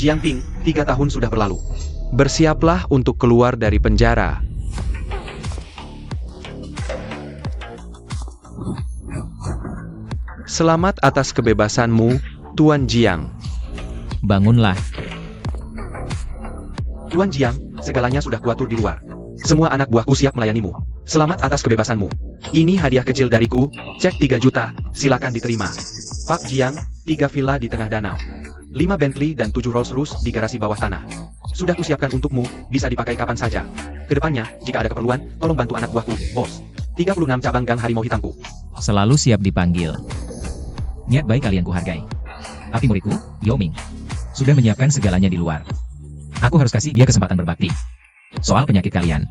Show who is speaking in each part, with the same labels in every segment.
Speaker 1: Jiangping, 3 tahun sudah berlalu. Bersiaplah untuk keluar dari penjara. Selamat atas kebebasanmu, Tuan Jiang.
Speaker 2: Bangunlah.
Speaker 1: Tuan Jiang, segalanya sudah kuatur di luar. Semua anak buahku siap melayanimu. Selamat atas kebebasanmu. Ini hadiah kecil dariku, cek 3 juta, silakan diterima. Pak Jiang, 3 villa di tengah danau. 5 Bentley dan 7 Rolls Royce di garasi bawah tanah. Sudah kusiapkan untukmu, bisa dipakai kapan saja. Kedepannya, jika ada keperluan, tolong bantu anak buahku, bos. 36 cabang gang harimau hitamku.
Speaker 2: Selalu siap dipanggil. Niat baik kalian kuhargai. Tapi muridku, Yao Ming, sudah menyiapkan segalanya di luar. Aku harus kasih dia kesempatan berbakti. Soal penyakit kalian,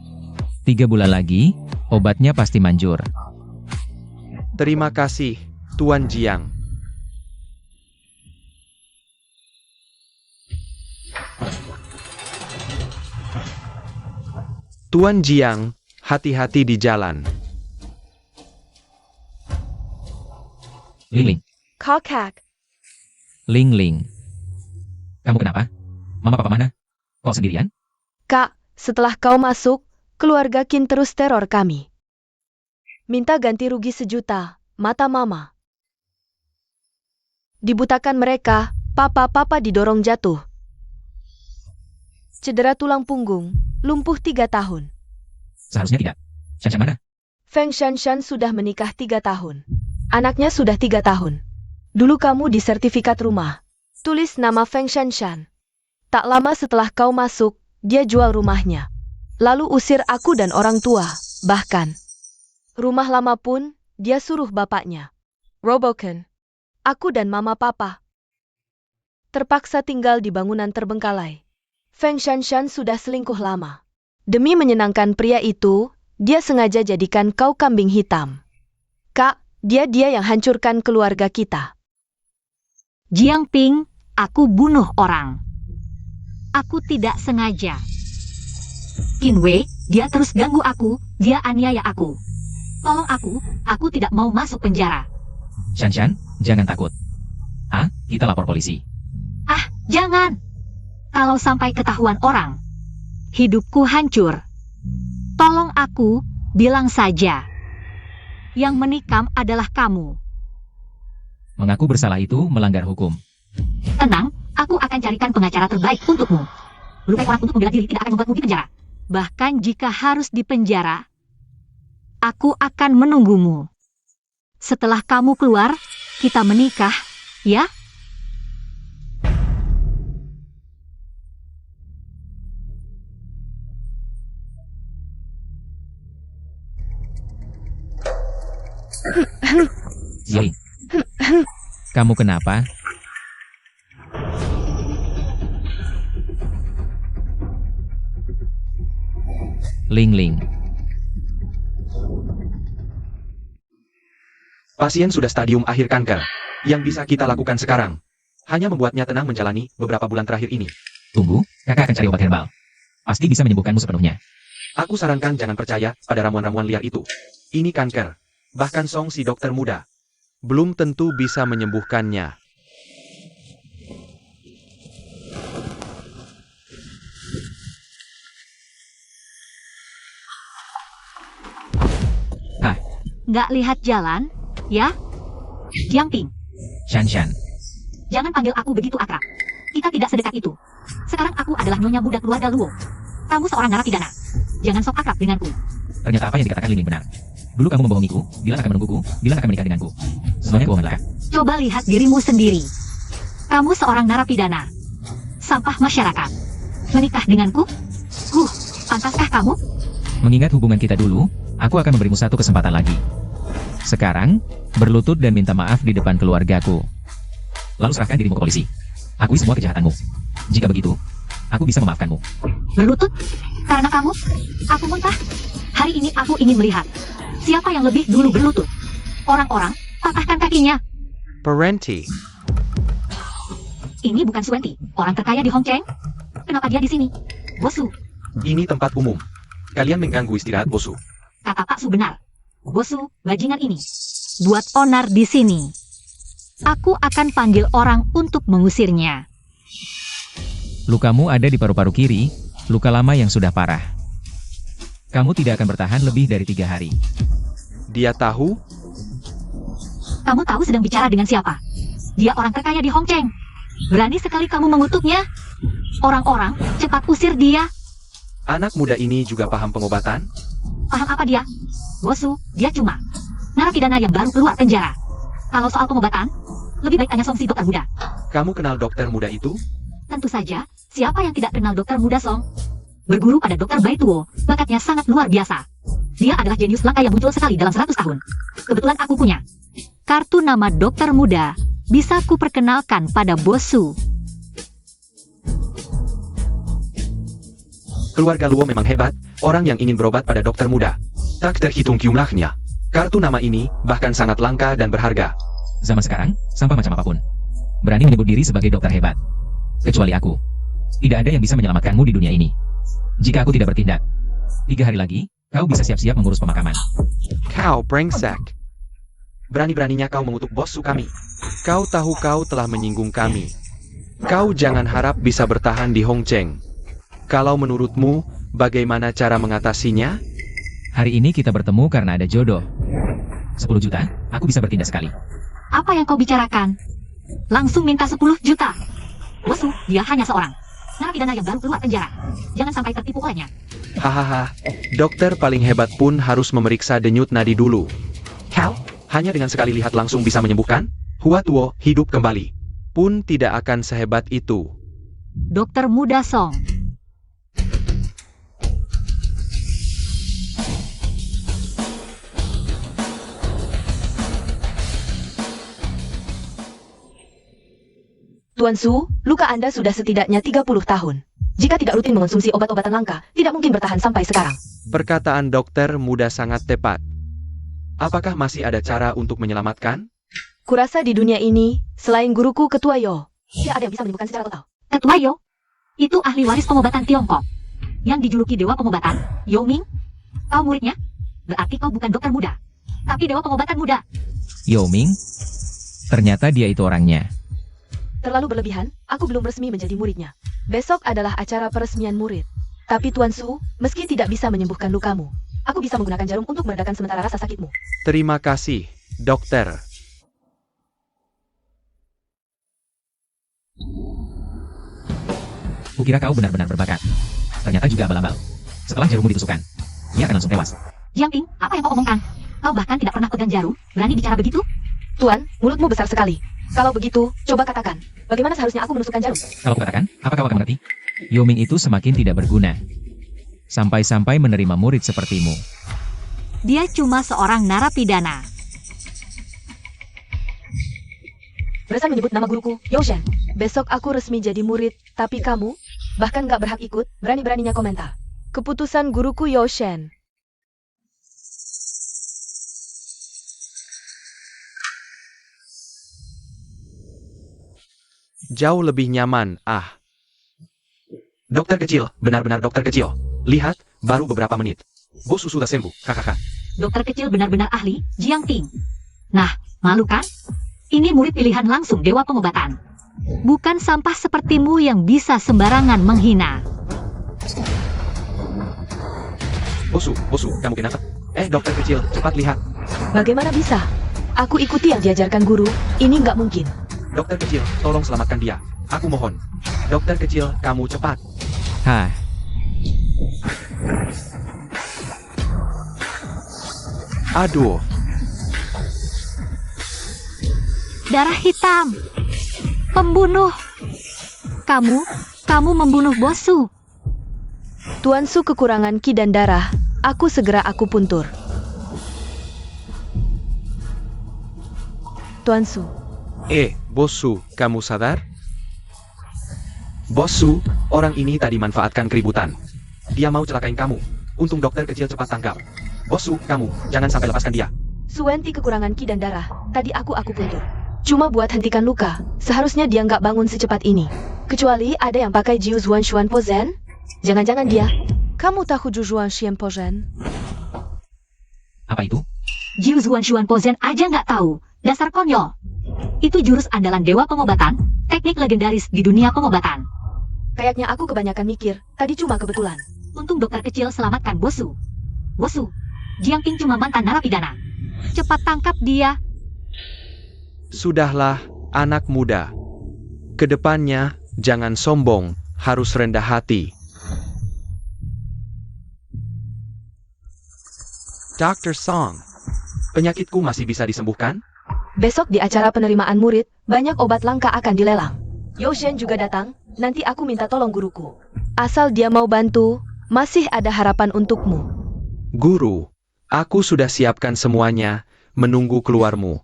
Speaker 2: 3 bulan lagi, obatnya pasti manjur.
Speaker 1: Terima kasih, Tuan Jiang. Tuan Jiang, hati-hati di jalan.
Speaker 2: Ling Ling,
Speaker 3: Kakak,
Speaker 2: Ling Ling. Kamu kenapa? Mama papa mana? Kok sendirian?
Speaker 3: Kak, setelah kau masuk, keluarga Qin terus teror kami. Minta ganti rugi 1 juta, mata mama. Dibutakan mereka, papa didorong jatuh. Cedera tulang punggung, lumpuh 3 tahun.
Speaker 2: Seharusnya tidak. Shanshan mana?
Speaker 3: Feng Shanshan sudah menikah 3 tahun. Anaknya sudah 3 tahun. Dulu kamu di sertifikat rumah. Tulis nama Feng Shanshan. Tak lama setelah kau masuk, dia jual rumahnya. Lalu usir aku dan orang tua, bahkan. Rumah lama pun, dia suruh bapaknya. Robokan. Aku dan mama papa. Terpaksa tinggal di bangunan terbengkalai. Feng Shanshan sudah selingkuh lama. Demi menyenangkan pria itu, dia sengaja jadikan kau kambing hitam. Kak, dia yang hancurkan keluarga kita.
Speaker 4: Jiangping, aku bunuh orang. Aku tidak sengaja. Qin Wei, dia terus ganggu aku, dia aniaya aku. Tolong aku tidak mau masuk penjara.
Speaker 2: Shanshan, jangan takut. Kita lapor polisi.
Speaker 4: Jangan. Kalau sampai ketahuan orang, hidupku hancur. Tolong aku, bilang saja. Yang menikam adalah kamu.
Speaker 2: Mengaku bersalah itu melanggar hukum.
Speaker 4: Tenang, aku akan carikan pengacara terbaik untukmu. Melukai orang untuk membela diri tidak akan membuatmu di penjara. Bahkan jika harus di penjara, aku akan menunggumu. Setelah kamu keluar, kita menikah, ya?
Speaker 2: Yoi. Kamu kenapa? Ling Ling.
Speaker 1: Pasien sudah stadium akhir kanker. Yang bisa kita lakukan sekarang, hanya membuatnya tenang menjalani beberapa bulan terakhir ini.
Speaker 2: Tunggu, kakak akan cari obat herbal. Pasti bisa menyembuhkanmu sepenuhnya.
Speaker 1: Aku sarankan jangan percaya pada ramuan-ramuan liar itu. Ini kanker. Bahkan Song si dokter muda belum tentu bisa menyembuhkannya.
Speaker 4: Nggak lihat jalan, ya? Jiangping,
Speaker 2: Shanshan.
Speaker 4: jangan panggil aku begitu akrab. Kita tidak sedekat itu. Sekarang aku adalah nyonya muda keluarga Luo. Kamu seorang narapidana. Jangan sok akrab denganku.
Speaker 2: Ternyata apa yang dikatakan Ling Ling benar. Dulu kamu membohongiku, bilang akan menungguku, bilang akan menikah denganku. Semuanya bohongan belaka.
Speaker 4: Coba lihat dirimu sendiri. Kamu seorang narapidana. Sampah masyarakat. Menikah denganku? Pantaskah kamu?
Speaker 2: Mengingat hubungan kita dulu, aku akan memberimu 1 kesempatan lagi. Sekarang, berlutut dan minta maaf di depan keluargaku. Lalu serahkan dirimu ke polisi. Akui semua kejahatanmu. Jika begitu, aku bisa memaafkanmu.
Speaker 4: Berlutut? Karena kamu? Aku muntah. Hari ini aku ingin melihat siapa yang lebih dulu berlutut. Orang-orang, patahkan kakinya.
Speaker 1: Parenti.
Speaker 4: Ini bukan Suwenti, orang terkaya di Hongcheng. Kenapa dia di sini? Bosu,
Speaker 1: Ini tempat umum. Kalian mengganggu istirahat bosu.
Speaker 4: kata Pak Su benar. Bosu, bajingan ini. Buat onar di sini. Aku akan panggil orang untuk mengusirnya.
Speaker 2: Lukamu ada di paru-paru kiri, luka lama yang sudah parah. Kamu tidak akan bertahan lebih dari 3 hari.
Speaker 1: Dia tahu?
Speaker 4: Kamu tahu sedang bicara dengan siapa? Dia orang terkaya di Hong Cheng. Berani sekali kamu mengutuknya. Orang-orang, cepat usir dia.
Speaker 1: Anak muda ini juga paham pengobatan?
Speaker 4: Paham apa dia? Bosu, dia cuma narapidana yang baru keluar penjara. Kalau soal pengobatan, lebih baik tanya Song si dokter muda.
Speaker 1: Kamu kenal dokter muda itu?
Speaker 4: Tentu saja, siapa yang tidak kenal dokter muda Song? Berguru pada dokter Bai Tuo, bakatnya sangat luar biasa. Dia adalah jenius langka yang muncul sekali dalam 100 tahun. Kebetulan aku punya kartu nama dokter muda. Bisa ku perkenalkan pada Bosu.
Speaker 1: Keluarga Luo memang hebat, orang yang ingin berobat pada dokter muda. Tak terhitung jumlahnya. Kartu nama ini bahkan sangat langka dan berharga.
Speaker 2: Zaman sekarang, sampah macam apapun berani menyebut diri sebagai dokter hebat. Kecuali aku. Tidak ada yang bisa menyelamatkanmu di dunia ini. Jika aku tidak bertindak, 3 hari lagi, kau bisa siap-siap mengurus pemakaman.
Speaker 1: Kau brengsek. Berani-beraninya kau mengutuk bos kami. Kau tahu kau telah menyinggung kami. Kau jangan harap bisa bertahan di Hong Cheng. Kalau menurutmu, bagaimana cara mengatasinya?
Speaker 2: Hari ini kita bertemu karena ada jodoh. 10 juta, aku bisa bertindak sekali.
Speaker 4: Apa yang kau bicarakan? Langsung minta 10 juta. Bosu, dia hanya seorang narapidana yang baru keluar penjara. Jangan sampai tertipu olehnya.
Speaker 1: Hahaha, dokter paling hebat pun harus memeriksa denyut nadi dulu. Kau, hanya dengan sekali lihat langsung bisa menyembuhkan? Hua Tuo hidup kembali. Pun tidak akan sehebat itu.
Speaker 4: Dokter muda Song.
Speaker 3: Tuan Su, luka Anda sudah setidaknya 30 tahun. Jika tidak rutin mengonsumsi obat-obatan langka, tidak mungkin bertahan sampai sekarang.
Speaker 1: Perkataan dokter muda sangat tepat. Apakah masih ada cara untuk menyelamatkan?
Speaker 3: Kurasa di dunia ini, selain guruku Ketua Yo, tidak ada yang bisa menyembuhkan secara total.
Speaker 4: Ketua Yo, itu ahli waris pengobatan Tiongkok. Yang dijuluki Dewa Pengobatan, Yo Ming. Kau muridnya? Berarti kau bukan dokter muda, tapi Dewa Pengobatan muda.
Speaker 2: Yo Ming, ternyata dia itu orangnya.
Speaker 3: Terlalu berlebihan, aku belum resmi menjadi muridnya. Besok adalah acara peresmian murid. Tapi Tuan Su, meski tidak bisa menyembuhkan lukamu, aku bisa menggunakan jarum untuk meredakan sementara rasa sakitmu.
Speaker 1: Terima kasih, dokter.
Speaker 2: Kukira kau benar-benar berbakat. Ternyata juga abal-abal. Setelah jarummu ditusukkan, dia akan langsung tewas.
Speaker 4: Jiang Ping, apa yang kau omongkan? Kau bahkan tidak pernah pegang jarum, berani bicara begitu?
Speaker 3: Tuan, mulutmu besar sekali. Kalau begitu, coba katakan, bagaimana seharusnya aku menusukkan jarum?
Speaker 2: Kalau kukatakan, apa kau akan mengerti? Yo Ming itu semakin tidak berguna. Sampai-sampai menerima murid sepertimu.
Speaker 4: Dia cuma seorang narapidana.
Speaker 3: Berasa menyebut nama guruku, Yo Shen. Besok aku resmi jadi murid, tapi kamu, bahkan gak berhak ikut, berani-beraninya komentar. Keputusan guruku Yo Shen.
Speaker 1: Jauh lebih nyaman, Dokter kecil, benar-benar dokter kecil. Lihat, baru beberapa menit. Bos sudah sembuh, kakak.
Speaker 4: Dokter kecil benar-benar ahli, Jiang Ping. Nah, malu kan? Ini murid pilihan langsung Dewa Pengobatan. Bukan sampah sepertimu yang bisa sembarangan menghina.
Speaker 1: Bosu, kamu kenapa? Dokter kecil, cepat lihat.
Speaker 3: Bagaimana bisa? Aku ikuti yang diajarkan guru, ini nggak mungkin.
Speaker 1: Dokter kecil, tolong selamatkan dia. Aku mohon. Dokter kecil, kamu cepat.
Speaker 2: Hah,
Speaker 1: Aduh,
Speaker 4: Darah hitam. Pembunuh. Kamu membunuh Bosu.
Speaker 3: Tuan Su kekurangan ki dan darah, aku puntur. Tuan Su.
Speaker 1: Bosu, kamu sadar? Bosu, orang ini tadi manfaatkan keributan. Dia mau celakain kamu. Untung dokter kecil cepat tangkap. Bosu, kamu, jangan sampai lepaskan dia.
Speaker 3: Suwenti kekurangan ki dan darah, tadi aku puntur. Cuma buat hentikan luka, seharusnya dia nggak bangun secepat ini. Kecuali ada yang pakai Jiu Zuan Xuan Po Zhen? Jangan-jangan dia. Kamu tahu Jiu Zuan Xuan Po Zhen?
Speaker 2: apa itu?
Speaker 4: Jiu Zuan Xuan Po Zhen aja nggak tahu. Dasar konyol. Itu jurus andalan Dewa Pengobatan, teknik legendaris di dunia pengobatan.
Speaker 3: Kayaknya aku kebanyakan mikir, tadi cuma kebetulan.
Speaker 4: Untung dokter kecil selamatkan Bosu. Bosu, Jiang Ping cuma mantan narapidana. Cepat tangkap dia.
Speaker 1: Sudahlah, anak muda. Kedepannya, jangan sombong, harus rendah hati. Dr. Song, penyakitku masih bisa disembuhkan?
Speaker 3: Besok di acara penerimaan murid, banyak obat langka akan dilelang. Yoshen juga datang, nanti aku minta tolong guruku. Asal dia mau bantu, masih ada harapan untukmu.
Speaker 1: Guru, aku sudah siapkan semuanya, menunggu keluarmu.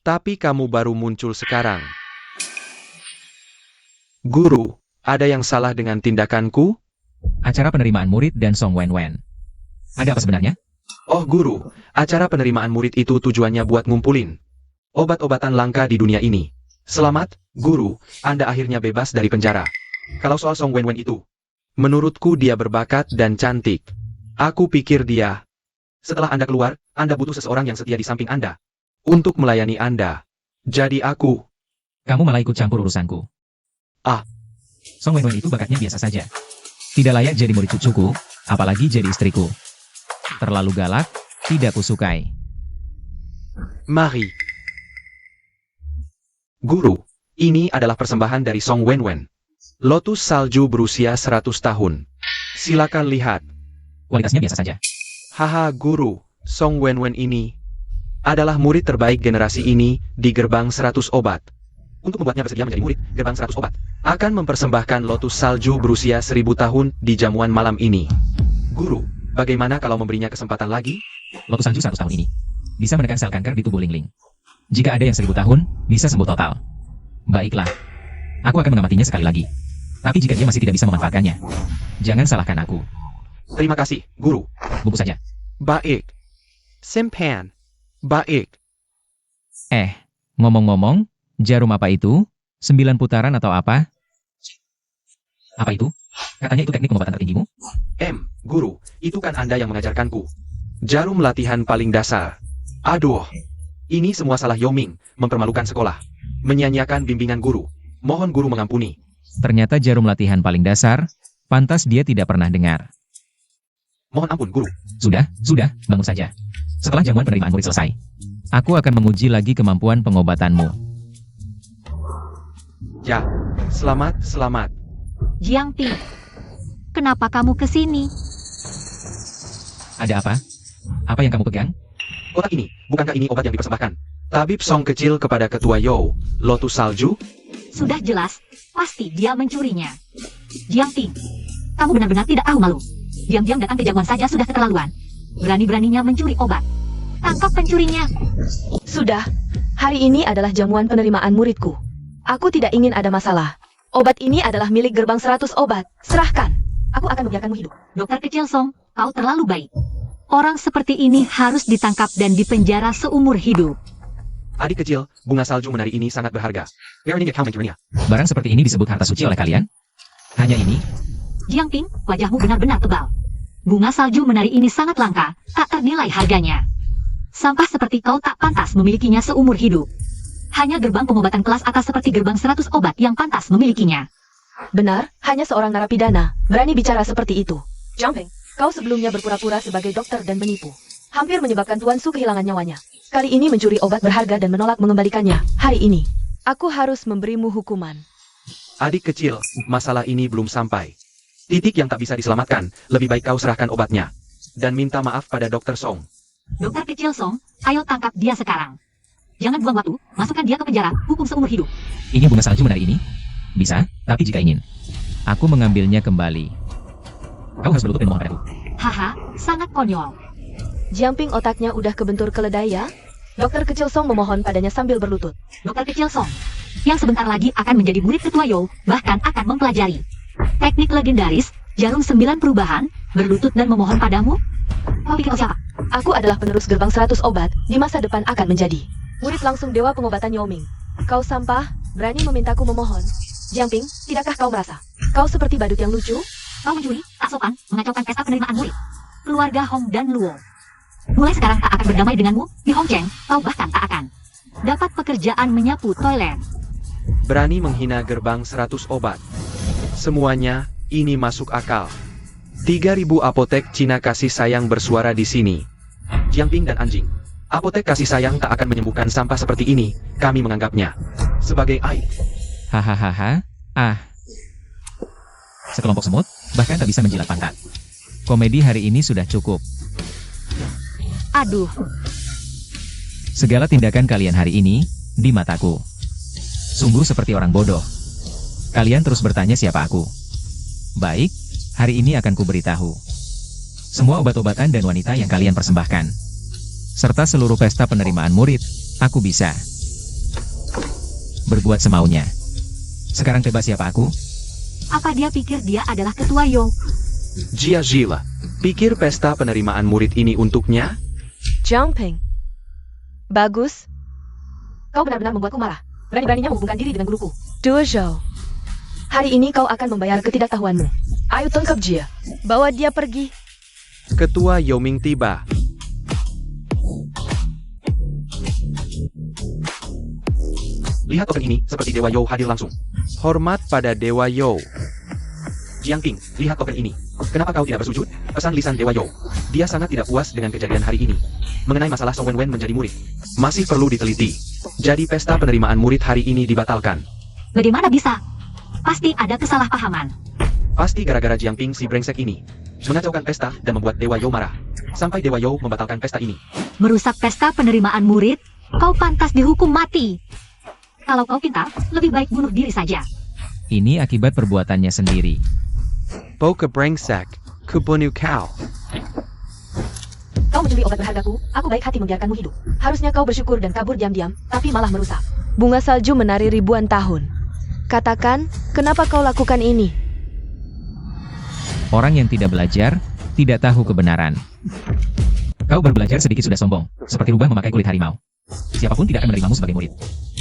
Speaker 1: Tapi kamu baru muncul sekarang. Guru, ada yang salah dengan tindakanku?
Speaker 2: Acara penerimaan murid dan Song Wenwen. Ada apa sebenarnya?
Speaker 1: Oh guru, acara penerimaan murid itu tujuannya buat ngumpulin obat-obatan langka di dunia ini. Selamat, guru, Anda akhirnya bebas dari penjara. Kalau soal Song Wenwen itu, menurutku dia berbakat dan cantik. Aku pikir dia. Setelah Anda keluar, Anda butuh seseorang yang setia di samping Anda. Untuk melayani Anda. Jadi aku.
Speaker 2: Kamu malah ikut campur urusanku.
Speaker 1: Ah.
Speaker 2: Song Wenwen itu bakatnya biasa saja. Tidak layak jadi murid cucuku, apalagi jadi istriku. Terlalu galak, tidak kusukai.
Speaker 1: Mari. Guru, ini adalah persembahan dari Song Wenwen. Lotus salju berusia 100 tahun. Silakan lihat.
Speaker 2: Kualitasnya biasa saja.
Speaker 1: Haha guru, Song Wenwen ini adalah murid terbaik generasi ini di gerbang 100 obat. Untuk membuatnya bersedia menjadi murid gerbang 100 obat, akan mempersembahkan lotus salju berusia 1000 tahun di jamuan malam ini. Guru, bagaimana kalau memberinya kesempatan lagi?
Speaker 2: Lotus salju 100 tahun ini bisa menekan sel kanker di tubuh Ling Ling. Jika ada yang 1000 tahun, bisa sembuh total. Baiklah. Aku akan mengamatinya sekali lagi. Tapi jika dia masih tidak bisa memanfaatkannya, jangan salahkan aku.
Speaker 1: Terima kasih, guru.
Speaker 2: Buku saja.
Speaker 1: Baik. Simpan. Baik.
Speaker 2: Ngomong-ngomong, jarum apa itu? 9 putaran atau apa? Apa itu? Katanya itu teknik pengobatan tertinggimu?
Speaker 1: Guru, itu kan Anda yang mengajarkanku. Jarum latihan paling dasar. Aduh. Ini semua salah Yoming, mempermalukan sekolah. Menyia-nyiakan bimbingan guru. Mohon guru mengampuni.
Speaker 2: Ternyata jarum latihan paling dasar, pantas dia tidak pernah dengar.
Speaker 1: Mohon ampun, guru.
Speaker 2: Sudah, bangun saja. Setelah jamuan penerimaan murid selesai, aku akan menguji lagi kemampuan pengobatanmu.
Speaker 1: Ya, selamat.
Speaker 4: Jiang Ping, kenapa kamu ke sini?
Speaker 2: Ada apa? Apa yang kamu pegang?
Speaker 1: Kotak ini, bukankah ini obat yang dipersembahkan? Tabib Song kecil kepada ketua Yo, lotus salju?
Speaker 4: Sudah jelas, pasti dia mencurinya. Jiang Ping, kamu benar-benar tidak tahu malu. Diam-diam datang ke jamuan saja sudah keterlaluan. Berani-beraninya mencuri obat. Tangkap pencurinya.
Speaker 3: Sudah, hari ini adalah jamuan penerimaan muridku. Aku tidak ingin ada masalah. Obat ini adalah milik gerbang 100 obat. Serahkan. Aku akan membiarkanmu hidup.
Speaker 4: Dokter kecil Song, kau terlalu baik. Orang seperti ini harus ditangkap dan dipenjara seumur hidup.
Speaker 1: Adik kecil, bunga salju menari ini sangat berharga.
Speaker 2: Barang seperti ini disebut harta suci oleh kalian? Hanya ini?
Speaker 4: Jiang Ping, wajahmu benar-benar tebal. Bunga salju menari ini sangat langka, tak ternilai harganya. Sampah seperti kau tak pantas memilikinya seumur hidup. Hanya gerbang pengobatan kelas atas seperti gerbang 100 obat yang pantas memilikinya.
Speaker 3: Benar, hanya seorang narapidana berani bicara seperti itu. Jiang Ping, kau sebelumnya berpura-pura sebagai dokter dan penipu. Hampir menyebabkan Tuan Su kehilangan nyawanya. Kali ini mencuri obat berharga dan menolak mengembalikannya. Hari ini, aku harus memberimu hukuman.
Speaker 1: Adik kecil, masalah ini belum sampai. Titik yang tak bisa diselamatkan, lebih baik kau serahkan obatnya. Dan minta maaf pada Dokter Song.
Speaker 4: Dokter kecil Song, ayo tangkap dia sekarang. Jangan buang waktu, masukkan dia ke penjara, hukum seumur hidup.
Speaker 2: Ingin bunga salju menari ini? Bisa, tapi jika ingin, aku mengambilnya kembali. Kau harus berlutut dan mohon padaku.
Speaker 4: Haha, sangat konyol.
Speaker 3: Jiang Ping otaknya udah kebentur keledai ya? Dokter kecil Song memohon padanya sambil berlutut.
Speaker 4: Dokter kecil Song, yang sebentar lagi akan menjadi murid ketua Yo, bahkan akan mempelajari teknik legendaris, jarum 9 perubahan, berlutut dan memohon padamu? Kau pikir kau siapa?
Speaker 3: Aku adalah penerus gerbang 100 obat, di masa depan akan menjadi murid langsung dewa pengobatan Yoming. Kau sampah, berani memintaku memohon. Jiang Ping, tidakkah kau merasa kau seperti badut yang lucu?
Speaker 4: Kau mencuri, tak sopan, mengacaukan pesta penerimaan murid. Keluarga Hong dan Luo. Mulai sekarang tak akan berdamai denganmu, di Hong Cheng, kau bahkan tak akan dapat pekerjaan menyapu toilet.
Speaker 1: Berani menghina gerbang 100 obat. Semuanya, ini masuk akal. 3.000 apotek Cina kasih sayang bersuara di sini. Jiangping dan anjing. Apotek kasih sayang tak akan menyembuhkan sampah seperti ini, kami menganggapnya sebagai aib.
Speaker 2: Hahaha, Sekelompok semut, bahkan tak bisa menjilat pantat. Komedi hari ini sudah cukup.
Speaker 4: Aduh,
Speaker 2: Segala tindakan kalian hari ini, di mataku, sungguh seperti orang bodoh. Kalian terus bertanya siapa aku. Baik, hari ini akan kuberitahu. Semua obat-obatan dan wanita yang kalian persembahkan, serta seluruh pesta penerimaan murid, aku bisa berbuat semaunya. Sekarang tebak siapa aku?
Speaker 4: apa dia pikir dia adalah ketua Yo?
Speaker 1: Jia Zila, pikir pesta penerimaan murid ini untuknya?
Speaker 3: Jiangping. Bagus. Kau benar-benar membuatku marah. Berani-beraninya menghubungkan diri dengan guruku. Duo Zhou. Hari ini kau akan membayar ketidaktahuanmu. Ayo tangkap Jia. Bawa dia pergi.
Speaker 1: Ketua Yoming tiba. Lihat token ini, seperti Dewa Yo hadir langsung. Hormat pada Dewa Yo. Jiangping, lihat token ini. Kenapa kau tidak bersujud? Pesan lisan Dewa Yo. Dia sangat tidak puas dengan kejadian hari ini. Mengenai masalah Song Wenwen menjadi murid. Masih perlu diteliti. Jadi pesta penerimaan murid hari ini dibatalkan.
Speaker 4: Bagaimana bisa? Pasti ada kesalahpahaman.
Speaker 1: Pasti gara-gara Jiangping si brengsek ini. Mengacaukan pesta dan membuat Dewa Yo marah. Sampai Dewa Yo membatalkan pesta ini.
Speaker 4: Merusak pesta penerimaan murid, kau pantas dihukum mati. Kalau kau pintar, lebih baik bunuh diri saja.
Speaker 2: Ini akibat perbuatannya sendiri.
Speaker 1: Boka brengsek, kubunuh kau.
Speaker 3: Kau mencuri obat berhargaku, aku baik hati membiarkanmu hidup. Harusnya kau bersyukur dan kabur diam-diam, tapi malah merusak. Bunga salju menari ribuan tahun. Katakan, kenapa kau lakukan ini?
Speaker 2: Orang yang tidak belajar, tidak tahu kebenaran. Kau baru belajar sedikit sudah sombong, seperti rubah memakai kulit harimau. Siapapun tidak akan menerimamu sebagai murid.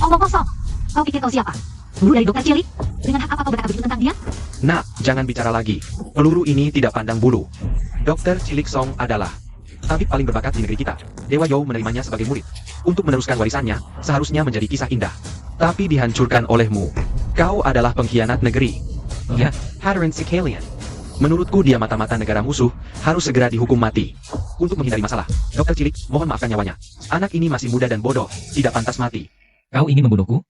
Speaker 4: Omong kosong. Kau pikir kau siapa? Guru dari dokter cilik? Dengan hak apa kau berkata begitu tentang dia?
Speaker 1: Nak, jangan bicara lagi. Peluru ini tidak pandang bulu. Dokter Cilik Song adalah tabib paling berbakat di negeri kita. Dewa Yo menerimanya sebagai murid. Untuk meneruskan warisannya, seharusnya menjadi kisah indah. Tapi dihancurkan olehmu. Kau adalah pengkhianat negeri.
Speaker 2: Ya,
Speaker 1: Hadirin sekalian. Menurutku dia mata-mata negara musuh, harus segera dihukum mati. Untuk menghindari masalah, Dokter Cilik, mohon maafkan nyawanya. Anak ini masih muda dan bodoh, tidak pantas mati.
Speaker 2: kau ingin membunuhku?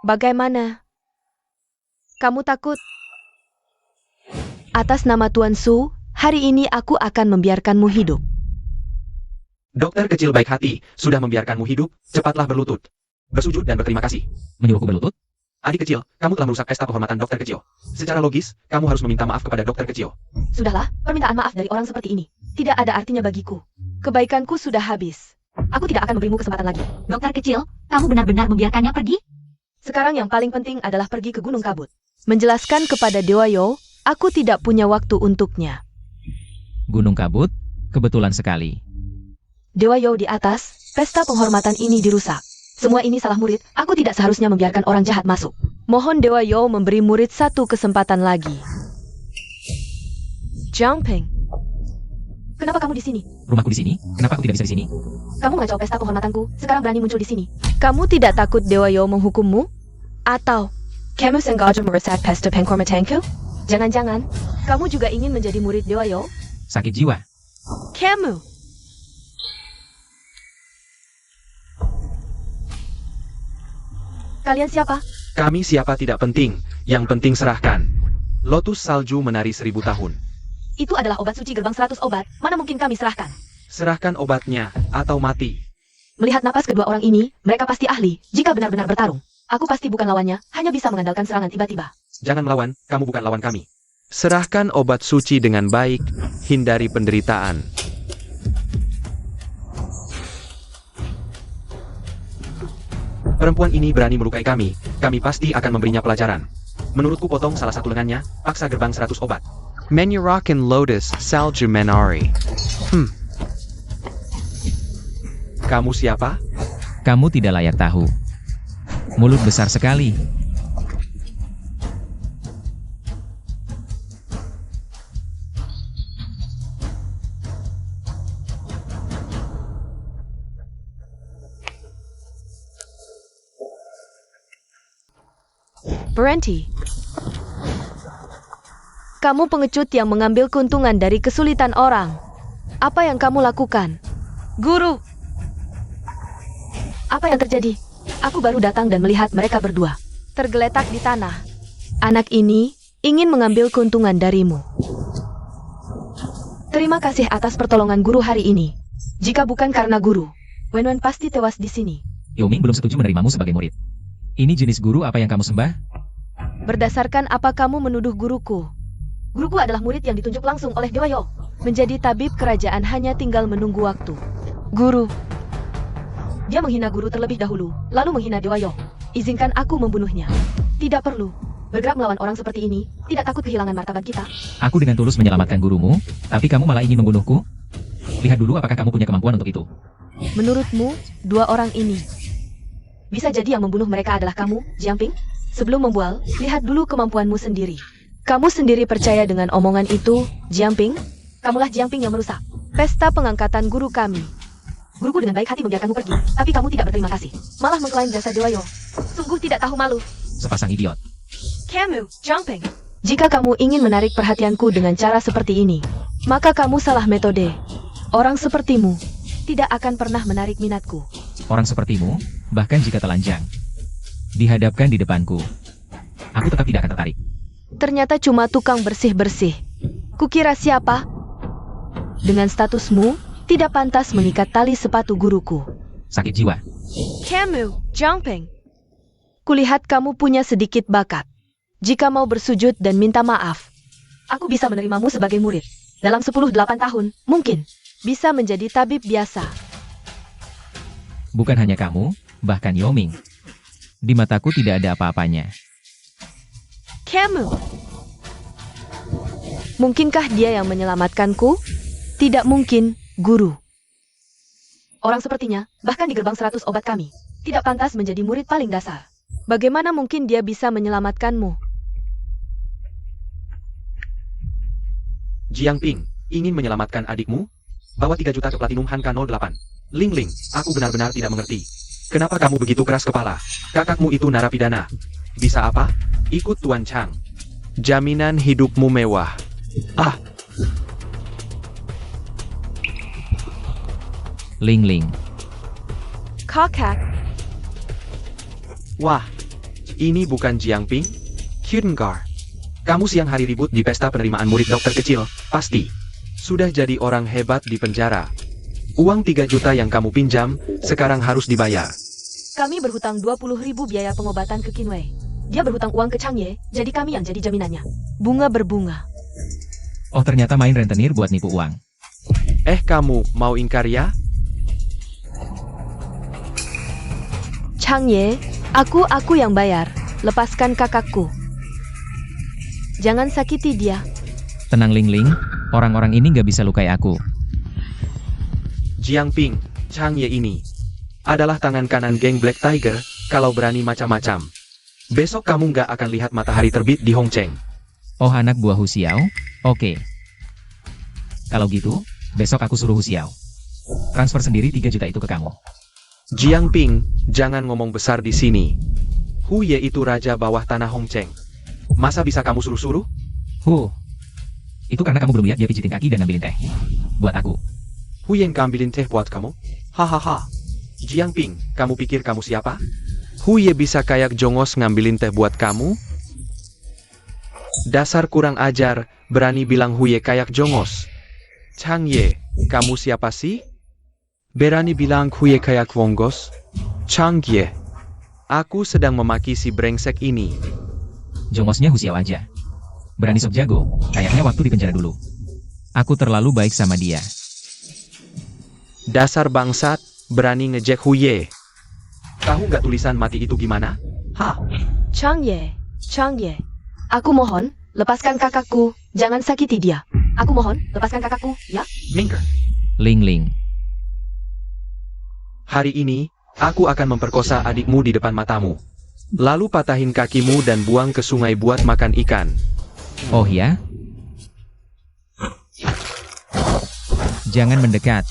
Speaker 3: Bagaimana? Kamu takut? Atas nama Tuan Su, hari ini aku akan membiarkanmu hidup.
Speaker 1: Dokter kecil baik hati, sudah membiarkanmu hidup, cepatlah berlutut. Bersujud dan berterima kasih.
Speaker 2: Menyuruhku berlutut?
Speaker 1: Adik kecil, kamu telah merusak pesta penghormatan dokter kecil. Secara logis, kamu harus meminta maaf kepada dokter kecil.
Speaker 3: Sudahlah, permintaan maaf dari orang seperti ini tidak ada artinya bagiku. Kebaikanku sudah habis. Aku tidak akan memberimu kesempatan lagi.
Speaker 4: Dokter kecil, kamu benar-benar membiarkannya pergi?
Speaker 3: Sekarang yang paling penting adalah pergi ke Gunung Kabut. Menjelaskan kepada Dewa Yo, aku tidak punya waktu untuknya.
Speaker 2: Gunung Kabut? Kebetulan sekali.
Speaker 3: Dewa Yo di atas, pesta penghormatan ini dirusak. Semua ini salah murid, aku tidak seharusnya membiarkan orang jahat masuk. Mohon Dewa Yo memberi murid satu kesempatan lagi. Jiangping. Kenapa kamu di sini?
Speaker 2: Rumahku di sini? Kenapa aku tidak bisa di sini?
Speaker 3: Kamu mengacau pesta penghormatanku, sekarang berani muncul di sini. Kamu tidak takut Dewa Yo menghukummu? Atau kamu sengaja merusak pesta penghormatanku? Jangan-jangan, kamu juga ingin menjadi murid Dewa Yo?
Speaker 2: Sakit jiwa.
Speaker 3: Kamu! Kalian siapa?
Speaker 1: Kami siapa tidak penting, yang penting serahkan. Lotus salju menari 1000 tahun.
Speaker 3: Itu adalah obat suci gerbang 100 obat, mana mungkin kami serahkan?
Speaker 1: Serahkan obatnya, atau mati.
Speaker 3: Melihat napas kedua orang ini, mereka pasti ahli, jika benar-benar bertarung. Aku pasti bukan lawannya, hanya bisa mengandalkan serangan tiba-tiba.
Speaker 1: Jangan melawan, kamu bukan lawan kami. Serahkan obat suci dengan baik, hindari penderitaan. Perempuan ini berani melukai kami pasti akan memberinya pelajaran. Menurutku potong salah satu lengannya, paksa gerbang 100 obat. Menyerahkan Lotus salju menari. Kamu siapa?
Speaker 2: Kamu tidak layak tahu. Mulut besar sekali.
Speaker 3: Berhenti. Kamu pengecut yang mengambil keuntungan dari kesulitan orang. Apa yang kamu lakukan? Guru! Apa yang terjadi? Aku baru datang dan melihat mereka berdua tergeletak di tanah. Anak ini ingin mengambil keuntungan darimu. Terima kasih atas pertolongan guru hari ini. Jika bukan karena guru, Wenwen pasti tewas di sini.
Speaker 2: Yao Ming belum setuju menerimamu sebagai murid. Ini jenis guru apa yang kamu sembah?
Speaker 3: Berdasarkan apa kamu menuduh guruku? Guruku adalah murid yang ditunjuk langsung oleh Dewa Yo. Menjadi tabib kerajaan hanya tinggal menunggu waktu. Guru. Dia menghina guru terlebih dahulu, lalu menghina Dewa Yo. Izinkan aku membunuhnya. Tidak perlu. Bergerak melawan orang seperti ini, tidak takut kehilangan martabat kita.
Speaker 2: Aku dengan tulus menyelamatkan gurumu, tapi kamu malah ingin membunuhku? Lihat dulu apakah kamu punya kemampuan untuk itu.
Speaker 3: Menurutmu, dua orang ini bisa jadi yang membunuh mereka adalah kamu, Jiangping? Sebelum membual, lihat dulu kemampuanmu sendiri. Kamu sendiri percaya dengan omongan itu, Jiangping? Kamulah Jiangping yang merusak pesta pengangkatan guru kami. Guruku dengan baik hati membiarkanmu pergi, tapi kamu tidak berterima kasih. Malah mengklaim jasa Dewa Yo. Sungguh tidak tahu malu.
Speaker 2: Sepasang idiot.
Speaker 3: Kamu, Jiangping. Jika kamu ingin menarik perhatianku dengan cara seperti ini, maka kamu salah metode. Orang sepertimu tidak akan pernah menarik minatku.
Speaker 2: Orang sepertimu, bahkan jika telanjang, dihadapkan di depanku, aku tetap tidak akan tertarik.
Speaker 3: Ternyata cuma tukang bersih-bersih. Kukira siapa? Dengan statusmu, tidak pantas mengikat tali sepatu guruku.
Speaker 2: Sakit jiwa.
Speaker 3: Kamu, Jiangping. Kulihat kamu punya sedikit bakat. Jika mau bersujud dan minta maaf, aku bisa menerimamu sebagai murid. Dalam 10-8 tahun, mungkin bisa menjadi tabib biasa.
Speaker 2: Bukan hanya kamu, bahkan Yao Ming. Di mataku tidak ada apa-apanya.
Speaker 3: Kamu. Mungkinkah dia yang menyelamatkanku? Tidak mungkin, guru. Orang sepertinya, bahkan di gerbang 100 obat kami, tidak pantas menjadi murid paling dasar. Bagaimana mungkin dia bisa menyelamatkanmu?
Speaker 1: Jiangping, ingin menyelamatkan adikmu? Bawa 3 juta ke Platinum Hanka 08. Ling Ling, aku benar-benar tidak mengerti. Kenapa kamu begitu keras kepala? Kakakmu itu narapidana. Bisa apa? Ikut Tuan Chang. Jaminan hidupmu mewah. Ah,
Speaker 2: Ling Ling.
Speaker 3: Kakak.
Speaker 1: wah. Ini bukan Jiangping? Kyungar. Kamu siang hari ribut di pesta penerimaan murid dokter kecil, pasti. Sudah jadi orang hebat di penjara. Uang 3 juta yang kamu pinjam, sekarang harus dibayar.
Speaker 3: Kami berhutang 20.000 biaya pengobatan ke Qinwei. Dia berhutang uang ke Chang Ye, jadi kami yang jadi jaminannya. Bunga berbunga.
Speaker 2: Oh ternyata main rentenir buat nipu uang.
Speaker 1: Kamu mau ingkar ya?
Speaker 3: Chang Ye, aku yang bayar. Lepaskan kakakku. Jangan sakiti dia.
Speaker 2: Tenang Ling Ling, orang-orang ini gak bisa lukai aku.
Speaker 1: Jiangping, Chang Ye ini adalah tangan kanan geng Black Tiger, kalau berani macam-macam. Besok kamu nggak akan lihat matahari terbit di Hongcheng.
Speaker 2: Oh anak buah Hu Xiao? Oke. Kalau gitu, besok aku suruh Hu Xiao transfer sendiri 3 juta itu ke kamu.
Speaker 1: Jiangping, jangan ngomong besar di sini. Hu Ye itu raja bawah tanah Hongcheng. Masa bisa kamu suruh-suruh?
Speaker 2: Itu karena kamu belum lihat dia pijitin kaki dan ngambilin teh. Buat aku.
Speaker 1: Hu Ye ngambilin teh buat kamu? Hahaha. Jiangping, kamu pikir kamu siapa? Hu Ye bisa kayak jongos ngambilin teh buat kamu? Dasar kurang ajar, berani bilang Hu Ye kayak jongos. Chang Ye, kamu siapa sih? Berani bilang Hu Ye kayak wonggos? Chang Ye, aku sedang memaki si brengsek ini.
Speaker 2: Jongosnya Hu Xiao aja. Berani sok jago, kayaknya waktu di penjara dulu. Aku terlalu baik sama dia.
Speaker 1: Dasar bangsat, berani ngejek Hu Ye. Tahu nggak tulisan mati itu gimana? Hah?
Speaker 3: Chang Ye, aku mohon, lepaskan kakakku, jangan sakiti dia. Aku mohon, lepaskan kakakku, ya?
Speaker 1: Mingger.
Speaker 2: Ling Ling.
Speaker 1: Hari ini, aku akan memperkosa adikmu di depan matamu. Lalu patahin kakimu dan buang ke sungai buat makan ikan.
Speaker 2: Oh ya? Jangan mendekat.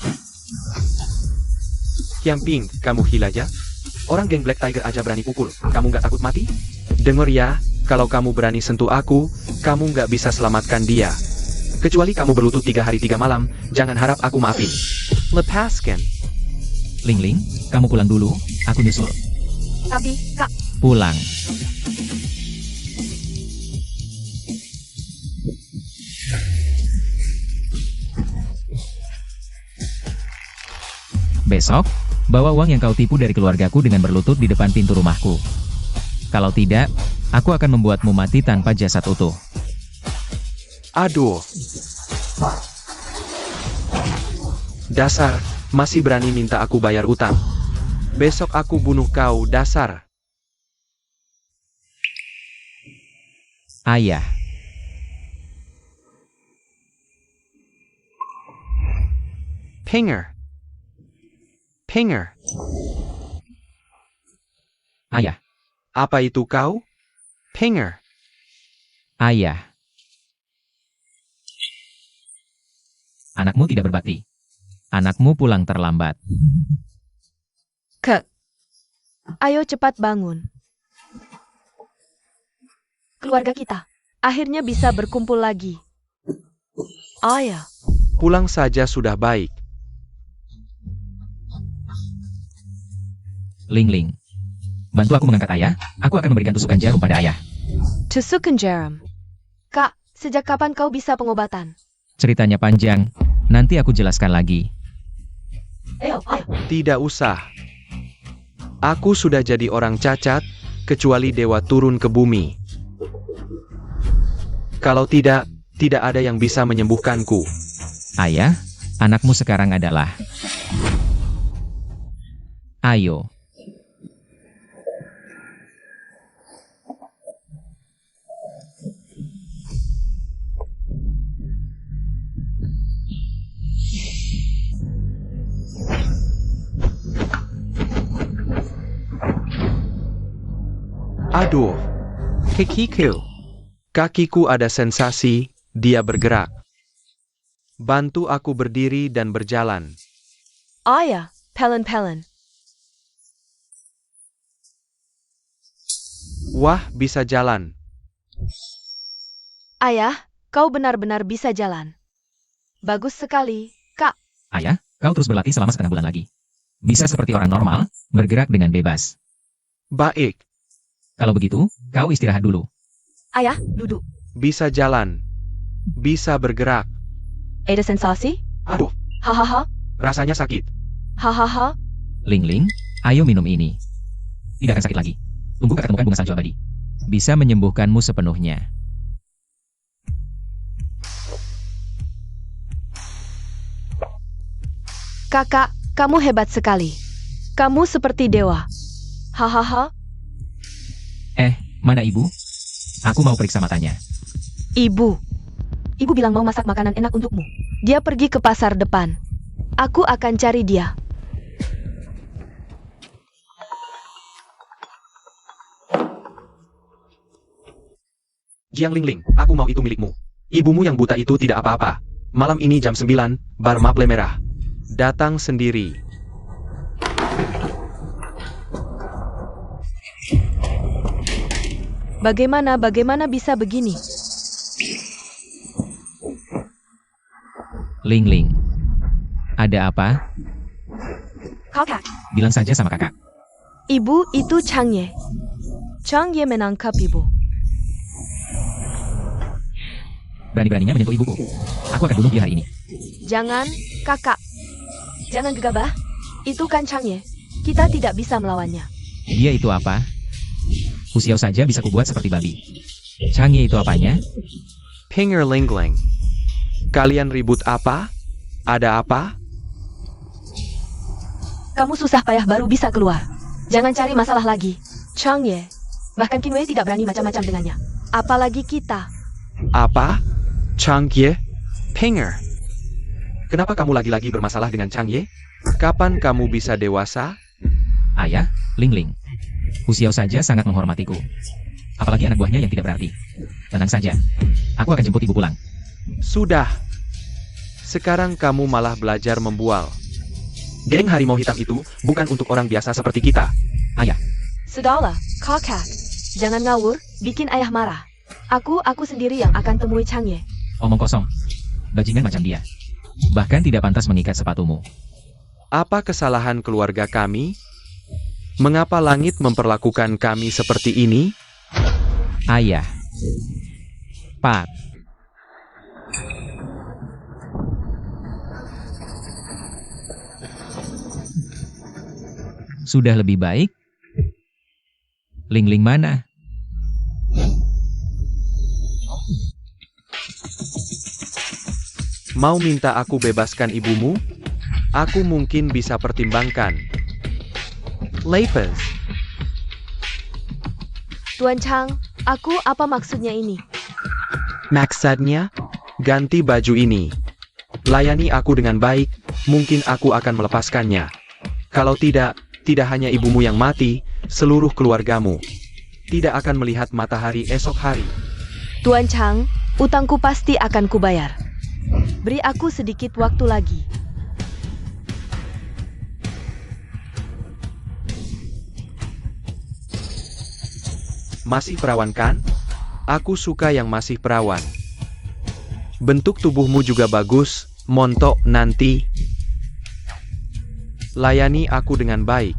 Speaker 1: Jiangping, kamu gila ya? Orang geng Black Tiger aja berani pukul, kamu nggak takut mati? Dengar ya, kalau kamu berani sentuh aku, Kamu nggak bisa selamatkan dia. Kecuali kamu berlutut 3 hari 3 malam, jangan harap aku maafin. Lepaskan.
Speaker 2: Ling Ling, kamu pulang dulu, aku nyusul.
Speaker 3: Tapi, Kak,
Speaker 2: Pulang. Besok, bawa uang yang kau tipu dari keluargaku dengan berlutut di depan pintu rumahku. Kalau tidak, aku akan membuatmu mati tanpa jasad utuh.
Speaker 1: Aduh. Dasar, masih berani minta aku bayar utang. Besok aku bunuh kau, dasar.
Speaker 2: Ayah.
Speaker 1: Pinger. Pinger.
Speaker 2: Ayah.
Speaker 1: Apa itu kau? Pinger.
Speaker 2: Ayah. Anakmu tidak berbakti. Anakmu pulang terlambat.
Speaker 3: Kak. Ayo cepat bangun. Keluarga kita akhirnya bisa berkumpul lagi. Ayah.
Speaker 1: Pulang saja sudah baik.
Speaker 2: Ling Ling. Bantu aku mengangkat ayah, aku akan memberikan tusukan jarum pada ayah.
Speaker 3: Tusukan jarum. Kak, sejak kapan kau bisa pengobatan?
Speaker 2: Ceritanya panjang, nanti aku jelaskan lagi.
Speaker 3: Ayo.
Speaker 1: Tidak usah. Aku sudah jadi orang cacat, kecuali dewa turun ke bumi. Kalau tidak, tidak ada yang bisa menyembuhkanku.
Speaker 2: Ayah, anakmu sekarang adalah... Ayo.
Speaker 1: Aduh. Kakiku ada sensasi, dia bergerak. Bantu aku berdiri dan berjalan.
Speaker 3: Ayah, pelen.
Speaker 1: Wah, bisa jalan.
Speaker 3: Ayah, kau benar-benar bisa jalan. Bagus sekali, Kak.
Speaker 2: Ayah, kau terus berlatih selama setengah bulan lagi. Bisa seperti orang normal, bergerak dengan bebas.
Speaker 1: Baik.
Speaker 2: Kalau begitu, kau istirahat dulu.
Speaker 3: Ayah, duduk.
Speaker 1: Bisa jalan. Bisa bergerak.
Speaker 3: Ada sensasi?
Speaker 1: Aduh,
Speaker 3: Hahaha.
Speaker 1: rasanya sakit.
Speaker 3: Hahaha.
Speaker 2: Ling Ling, ayo minum ini. Tidak akan sakit lagi. Tunggu kakak temukan bunga salju abadi. Bisa menyembuhkanmu sepenuhnya.
Speaker 3: Kakak, kamu hebat sekali. Kamu seperti dewa. Hahaha.
Speaker 2: Mana ibu? Aku mau periksa matanya.
Speaker 3: Ibu. Ibu bilang mau masak makanan enak untukmu. Dia pergi ke pasar depan. Aku akan cari dia.
Speaker 1: Jiang Ling, aku mau itu milikmu. Ibumu yang buta itu tidak apa-apa. Malam ini jam 9, bar Maple Merah. Datang sendiri.
Speaker 3: Bagaimana bisa begini?
Speaker 2: Ling Ling. Ada apa?
Speaker 3: Kakak.
Speaker 2: Bilang saja sama kakak.
Speaker 3: Ibu itu Changye. Changye menangkap ibu.
Speaker 2: Berani-beraninya menyentuh ibuku. Aku akan bunuh dia hari ini.
Speaker 3: Jangan, kakak. Jangan gegabah. Itu kan Changye. Kita tidak bisa melawannya.
Speaker 2: Dia itu apa? Husiau saja bisa kubuat seperti babi. Changye itu apanya?
Speaker 1: Pinger Lingling. Kalian ribut apa? Ada apa?
Speaker 3: Kamu susah payah baru bisa keluar. Jangan cari masalah lagi. Changye. Bahkan Qinwei tidak berani macam-macam dengannya. Apalagi kita.
Speaker 1: Apa? Changye? Pinger. Kenapa kamu lagi-lagi bermasalah dengan Changye? Kapan kamu bisa dewasa?
Speaker 2: Ayah, Ling Ling. Husiau saja sangat menghormatiku. Apalagi anak buahnya yang tidak berarti. Tenang saja. Aku akan jemput ibu pulang.
Speaker 1: Sudah. Sekarang kamu malah belajar membual. Geng harimau hitam itu bukan untuk orang biasa seperti kita.
Speaker 2: Ayah,
Speaker 3: Sudahlah, kakak. Jangan ngawur, bikin ayah marah. Aku sendiri yang akan temui Chang Ye.
Speaker 2: Omong kosong. Bajingan macam dia. Bahkan tidak pantas mengikat sepatumu.
Speaker 1: Apa kesalahan keluarga kami? Mengapa langit memperlakukan kami seperti ini?
Speaker 2: Ayah. Pak. Sudah lebih baik? Ling Ling mana?
Speaker 1: Mau minta aku bebaskan ibumu? Aku mungkin bisa pertimbangkan. Lapis.
Speaker 3: Tuan Chang, apa maksudnya ini?
Speaker 1: Maksudnya? Ganti baju ini. Layani aku dengan baik, mungkin aku akan melepaskannya. Kalau tidak hanya ibumu yang mati, seluruh keluargamu tidak akan melihat matahari esok hari.
Speaker 3: Tuan Chang, utangku pasti akan kubayar. Beri aku sedikit waktu lagi.
Speaker 1: Masih perawan kan? Aku suka yang masih perawan. Bentuk tubuhmu juga bagus, montok nanti. Layani aku dengan baik.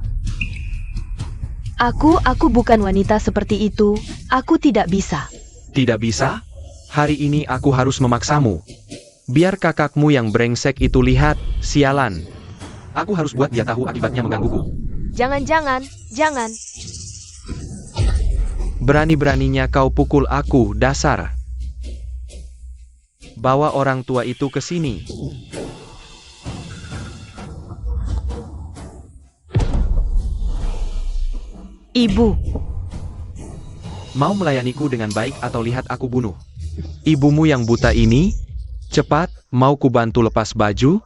Speaker 3: Aku bukan wanita seperti itu. Aku tidak bisa.
Speaker 1: Tidak bisa? Hari ini aku harus memaksamu. Biar kakakmu yang brengsek itu lihat, sialan. Aku harus buat dia tahu akibatnya menggangguku.
Speaker 3: Jangan.
Speaker 1: Berani-beraninya kau pukul aku, dasar. Bawa orang tua itu ke sini.
Speaker 3: Ibu,
Speaker 1: Mau melayaniku dengan baik atau lihat aku bunuh? Ibumu yang buta ini? Cepat, mau ku bantu lepas baju?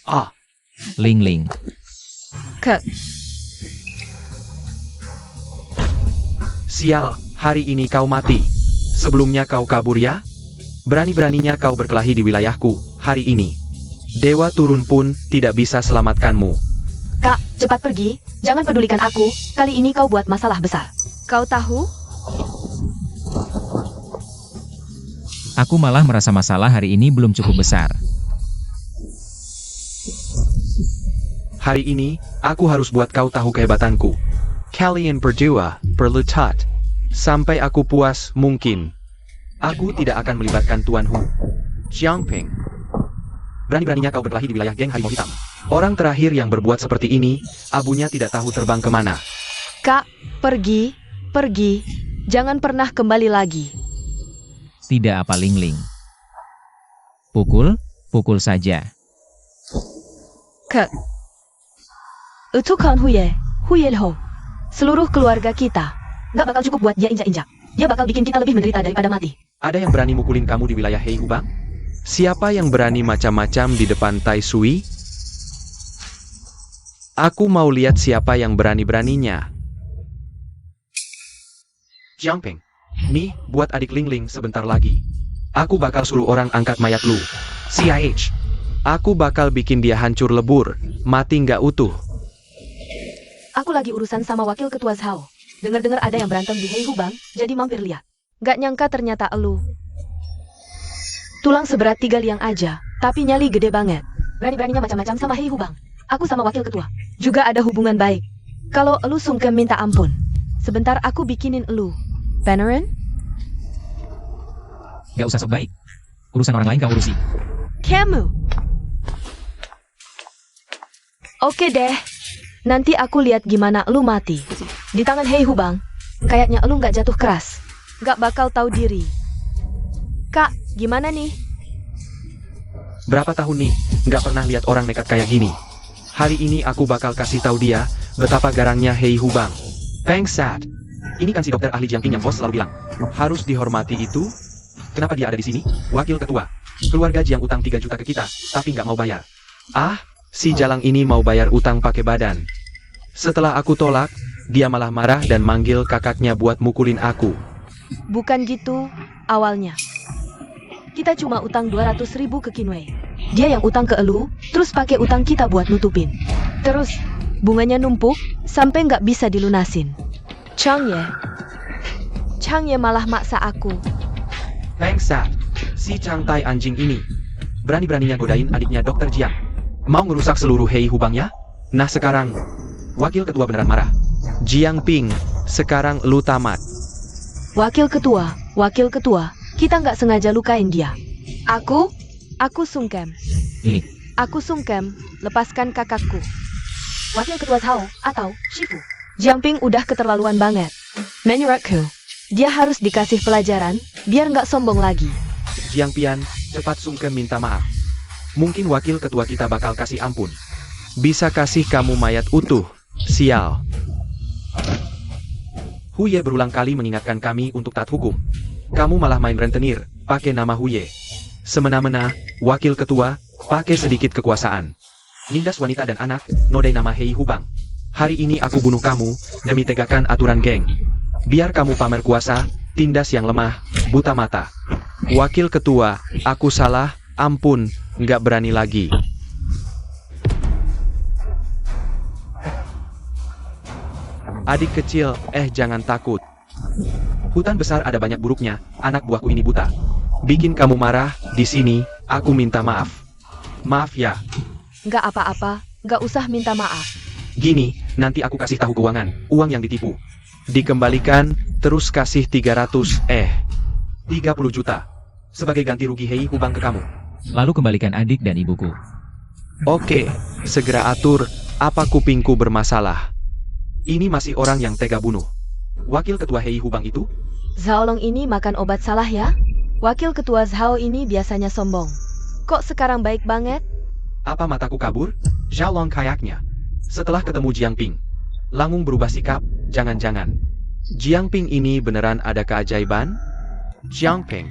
Speaker 1: Ah,
Speaker 2: Ling Ling.
Speaker 1: sial, hari ini kau mati. Sebelumnya kau kabur ya? Berani-beraninya kau berkelahi di wilayahku, hari ini. Dewa turun pun tidak bisa selamatkanmu.
Speaker 3: Kak, cepat pergi. Jangan pedulikan aku. Kali ini kau buat masalah besar. Kau tahu?
Speaker 2: Aku malah merasa masalah hari ini belum cukup besar.
Speaker 1: Hari ini, aku harus buat kau tahu kehebatanku. Kalian berdua, berlutat. Sampai aku puas, mungkin. Aku tidak akan melibatkan Tuan Hu. Jiangping. Berani-beraninya kau berkelahi di wilayah geng harimau hitam. Orang terakhir yang berbuat seperti ini, abunya tidak tahu terbang kemana.
Speaker 3: Kak, pergi. Jangan pernah kembali lagi.
Speaker 2: Tidak apa Ling Ling. Pukul saja.
Speaker 3: Itu kan Huye Leho. Seluruh keluarga kita. Gak bakal cukup buat dia injak-injak. Dia bakal bikin kita lebih menderita daripada mati.
Speaker 1: Ada yang berani mukulin kamu di wilayah Hei Hubang? Siapa yang berani macam-macam di depan Tai Sui? Aku mau lihat siapa yang berani-beraninya. Jiangping, nih, buat adik Ling Ling sebentar lagi. Aku bakal suruh orang angkat mayat lu. CIH. Aku bakal bikin dia hancur lebur, mati nggak utuh.
Speaker 3: Aku lagi urusan sama wakil ketua Zhao. Dengar-dengar ada yang berantem di Hei Hubang, jadi mampir lihat. Gak nyangka ternyata elu. Tulang seberat 3 liang aja, tapi nyali gede banget. Berani-beraninya macam-macam sama Hei Hubang. Aku sama wakil ketua juga ada hubungan baik. Kalau elu sungkem minta ampun. Sebentar aku bikinin elu. Beneran?
Speaker 2: Gak usah sok baik. Urusan orang lain kau urusi.
Speaker 3: Kamu. Oke deh. Nanti aku lihat gimana elu mati. Di tangan Hei Hubang. Kayaknya elu gak jatuh keras. Gak bakal tahu diri. Kak, gimana nih?
Speaker 1: Berapa tahun nih, nggak pernah lihat orang nekat kayak gini. Hari ini aku bakal kasih tahu dia, betapa garangnya Hei Hubang. Bangsat. Ini kan si dokter ahli Jiangping yang bos selalu bilang. Harus dihormati itu. Kenapa dia ada di sini? Wakil ketua. Keluarga Jiang utang 3 juta ke kita, tapi nggak mau bayar. Ah, si Jalang ini mau bayar utang pakai badan. Setelah aku tolak, dia malah marah dan manggil kakaknya buat mukulin aku.
Speaker 3: Bukan gitu, awalnya. Kita cuma utang 200.000 ke Kinwei. Dia yang utang ke elu, terus pakai utang kita buat nutupin. Terus, bunganya numpuk sampai nggak bisa dilunasin. Chang Ye malah maksa aku.
Speaker 1: Bangsa, si Changtai anjing ini. Berani-beraninya godain adiknya Dr. Jiang. Mau ngerusak seluruh Hei Hubangnya? Nah sekarang, wakil ketua beneran marah. Jiang Ping, sekarang lu tamat.
Speaker 3: Wakil ketua, kita nggak sengaja lukain dia. Aku sungkem.
Speaker 2: Ini,
Speaker 3: Aku sungkem, lepaskan kakakku.
Speaker 4: Wakil ketua Zhao atau Shifu.
Speaker 3: Jiang Ping udah keterlaluan banget. Menurutku, dia harus dikasih pelajaran, biar nggak sombong lagi.
Speaker 1: Jiang Pian, cepat sungkem minta maaf. Mungkin wakil ketua kita bakal kasih ampun. Bisa kasih kamu mayat utuh, sial. Huye berulang kali mengingatkan kami untuk taat hukum. Kamu malah main rentenir, pakai nama Huye. Semena-mena, wakil ketua, pakai sedikit kekuasaan. Nindas wanita dan anak, nodai nama Hei Hubang. Hari ini aku bunuh kamu, demi tegakkan aturan geng. Biar kamu pamer kuasa, tindas yang lemah, buta mata. Wakil ketua, aku salah, ampun, nggak berani lagi. Adik kecil, jangan takut. Hutan besar ada banyak buruknya, anak buahku ini buta. Bikin kamu marah, di sini, aku minta maaf. Maaf ya.
Speaker 3: Nggak apa-apa, nggak usah minta maaf.
Speaker 1: Gini, nanti aku kasih tahu keuangan, uang yang ditipu. Dikembalikan, terus kasih 30 juta. Sebagai ganti rugi Hei Hubang ke kamu.
Speaker 2: lalu kembalikan adik dan ibuku.
Speaker 1: Oke, segera atur, apa kupingku bermasalah? Ini masih orang yang tega bunuh. Wakil ketua Hei Hubang itu?
Speaker 3: Zhao Long ini makan obat salah ya? Wakil ketua Zhao ini biasanya sombong. Kok sekarang baik banget?
Speaker 1: Apa mataku kabur? Zhao Long kayaknya. Setelah ketemu Jiang Ping, langsung berubah sikap, jangan-jangan. Jiang Ping ini beneran ada keajaiban? Jiang Ping.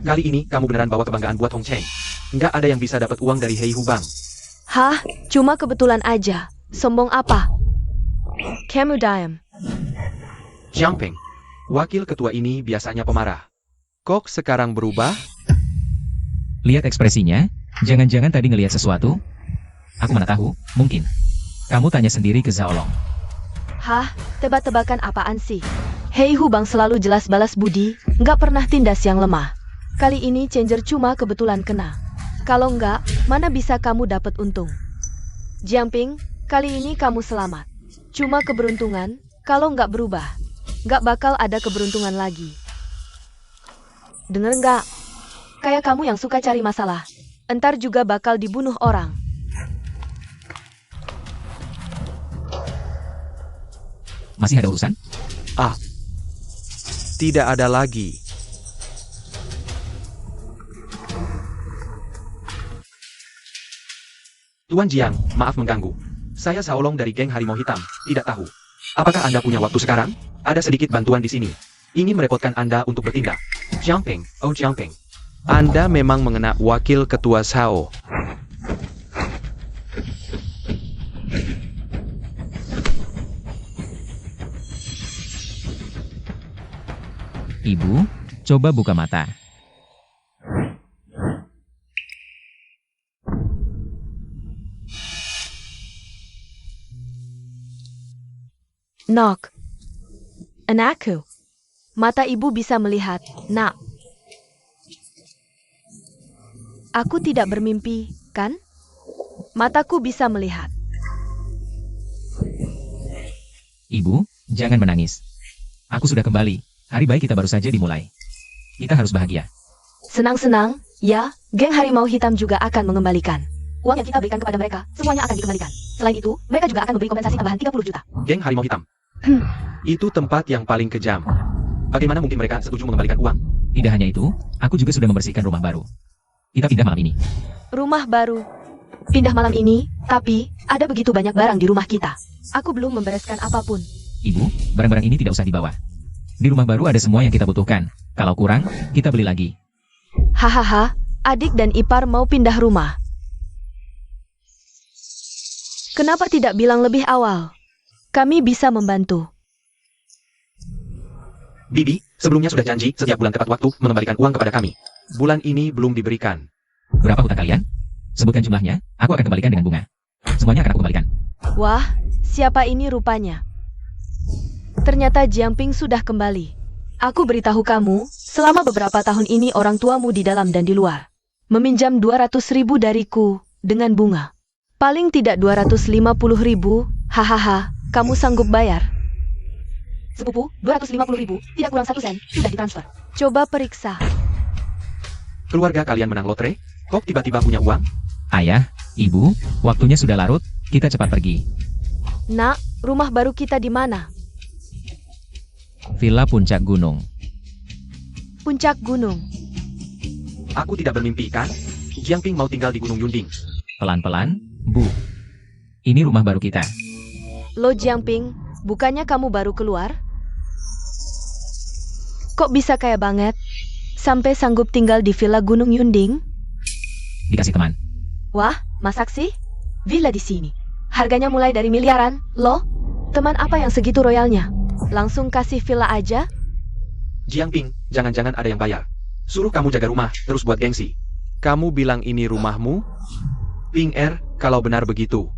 Speaker 1: Kali ini kamu beneran bawa kebanggaan buat Hong Cheng. Nggak ada yang bisa dapat uang dari Hei Hubang.
Speaker 3: Hah? Cuma kebetulan aja. Sombong apa? Kamu diam.
Speaker 1: Jiang Ping. Wakil ketua ini biasanya pemarah. Kok sekarang berubah?
Speaker 2: Lihat ekspresinya, jangan-jangan tadi ngelihat sesuatu? Aku mana tahu, mungkin. Kamu tanya sendiri ke Zhao Long.
Speaker 3: Hah? Tebak-tebakan apaan sih? Hei Hubang selalu jelas balas budi, nggak pernah tindas yang lemah. Kali ini Changer cuma kebetulan kena. Kalau nggak, mana bisa kamu dapat untung? Jiang Ping, kali ini kamu selamat. Cuma keberuntungan, kalau nggak berubah, nggak bakal ada keberuntungan lagi. Dengar nggak? Kayak kamu yang suka cari masalah. Entar juga bakal dibunuh orang.
Speaker 2: Masih ada urusan?
Speaker 1: Tidak ada lagi. Tuan Jiang, maaf mengganggu. Saya Zhao Long dari geng Harimau Hitam, tidak tahu. Apakah Anda punya waktu sekarang? Ada sedikit bantuan di sini. Ingin merepotkan Anda untuk bertindak. Jiang Ping, oh Jiang Ping. Anda memang mengena wakil ketua Zhao.
Speaker 2: Ibu, coba buka mata.
Speaker 3: Nok. Anakku. Mata ibu bisa melihat, nak. Aku tidak bermimpi, kan? Mataku bisa melihat.
Speaker 2: Ibu, jangan menangis. Aku sudah kembali. Hari baik kita baru saja dimulai. Kita harus bahagia.
Speaker 3: Senang-senang, ya, geng Harimau Hitam juga akan mengembalikan. Uang yang kita berikan kepada mereka, semuanya akan dikembalikan. Selain itu, mereka juga akan memberi kompensasi tambahan 30 juta.
Speaker 1: Geng Harimau Hitam. Itu tempat yang paling kejam. Bagaimana mungkin mereka setuju mengembalikan uang?
Speaker 2: Tidak hanya itu, aku juga sudah membersihkan rumah baru. Kita pindah malam ini.
Speaker 3: Rumah baru. Pindah malam ini, tapi ada begitu banyak barang di rumah kita. Aku belum membereskan apapun.
Speaker 2: Ibu, barang-barang ini tidak usah dibawa. Di rumah baru ada semua yang kita butuhkan. Kalau kurang, kita beli lagi.
Speaker 3: Hahaha, adik dan ipar mau pindah rumah. Kenapa tidak bilang lebih awal? Kami bisa membantu.
Speaker 1: Bibi, sebelumnya sudah janji setiap bulan tepat waktu mengembalikan uang kepada kami. Bulan ini belum diberikan.
Speaker 2: Berapa hutang kalian? Sebutkan jumlahnya, aku akan kembalikan dengan bunga. Semuanya akan aku kembalikan.
Speaker 3: Wah, siapa ini rupanya? Ternyata Jiangping sudah kembali. Aku beritahu kamu, selama beberapa tahun ini orang tuamu di dalam dan di luar meminjam 200.000 dariku dengan bunga. Paling tidak 250.000, hahaha, kamu sanggup bayar? Sepupu, 250.000, tidak kurang 1 sen, sudah ditransfer. Coba periksa.
Speaker 1: Keluarga kalian menang lotre? Kok tiba-tiba punya uang?
Speaker 2: Ayah, ibu, waktunya sudah larut, kita cepat pergi.
Speaker 3: Nak, rumah baru kita di mana?
Speaker 2: Villa Puncak Gunung.
Speaker 3: Puncak gunung.
Speaker 1: Aku tidak bermimpi kan? Jiangping mau tinggal di Gunung Yunding.
Speaker 2: Pelan-pelan, Bu. Ini rumah baru kita.
Speaker 3: Lo Jiangping, bukannya kamu baru keluar? Kok bisa kaya banget? Sampai sanggup tinggal di Villa Gunung Yunding?
Speaker 2: Dikasih teman.
Speaker 3: Wah, masak sih? Villa di sini. Harganya mulai dari miliaran, loh? Teman apa yang segitu royalnya? Langsung kasih villa aja?
Speaker 1: Jiangping, jangan-jangan ada yang bayar. Suruh kamu jaga rumah, terus buat gengsi. Kamu bilang ini rumahmu? Ping kalau benar begitu,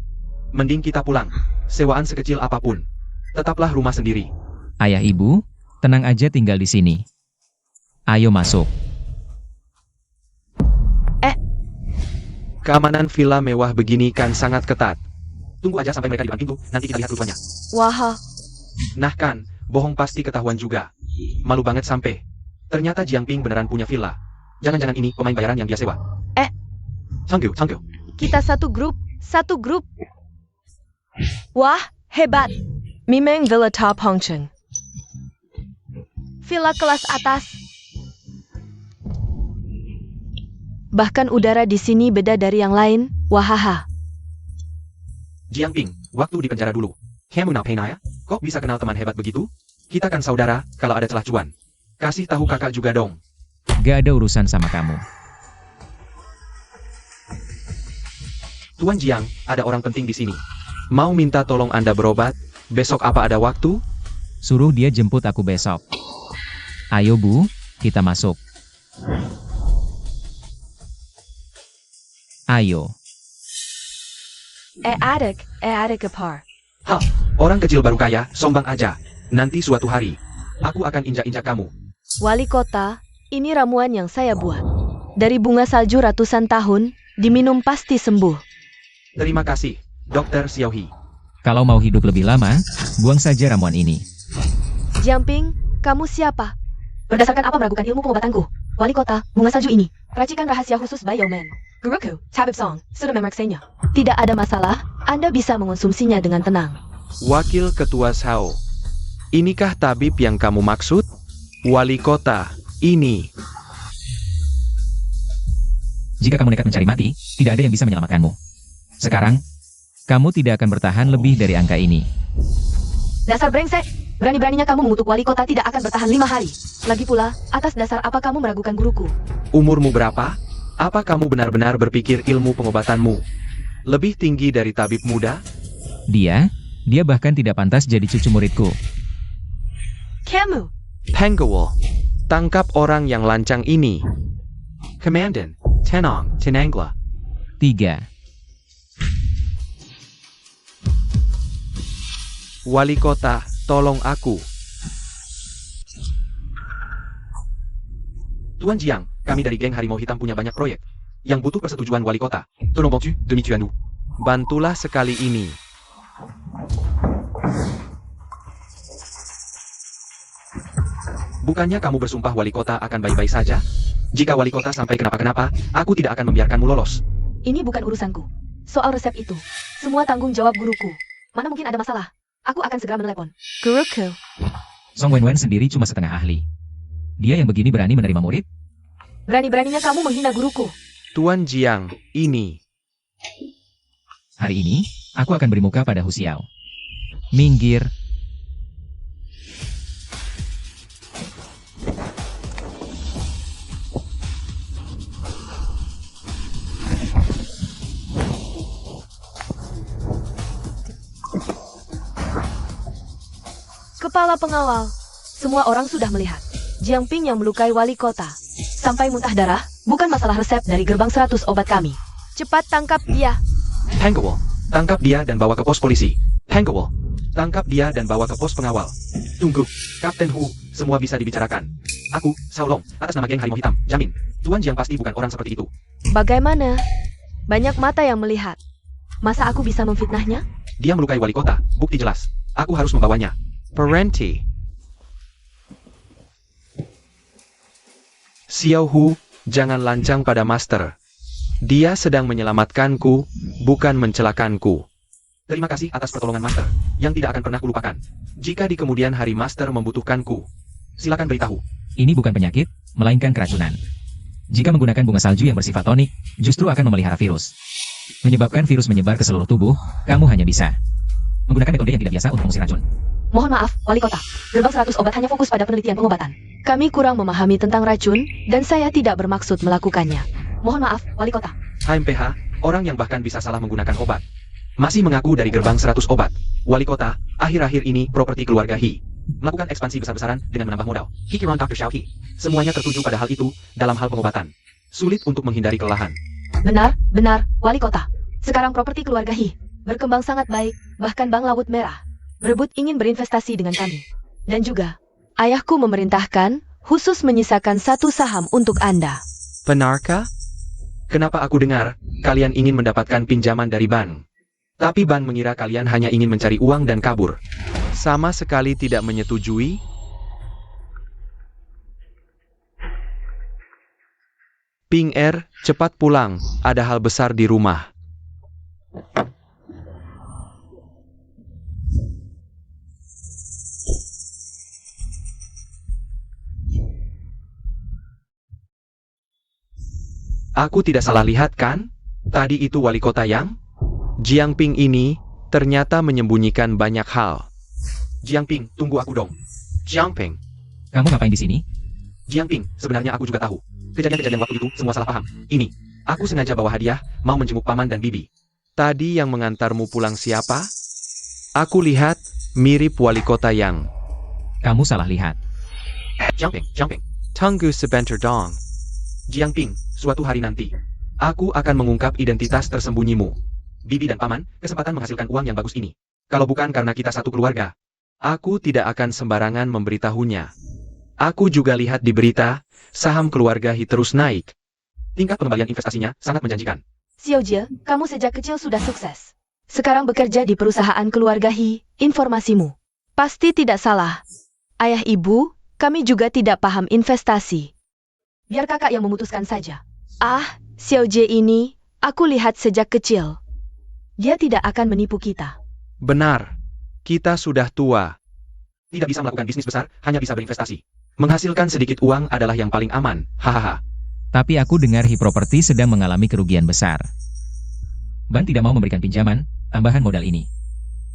Speaker 1: mending kita pulang. Sewaan sekecil apapun, tetaplah rumah sendiri.
Speaker 2: Ayah ibu, tenang aja tinggal di sini. Ayo masuk.
Speaker 1: Keamanan villa mewah begini kan sangat ketat. Tunggu aja sampai mereka di depan pintu, nanti kita lihat rupanya.
Speaker 3: Wah,
Speaker 1: Nah kan, bohong pasti ketahuan juga. Malu banget sampai. Ternyata Jiangping beneran punya villa. Jangan-jangan ini pemain bayaran yang dia sewa. Thank you.
Speaker 3: kita satu grup. Wah, hebat. Mimeng Villa Top Hongcheng. Villa kelas atas. Bahkan udara di sini beda dari yang lain, wahaha.
Speaker 1: Jiangping, waktu di penjara dulu. Kamu ngapain ya? Kok bisa kenal teman hebat begitu? Kita kan saudara, kalau ada celah cuan. Kasih tahu kakak juga dong.
Speaker 2: Gak ada urusan sama kamu.
Speaker 1: Tuan Jiang, ada orang penting di sini. Mau minta tolong Anda berobat? Besok apa ada waktu?
Speaker 2: Suruh dia jemput aku besok. Ayo Bu, kita masuk. Ayo.
Speaker 3: Adik kepar.
Speaker 1: Hah, orang kecil baru kaya, sombong aja. Nanti suatu hari, aku akan injak-injak kamu.
Speaker 3: Wali kota, ini ramuan yang saya buat. Dari bunga salju ratusan tahun, diminum pasti sembuh.
Speaker 1: Terima kasih, Dr. Xiaohi.
Speaker 2: Kalau mau hidup lebih lama, buang saja ramuan ini.
Speaker 3: Jiangping, kamu siapa? Berdasarkan apa meragukan ilmu pengobatanku? Wali kota, bunga salju ini, racikan rahasia khusus Bioman. Guruku, Tabib Song, sudah memeriksanya. Tidak ada masalah, Anda bisa mengonsumsinya dengan tenang.
Speaker 1: Wakil Ketua Sao. Inikah tabib yang kamu maksud? Wali kota, ini.
Speaker 2: Jika kamu nekat mencari mati, tidak ada yang bisa menyelamatkanmu. Sekarang, kamu tidak akan bertahan lebih dari angka ini.
Speaker 3: Dasar brengsek, berani-beraninya kamu mengutuk wali kota tidak akan bertahan 5 hari. Lagi pula, atas dasar apa kamu meragukan guruku?
Speaker 1: Umurmu berapa? Apa kamu benar-benar berpikir ilmu pengobatanmu lebih tinggi dari tabib muda?
Speaker 2: Dia bahkan tidak pantas jadi cucu muridku.
Speaker 3: Kamu,
Speaker 1: Penggawal, tangkap orang yang lancang ini. Komandan, tenang, tenanglah.
Speaker 2: 3.
Speaker 1: Wali kota, tolong aku. Tuan Jiang, kami dari geng Harimau Hitam punya banyak proyek yang butuh persetujuan wali kota. Tolong bantu demi Tuan Du. Bantulah sekali ini. Bukannya kamu bersumpah wali kota akan baik-baik saja? Jika wali kota sampai kenapa-kenapa, aku tidak akan membiarkanmu lolos.
Speaker 3: ini bukan urusanku. Soal resep itu, semua tanggung jawab guruku. Mana mungkin ada masalah? Aku akan segera menelepon. Guruku.
Speaker 2: Song Wenwen sendiri cuma setengah ahli. Dia yang begini berani menerima murid?
Speaker 3: Berani-beraninya kamu menghina guruku.
Speaker 1: Tuan Jiang, ini.
Speaker 2: Hari ini, aku akan beri muka pada Hu Xiao. Minggir.
Speaker 3: Kepala pengawal. Semua orang sudah melihat. Jiangping yang melukai wali kota. Sampai muntah darah, bukan masalah resep dari gerbang 100 obat kami. Cepat tangkap dia.
Speaker 1: Penggawal, Tangkap dia dan bawa ke pos polisi. Hangkewol. Tangkap dia dan bawa ke pos pengawal. Tunggu, Kapten Hu, semua bisa dibicarakan. Aku, Xiaolong, atas nama geng Harimau Hitam, jamin. Tuan Jiang pasti bukan orang seperti itu.
Speaker 3: Bagaimana? Banyak mata yang melihat. Masa aku bisa memfitnahnya?
Speaker 1: Dia melukai wali kota, bukti jelas. Aku harus membawanya. Parenti. Xiao Hu, jangan lancang pada Master. Dia sedang menyelamatkanku, bukan mencelakanku. Terima kasih atas pertolongan Master, yang tidak akan pernah kulupakan. Jika di kemudian hari Master membutuhkanku, silakan beritahu.
Speaker 2: Ini bukan penyakit, melainkan keracunan. Jika menggunakan bunga salju yang bersifat tonik, justru akan memelihara virus. Menyebabkan virus menyebar ke seluruh tubuh, kamu hanya bisa menggunakan metode yang tidak biasa untuk mengusir racun.
Speaker 3: Mohon maaf, Wali Kota. Gerbang 100 obat hanya fokus pada penelitian pengobatan. Kami kurang memahami tentang racun, dan saya tidak bermaksud melakukannya. Mohon maaf, Wali Kota.
Speaker 1: HMPH, orang yang bahkan bisa salah menggunakan obat. Masih mengaku dari gerbang 100 obat. Wali Kota, akhir-akhir ini properti keluarga He melakukan ekspansi besar-besaran dengan menambah modal. Hikiron Dr. Xiao He. Semuanya tertuju pada hal itu, dalam hal pengobatan. Sulit untuk menghindari kelelahan.
Speaker 3: Benar, Wali Kota. Sekarang properti keluarga He berkembang sangat baik, bahkan Bank Laut Merah berebut ingin berinvestasi dengan kami. Dan juga, ayahku memerintahkan khusus menyisakan 1 saham untuk Anda.
Speaker 1: Benarkah? Kenapa aku dengar, kalian ingin mendapatkan pinjaman dari bank? Tapi bank mengira kalian hanya ingin mencari uang dan kabur. Sama sekali tidak menyetujui. Ping Er, cepat pulang, ada hal besar di rumah. Aku tidak salah lihat kan? Tadi itu wali kota yang? Jiang Ping ini ternyata menyembunyikan banyak hal. Jiang Ping, tunggu aku dong. Jiang Ping.
Speaker 2: Kamu ngapain di sini?
Speaker 1: Jiang Ping, sebenarnya aku juga tahu. Kejadian-kejadian waktu itu semua salah paham. Ini, aku sengaja bawa hadiah, mau menjenguk paman dan bibi. Tadi yang mengantarmu pulang siapa? Aku lihat, mirip wali kota yang.
Speaker 2: Kamu salah lihat.
Speaker 1: Jiang Ping. Tunggu sebentar dong. Jiang Ping, suatu hari nanti, aku akan mengungkap identitas tersembunyimu. Bibi dan paman, kesempatan menghasilkan uang yang bagus ini. Kalau bukan karena kita satu keluarga, aku tidak akan sembarangan memberitahunya. Aku juga lihat di berita, saham keluarga He terus naik. Tingkat pengembalian investasinya sangat menjanjikan.
Speaker 3: Xiao Jie, kamu sejak kecil sudah sukses. Sekarang bekerja di perusahaan keluarga He, informasimu pasti tidak salah. Ayah ibu, kami juga tidak paham investasi. Biar kakak yang memutuskan saja. Xiao Jie ini, aku lihat sejak kecil. Dia tidak akan menipu kita.
Speaker 1: Benar, kita sudah tua. Tidak bisa melakukan bisnis besar, hanya bisa berinvestasi. Menghasilkan sedikit uang adalah yang paling aman, hahaha.
Speaker 2: Tapi aku dengar He Property sedang mengalami kerugian besar. Bank tidak mau memberikan pinjaman, tambahan modal ini.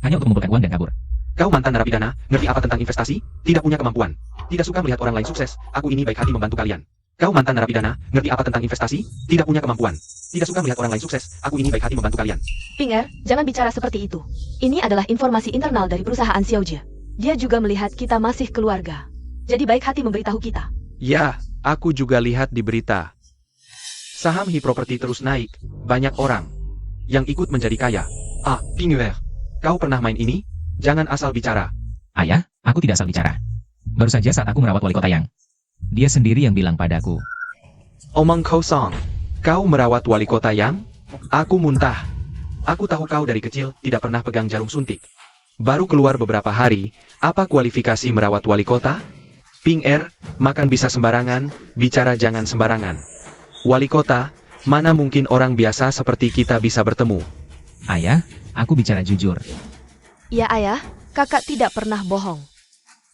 Speaker 2: Hanya untuk mengumpulkan uang dan kabur.
Speaker 1: Kau mantan narapidana, ngerti apa tentang investasi? Tidak punya kemampuan. Tidak suka melihat orang lain sukses, aku ini baik hati membantu kalian. Kau mantan narapidana, ngerti apa tentang investasi? Tidak punya kemampuan. Tidak suka melihat orang lain sukses, aku ini baik hati membantu kalian.
Speaker 3: Ping Er, jangan bicara seperti itu. Ini adalah informasi internal dari perusahaan Xiao Jie. Dia juga melihat kita masih keluarga. Jadi baik hati memberitahu kita.
Speaker 1: Ya, aku juga lihat di berita. Saham He Property terus naik, banyak orang yang ikut menjadi kaya. Ping Er, kau pernah main ini? Jangan asal bicara.
Speaker 2: Ayah, aku tidak asal bicara. Baru saja saat aku merawat wali kota yang. Dia sendiri yang bilang padaku.
Speaker 1: Omong kosong. Kau merawat wali kota yang? Aku muntah. Aku tahu kau dari kecil tidak pernah pegang jarum suntik. Baru keluar beberapa hari, apa kualifikasi merawat wali kota? Ping Er, makan bisa sembarangan, bicara jangan sembarangan. Wali kota, mana mungkin orang biasa seperti kita bisa bertemu?
Speaker 2: Ayah, aku bicara jujur.
Speaker 3: Ya ayah, kakak tidak pernah bohong.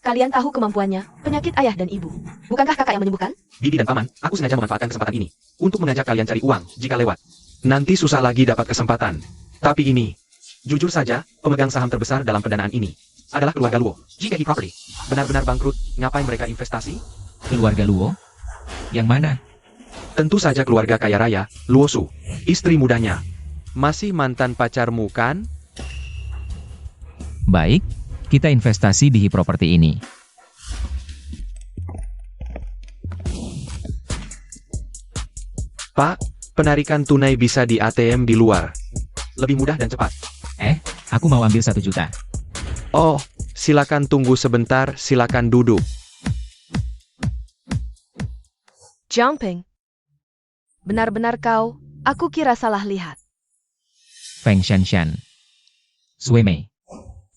Speaker 3: Kalian tahu kemampuannya, penyakit ayah dan ibu. Bukankah kakak yang menyembuhkan?
Speaker 1: Bibi dan paman, aku sengaja memanfaatkan kesempatan ini untuk mengajak kalian cari uang jika lewat. Nanti susah lagi dapat kesempatan. Tapi ini, jujur saja, pemegang saham terbesar dalam pendanaan ini adalah keluarga Luo. Jika He Property benar-benar bangkrut, ngapain mereka investasi?
Speaker 2: Keluarga Luo? Yang mana?
Speaker 1: Tentu saja keluarga kaya raya, Luo Su, istri mudanya. Masih mantan pacarmu kan?
Speaker 2: Baik, kita investasi di He Property ini.
Speaker 1: Pak, penarikan tunai bisa di ATM di luar. lebih mudah dan cepat.
Speaker 2: Aku mau ambil 1 juta.
Speaker 1: Oh, silakan tunggu sebentar, silakan duduk.
Speaker 3: Jiangping. Benar-benar kau, aku kira salah lihat.
Speaker 2: Feng Shanshan. Sui Mei.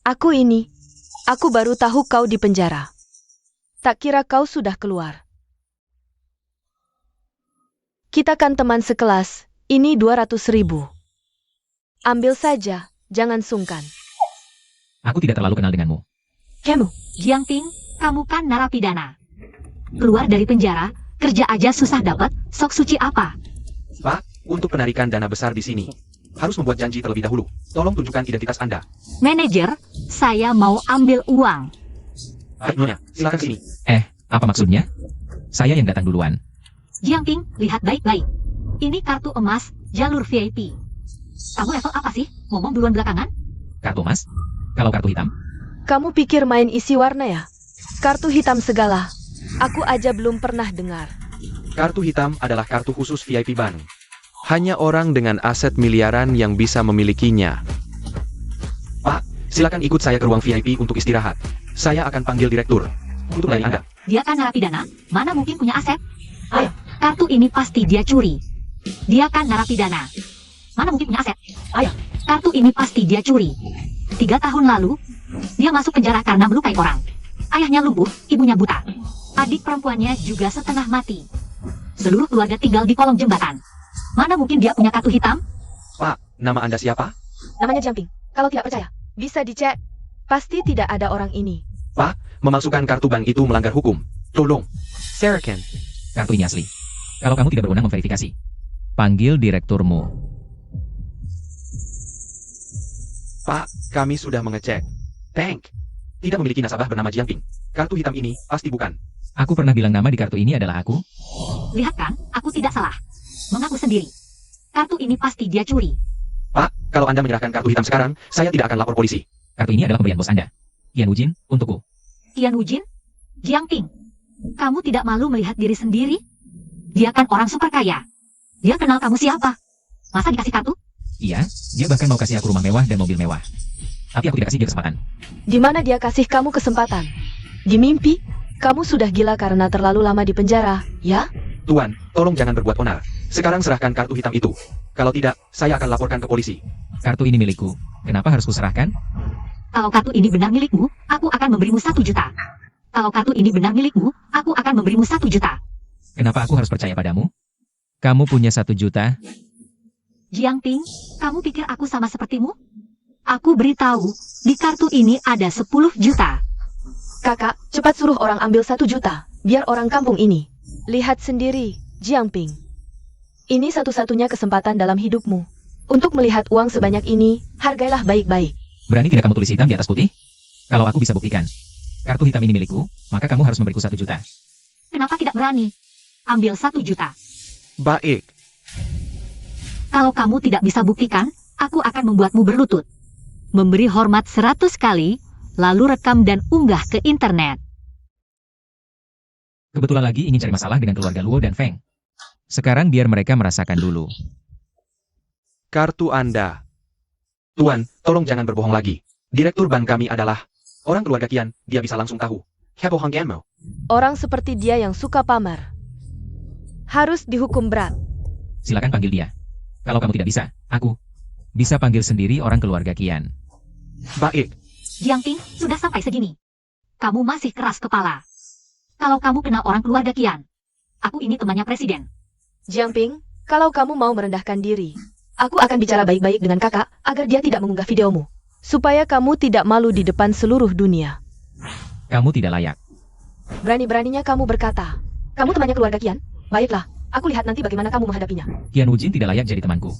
Speaker 3: Aku baru tahu kau di penjara. Tak kira kau sudah keluar. Kita kan teman sekelas, ini 200.000. Ambil saja, jangan sungkan.
Speaker 2: Aku tidak terlalu kenal denganmu.
Speaker 3: Kamu,
Speaker 4: Jiangping, kamu kan narapidana. Keluar dari penjara, kerja aja susah dapat, sok suci apa?
Speaker 1: Pak, untuk penarikan dana besar di sini, harus membuat janji terlebih dahulu. Tolong tunjukkan identitas Anda.
Speaker 4: Manajer, saya mau ambil uang.
Speaker 1: Baik, Nyonya, silakan sini.
Speaker 2: Apa maksudnya? Saya yang datang duluan.
Speaker 4: Jiangping, lihat baik-baik. Ini kartu emas, jalur VIP. Kamu level apa sih? Ngomong duluan belakangan?
Speaker 2: Kartu emas? Kalau kartu hitam?
Speaker 3: kamu pikir main isi warna ya? Kartu hitam segala. Aku aja belum pernah dengar.
Speaker 1: Kartu hitam adalah kartu khusus VIP bank. Hanya orang dengan aset miliaran yang bisa memilikinya. Pak, silakan ikut saya ke ruang VIP untuk istirahat. Saya akan panggil direktur untuk melayani Anda.
Speaker 4: Dia kan narapidana, mana mungkin punya aset? Ayo, kartu ini pasti dia curi. Dia kan narapidana, mana mungkin punya aset? Ayo, kartu ini pasti dia curi. 3 tahun lalu, dia masuk penjara karena melukai orang. Ayahnya lumpuh, ibunya buta. Adik perempuannya juga setengah mati. Seluruh keluarga tinggal di kolong jembatan. Mana mungkin dia punya kartu hitam?
Speaker 1: Pak, nama Anda siapa?
Speaker 3: Namanya Jumping. Kalau tidak percaya, bisa dicek. Pasti tidak ada orang ini.
Speaker 1: Pak, memalsukan kartu bank itu melanggar hukum. Tolong. Saraken.
Speaker 2: Kartu ini asli. Kalau kamu tidak berwenang memverifikasi, panggil direkturmu.
Speaker 1: Pak, kami sudah mengecek. Bank tidak memiliki nasabah bernama Jiangping. Kartu hitam ini pasti bukan.
Speaker 2: Aku pernah bilang nama di kartu ini adalah aku.
Speaker 4: Lihat kan, aku tidak salah. Mengaku sendiri. Kartu ini pasti dia curi.
Speaker 1: Pak, kalau Anda menyerahkan kartu hitam sekarang, saya tidak akan lapor polisi.
Speaker 2: Kartu ini adalah pemberian bos Anda, Qian Wujin, untukku.
Speaker 4: Qian Wujin? Jiangping, kamu tidak malu melihat diri sendiri? Dia kan orang super kaya. Dia kenal kamu siapa? Masa dikasih kartu?
Speaker 2: Iya, dia bahkan mau kasih aku rumah mewah dan mobil mewah. Tapi aku tidak kasih dia kesempatan.
Speaker 3: Di mana dia kasih kamu kesempatan? Di mimpi? Kamu sudah gila karena terlalu lama di penjara, ya?
Speaker 1: Tuan, tolong jangan berbuat onar. Sekarang serahkan kartu hitam itu. Kalau tidak, saya akan laporkan ke polisi.
Speaker 2: Kartu ini milikku. Kenapa harus kuserahkan?
Speaker 4: Kalau kartu ini benar milikmu, aku akan memberimu 1 juta. Kalau kartu ini benar milikmu, aku akan memberimu 1 juta.
Speaker 2: Kenapa aku harus percaya padamu? Kamu punya 1 juta?
Speaker 4: Jiangping, kamu pikir aku sama sepertimu? Aku beritahu, di kartu ini ada 10 juta.
Speaker 3: Kakak, cepat suruh orang ambil 1 juta. Biar orang kampung ini. Lihat sendiri, Jiangping. Ini satu-satunya kesempatan dalam hidupmu. Untuk melihat uang sebanyak ini, hargailah baik-baik.
Speaker 2: Berani tidak kamu tulis hitam di atas putih? Kalau aku bisa buktikan, kartu hitam ini milikku, maka kamu harus memberiku 1 juta.
Speaker 4: Kenapa tidak berani? Ambil 1 juta.
Speaker 1: Baik.
Speaker 4: Kalau kamu tidak bisa buktikan, aku akan membuatmu berlutut. Memberi hormat 100 kali, lalu rekam dan unggah ke internet.
Speaker 2: Kebetulan lagi ingin cari masalah dengan keluarga Luo dan Feng. Sekarang biar mereka merasakan dulu.
Speaker 1: Kartu Anda. Tuan, tolong jangan berbohong lagi. Direktur bank kami adalah orang keluarga Qian, dia bisa langsung tahu. Hebohang Genmo.
Speaker 3: Orang seperti dia yang suka pamer. Harus dihukum berat.
Speaker 2: Silakan panggil dia. Kalau kamu tidak bisa, aku bisa panggil sendiri orang keluarga Qian.
Speaker 1: Baik.
Speaker 4: Jiangping, sudah sampai segini. Kamu masih keras kepala. Kalau kamu kenal orang keluarga Qian, aku ini temannya presiden.
Speaker 3: Jiangping, kalau kamu mau merendahkan diri, aku akan bicara baik-baik dengan kakak agar dia tidak mengunggah videomu. Supaya kamu tidak malu di depan seluruh dunia.
Speaker 2: Kamu tidak layak.
Speaker 3: Berani-beraninya kamu berkata, kamu temannya keluarga Qian? Baiklah, aku lihat nanti bagaimana kamu menghadapinya.
Speaker 2: Qian Wujin tidak layak jadi temanku.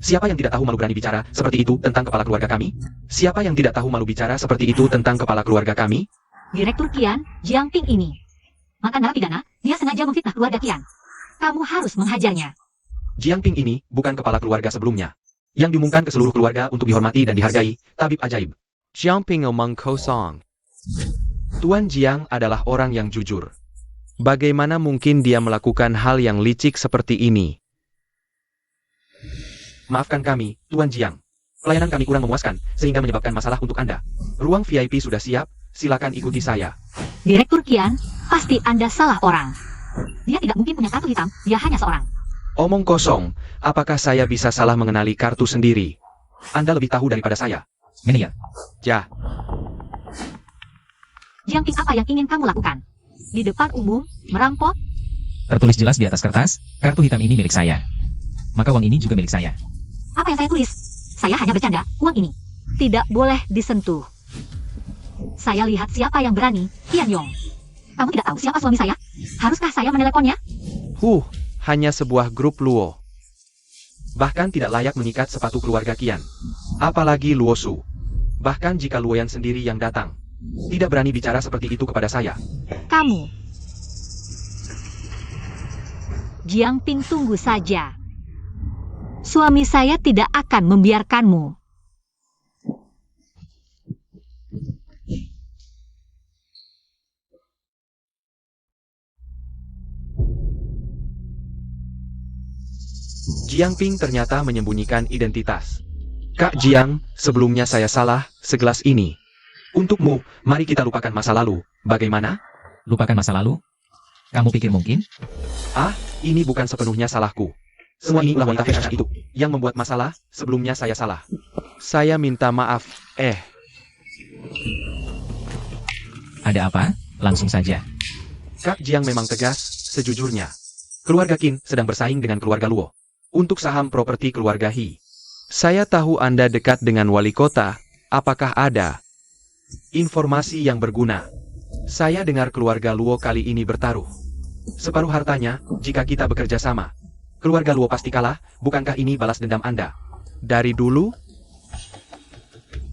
Speaker 1: Siapa yang tidak tahu malu berani bicara seperti itu tentang kepala keluarga kami? Siapa yang tidak tahu malu bicara seperti itu tentang kepala keluarga kami?
Speaker 4: Direktur Qian, Jiangping ini. Mantan narapidana, dia sengaja memfitnah keluarga Qian. Kamu harus menghajarnya.
Speaker 1: Jiangping ini bukan kepala keluarga sebelumnya. Yang diumumkan ke seluruh keluarga untuk dihormati dan dihargai, tabib ajaib. Jiangping Omong Kosong. Tuan Jiang adalah orang yang jujur. Bagaimana mungkin dia melakukan hal yang licik seperti ini? Maafkan kami, Tuan Jiang. Pelayanan kami kurang memuaskan, sehingga menyebabkan masalah untuk Anda. Ruang VIP sudah siap, silakan ikuti saya.
Speaker 4: Direktur Qian, pasti Anda salah orang. Dia tidak mungkin punya kartu hitam, dia hanya seorang.
Speaker 1: Omong kosong, apakah saya bisa salah mengenali kartu sendiri? Anda lebih tahu daripada saya.
Speaker 2: Manajer,
Speaker 1: Ya,
Speaker 4: Jiang Ping, apa yang ingin kamu lakukan? Di depan umum, merampok?
Speaker 2: tertulis jelas di atas kertas, kartu hitam ini milik saya. Maka uang ini juga milik saya.
Speaker 4: Apa yang saya tulis? Saya hanya bercanda, uang ini tidak boleh disentuh. Saya lihat siapa yang berani, Tian Yong. Kamu tidak tahu siapa suami saya? Haruskah saya meneleponnya?
Speaker 1: hanya sebuah grup Luo. Bahkan tidak layak mengikat sepatu keluarga Qian. Apalagi Luo Su. Bahkan jika Luoyan sendiri yang datang. Tidak berani bicara seperti itu kepada saya.
Speaker 4: Kamu. Jiang Ping, tunggu saja. Suami saya tidak akan membiarkanmu.
Speaker 1: Jiang Ping ternyata menyembunyikan identitas. Kak Jiang, sebelumnya saya salah, segelas ini. Untukmu, mari kita lupakan masa lalu. Bagaimana?
Speaker 2: Lupakan masa lalu? Kamu pikir mungkin?
Speaker 1: Ini bukan sepenuhnya salahku. Semua ini ulah wanita fashion itu yang membuat masalah. Sebelumnya saya salah. Saya minta maaf.
Speaker 2: Ada apa? Langsung saja.
Speaker 1: Kak Jiang memang tegas, sejujurnya. Keluarga Qin sedang bersaing dengan keluarga Luo. Untuk saham properti keluarga He. Saya tahu Anda dekat dengan wali kota. Apakah ada informasi yang berguna? Saya dengar keluarga Luo kali ini bertaruh. Separuh hartanya, jika kita bekerja sama. Keluarga Luo pasti kalah, bukankah ini balas dendam Anda? Dari dulu,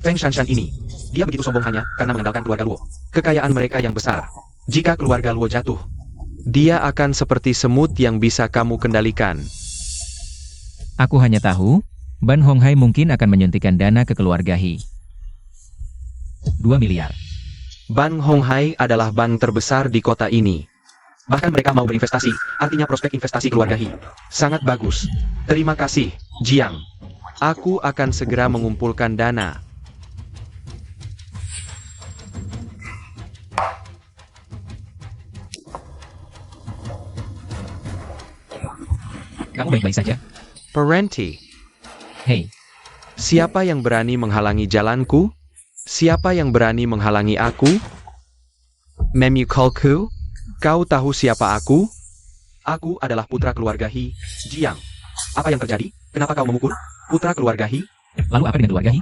Speaker 1: Feng Shanshan ini, dia begitu sombong hanya karena mengandalkan keluarga Luo. Kekayaan mereka yang besar. Jika keluarga Luo jatuh, dia akan seperti semut yang bisa kamu kendalikan.
Speaker 2: Aku hanya tahu, Ban Honghai mungkin akan menyuntikkan dana ke keluarga He. 2 miliar.
Speaker 1: Ban Honghai adalah bank terbesar di kota ini. Bahkan mereka mau berinvestasi, artinya prospek investasi keluarga He. Sangat bagus. Terima kasih, Jiang. Aku akan segera mengumpulkan dana.
Speaker 2: Kamu baik-baik saja?
Speaker 1: Parenti,
Speaker 2: Hei,
Speaker 1: siapa yang berani menghalangi jalanku? Siapa yang berani menghalangi aku? Memukulku? Kau tahu siapa aku? Aku adalah putra keluarga He, Jiang. Apa yang terjadi? Kenapa kau memukul? Putra keluarga He?
Speaker 2: lalu apa dengan keluarga He?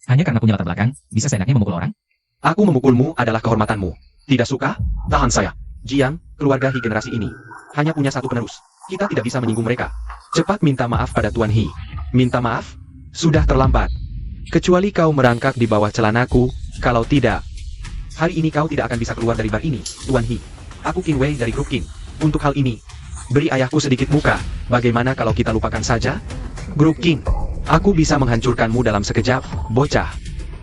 Speaker 2: Hanya karena punya latar belakang, bisa seenaknya memukul orang?
Speaker 1: Aku memukulmu adalah kehormatanmu. Tidak suka? Tahan saya. Jiang, keluarga He generasi ini hanya punya satu penerus. Kita tidak bisa menyinggung mereka. Cepat minta maaf pada Tuan He. Minta maaf? Sudah terlambat. Kecuali kau merangkak di bawah celanaku, kalau tidak. Hari ini kau tidak akan bisa keluar dari bar ini, Tuan He. Aku Qin Wei dari grup Qin. Untuk hal ini, beri ayahku sedikit muka. Bagaimana kalau kita lupakan saja? Grup Qin, aku bisa menghancurkanmu dalam sekejap, bocah.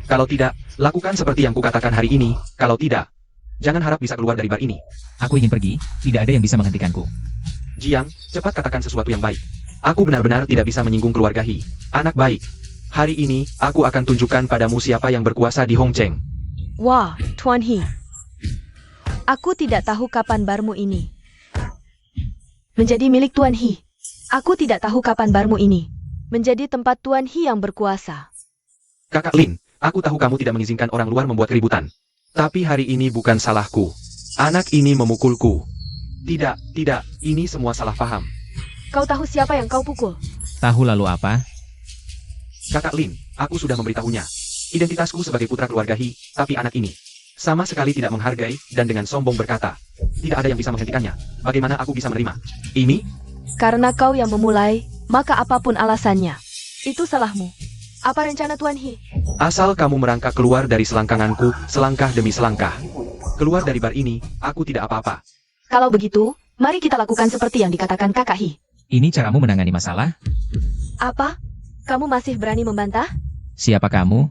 Speaker 1: Kalau tidak, lakukan seperti yang kukatakan hari ini. Kalau tidak, jangan harap bisa keluar dari bar ini.
Speaker 2: Aku ingin pergi, tidak ada yang bisa menghentikanku.
Speaker 1: Jiang, cepat katakan sesuatu yang baik. Aku benar-benar tidak bisa menyinggung keluarga He. Anak baik. Hari ini, aku akan tunjukkan padamu siapa yang berkuasa di Hongcheng.
Speaker 3: Wah, Tuan He. Aku tidak tahu kapan barmu ini menjadi milik Tuan He. Aku tidak tahu kapan barmu ini menjadi tempat Tuan He yang berkuasa.
Speaker 1: Kakak Lin, aku tahu kamu tidak mengizinkan orang luar membuat keributan. Tapi hari ini bukan salahku. Anak ini memukulku. Tidak, ini semua salah paham.
Speaker 3: Kau tahu siapa yang kau pukul?
Speaker 2: Tahu lalu apa?
Speaker 1: Kakak Lin, aku sudah memberitahunya. Identitasku sebagai putra keluarga He, tapi anak ini sama sekali tidak menghargai dan dengan sombong berkata, tidak ada yang bisa menghentikannya. Bagaimana aku bisa menerima ini?
Speaker 3: Karena kau yang memulai, maka apapun alasannya, itu salahmu. Apa rencana Tuan He?
Speaker 1: Asal kamu merangkak keluar dari selangkanganku, selangkah demi selangkah. Keluar dari bar ini, aku tidak apa-apa.
Speaker 3: Kalau begitu, mari kita lakukan seperti yang dikatakan Kakak He.
Speaker 2: Ini caramu menangani masalah?
Speaker 3: Apa? Kamu masih berani membantah?
Speaker 2: Siapa kamu?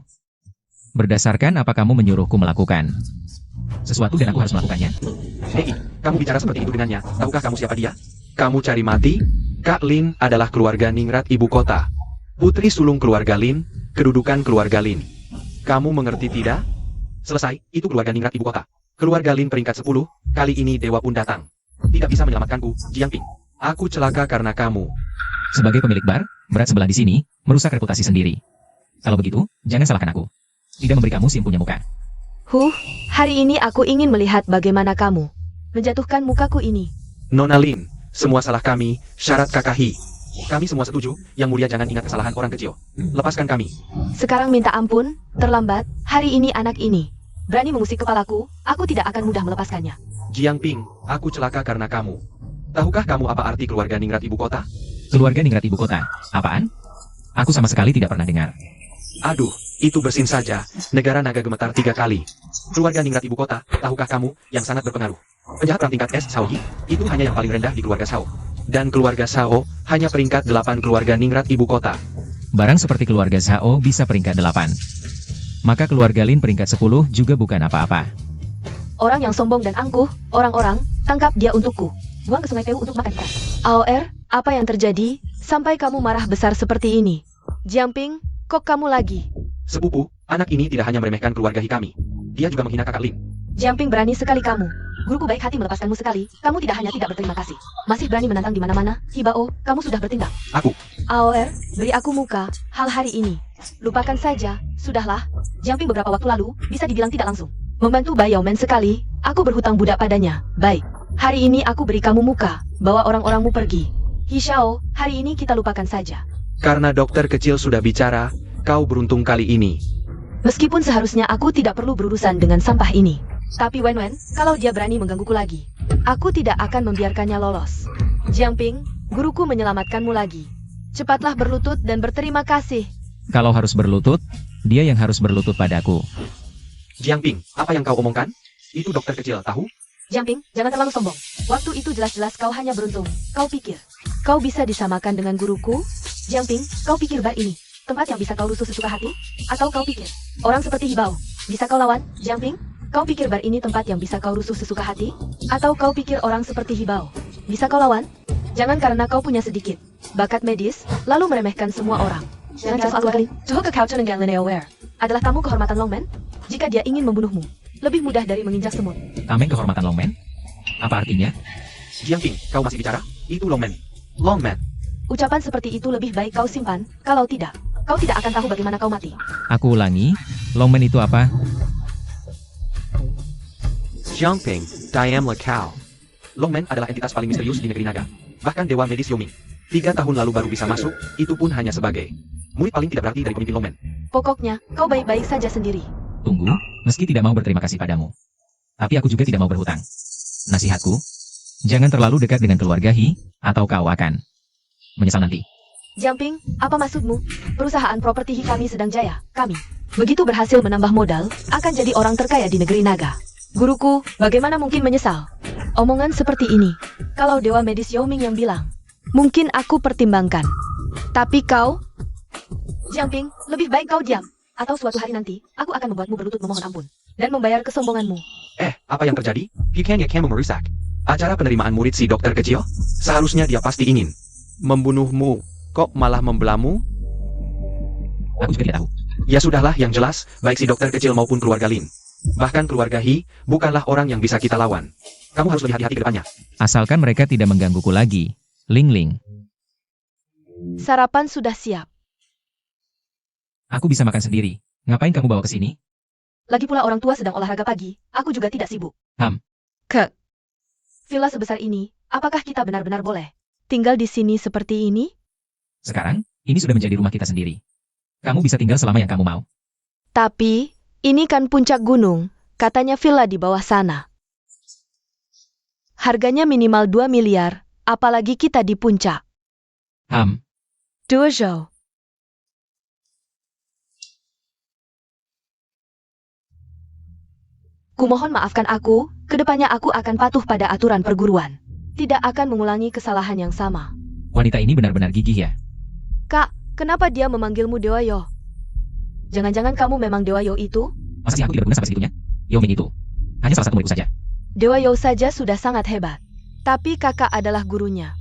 Speaker 2: Berdasarkan apa kamu menyuruhku melakukan sesuatu dan aku harus melakukannya?
Speaker 1: Hei, kamu bicara seperti itu dengannya. Tahukah kamu siapa dia? Kamu cari mati? Kak Lin adalah keluarga ningrat ibu kota. Putri sulung keluarga Lin, kedudukan keluarga Lin. Kamu mengerti tidak? Selesai, itu keluarga ningrat ibu kota. Keluarga Lin peringkat 10, kali ini dewa pun datang. Tidak bisa menyelamatkanku, Jiang Ping. Aku celaka karena kamu.
Speaker 2: Sebagai pemilik bar, berat sebelah di sini, merusak reputasi sendiri. Kalau begitu, jangan salahkan aku. Tidak memberi kamu SIM punya muka.
Speaker 3: Hari ini aku ingin melihat bagaimana kamu menjatuhkan mukaku ini.
Speaker 1: Nona Lin, semua salah kami, syarat Kakahi. Kami semua setuju, Yang Mulia jangan ingat kesalahan orang kecil. Lepaskan kami.
Speaker 3: Sekarang minta ampun, terlambat, hari ini anak ini berani mengusik kepalaku, aku tidak akan mudah melepaskannya.
Speaker 1: Jiang Ping, aku celaka karena kamu. Tahukah kamu apa arti keluarga ningrat ibu kota?
Speaker 2: Keluarga ningrat ibu kota, apaan? Aku sama sekali tidak pernah dengar.
Speaker 1: Aduh, itu bersin saja. Negara naga gemetar 3 kali. Keluarga ningrat ibu kota, tahukah kamu, yang sangat berpengaruh. Penjahat perang tingkat S, Shao Yi, itu hanya yang paling rendah di keluarga Shao. Dan keluarga Shao, hanya peringkat 8 keluarga ningrat ibu kota.
Speaker 2: Barang seperti keluarga Zhao bisa peringkat 8. Maka keluarga Lin peringkat 10 juga bukan apa-apa.
Speaker 3: Orang yang sombong dan angkuh, orang-orang, tangkap dia untukku. Buang ke sungai Peu untuk makan ikan. AOR, apa yang terjadi, sampai kamu marah besar seperti ini? Jiang Ping, kok kamu lagi?
Speaker 1: Sepupu, anak ini tidak hanya meremehkan keluarga kami. Dia juga menghina kakak Lin.
Speaker 3: Jiang Ping, berani sekali kamu. Guruku baik hati melepaskanmu sekali, kamu tidak hanya tidak berterima kasih, masih berani menantang di mana-mana. Hibao, kamu sudah bertindak.
Speaker 1: Aku.
Speaker 3: AOR, beri aku muka, hal hari ini. Lupakan saja, sudahlah. Jiang Ping beberapa waktu lalu, bisa dibilang tidak langsung membantu Bai Yaomen sekali, aku berhutang budak padanya. Baik, hari ini aku beri kamu muka, bawa orang-orangmu pergi. Hishao, hari ini kita lupakan saja.
Speaker 1: Karena dokter kecil sudah bicara, kau beruntung kali ini.
Speaker 3: Meskipun seharusnya aku tidak perlu berurusan dengan sampah ini. Tapi Wen, kalau dia berani menggangguku lagi, aku tidak akan membiarkannya lolos. Jiang Ping, guruku menyelamatkanmu lagi. Cepatlah berlutut dan berterima kasih.
Speaker 2: Kalau harus berlutut, dia yang harus berlutut padaku.
Speaker 1: Jiang Ping, apa yang kau omongkan? Itu dokter kecil, tahu?
Speaker 3: Jiang Ping, jangan terlalu sombong. Waktu itu jelas-jelas kau hanya beruntung. Kau pikir kau bisa disamakan dengan guruku? Jiang Ping, kau pikir bar ini tempat yang bisa kau rusuh sesuka hati? Atau kau pikir orang seperti Hibao bisa kau lawan? Jiang Ping, kau pikir bar ini tempat yang bisa kau rusuh sesuka hati? Atau kau pikir orang seperti Hibao bisa kau lawan? Jangan karena kau punya sedikit bakat medis, lalu meremehkan semua orang. Jangan soal kali. Coba ke Couch dengan Lineaware adalah tamu kehormatan Longman. Jika dia ingin membunuhmu, lebih mudah dari menginjak semut.
Speaker 2: Tameng kehormatan Longman? Apa artinya?
Speaker 1: Jiang Ping, kau masih bicara? Itu Longman. Longman.
Speaker 3: Ucapan seperti itu lebih baik kau simpan, kalau tidak, kau tidak akan tahu bagaimana kau mati.
Speaker 2: Aku ulangi, Longman itu apa?
Speaker 1: Jiang Ping, Diam Lekau. Longman adalah entitas paling misterius di negeri naga. Bahkan Dewa Medis Yoming 3 tahun lalu baru bisa masuk, itu pun hanya sebagai murid paling tidak berarti dari pemimpin Longman.
Speaker 3: Pokoknya, kau baik-baik saja sendiri.
Speaker 2: Tunggu, meski tidak mau berterima kasih padamu. Tapi aku juga tidak mau berhutang. Nasihatku, jangan terlalu dekat dengan keluarga Hi, atau kau akan menyesal nanti.
Speaker 3: Jiang Ping, apa maksudmu? Perusahaan properti Hi kami sedang jaya. Kami begitu berhasil menambah modal, akan jadi orang terkaya di negeri naga. Guruku, bagaimana mungkin menyesal? Omongan seperti ini, kalau Dewa Medis Yaoming yang bilang, mungkin aku pertimbangkan. Tapi kau, Jiang Ping, lebih baik kau diam. Atau suatu hari nanti, aku akan membuatmu berlutut memohon ampun dan membayar kesombonganmu.
Speaker 1: Apa yang terjadi? Pikirnya kamu merusak acara penerimaan murid si dokter kecil? Seharusnya dia pasti ingin membunuhmu. Kok malah membelamu?
Speaker 2: Aku juga tidak tahu.
Speaker 1: Ya sudahlah, yang jelas, baik si dokter kecil maupun keluarga Lin, bahkan keluarga Hi, bukanlah orang yang bisa kita lawan. Kamu harus lebih hati-hati ke depannya.
Speaker 2: Asalkan mereka tidak menggangguku lagi. Ling Ling.
Speaker 3: Sarapan sudah siap.
Speaker 2: Aku bisa makan sendiri. Ngapain kamu bawa ke sini?
Speaker 3: Lagi pula orang tua sedang olahraga pagi, aku juga tidak sibuk. Ke villa sebesar ini, apakah kita benar-benar boleh tinggal di sini seperti ini?
Speaker 2: Sekarang, ini sudah menjadi rumah kita sendiri. Kamu bisa tinggal selama yang kamu mau.
Speaker 3: Tapi, ini kan puncak gunung, katanya villa di bawah sana. Harganya minimal 2 miliar, apalagi kita di puncak. 2 zhou. Kumohon maafkan aku, kedepannya aku akan patuh pada aturan perguruan. Tidak akan mengulangi kesalahan yang sama.
Speaker 2: Wanita ini benar-benar gigih ya.
Speaker 3: Kak, kenapa dia memanggilmu Dewa Yo? Jangan-jangan kamu memang Dewa Yo itu?
Speaker 2: Masa sih aku tidak berguna sampai segitunya? Yaoming itu hanya salah satu muridku saja.
Speaker 3: Dewa Yo saja sudah sangat hebat. Tapi kakak adalah gurunya.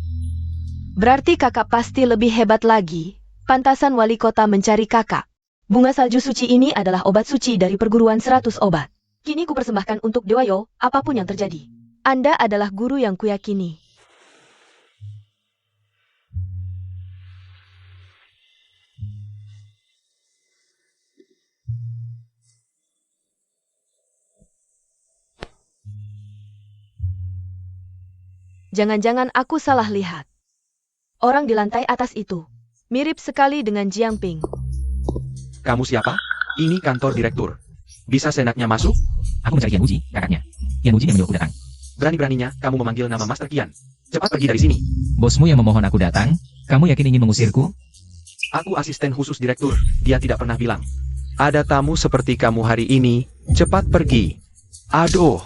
Speaker 3: Berarti kakak pasti lebih hebat lagi. Pantasan wali kota mencari kakak. Bunga salju suci ini adalah obat suci dari perguruan 100 obat. Kini kupersembahkan untuk Dewa Yo, apapun yang terjadi. Anda adalah guru yang kuyakini. Jangan-jangan aku salah lihat. Orang di lantai atas itu mirip sekali dengan Jiang Ping.
Speaker 1: Kamu siapa? Ini kantor direktur. Bisa seenaknya masuk?
Speaker 2: Aku mencari Qian Wuji, kakaknya. Qian Wuji yang menyuruhku datang.
Speaker 1: Berani-beraninya kamu memanggil nama Master Qian. Cepat pergi dari sini.
Speaker 2: Bosmu yang memohon aku datang, kamu yakin ingin mengusirku?
Speaker 1: Aku asisten khusus direktur. Dia tidak pernah bilang. Ada tamu seperti kamu hari ini. Cepat pergi. Aduh.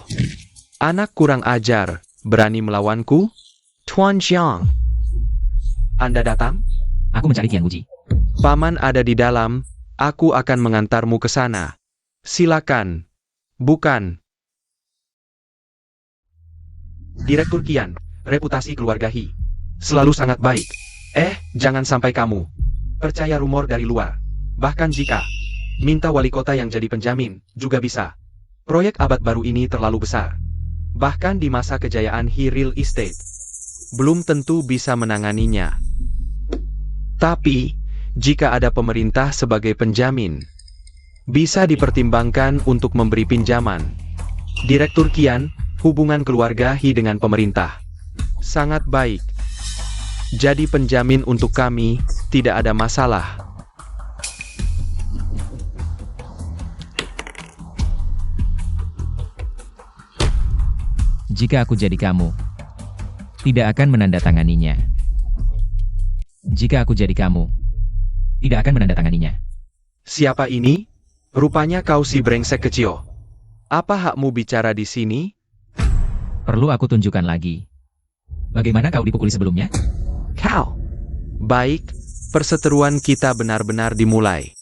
Speaker 1: Anak kurang ajar. Berani melawanku? Tuan Jiang. Anda datang?
Speaker 2: Aku mencari Qian Wuji.
Speaker 1: Paman ada di dalam. Aku akan mengantarmu ke sana. Silakan. Bukan. Direktur Qian, reputasi keluarga He selalu sangat baik. Jangan sampai kamu percaya rumor dari luar. Bahkan jika minta wali kota yang jadi penjamin, juga bisa. Proyek abad baru ini terlalu besar. Bahkan di masa kejayaan He Real Estate, belum tentu bisa menanganinya. Tapi, jika ada pemerintah sebagai penjamin, bisa dipertimbangkan untuk memberi pinjaman. Direktur Qian, hubungan keluarga He dengan pemerintah sangat baik. Jadi penjamin untuk kami, tidak ada masalah.
Speaker 2: Jika aku jadi kamu, tidak akan menandatanganinya. Jika aku jadi kamu, tidak akan menandatanganinya.
Speaker 1: Siapa ini? Rupanya kau si brengsek kecil. Apa hakmu bicara di sini?
Speaker 2: Perlu aku tunjukkan lagi. Bagaimana kau dipukuli sebelumnya?
Speaker 1: Kau. Baik, perseteruan kita benar-benar dimulai.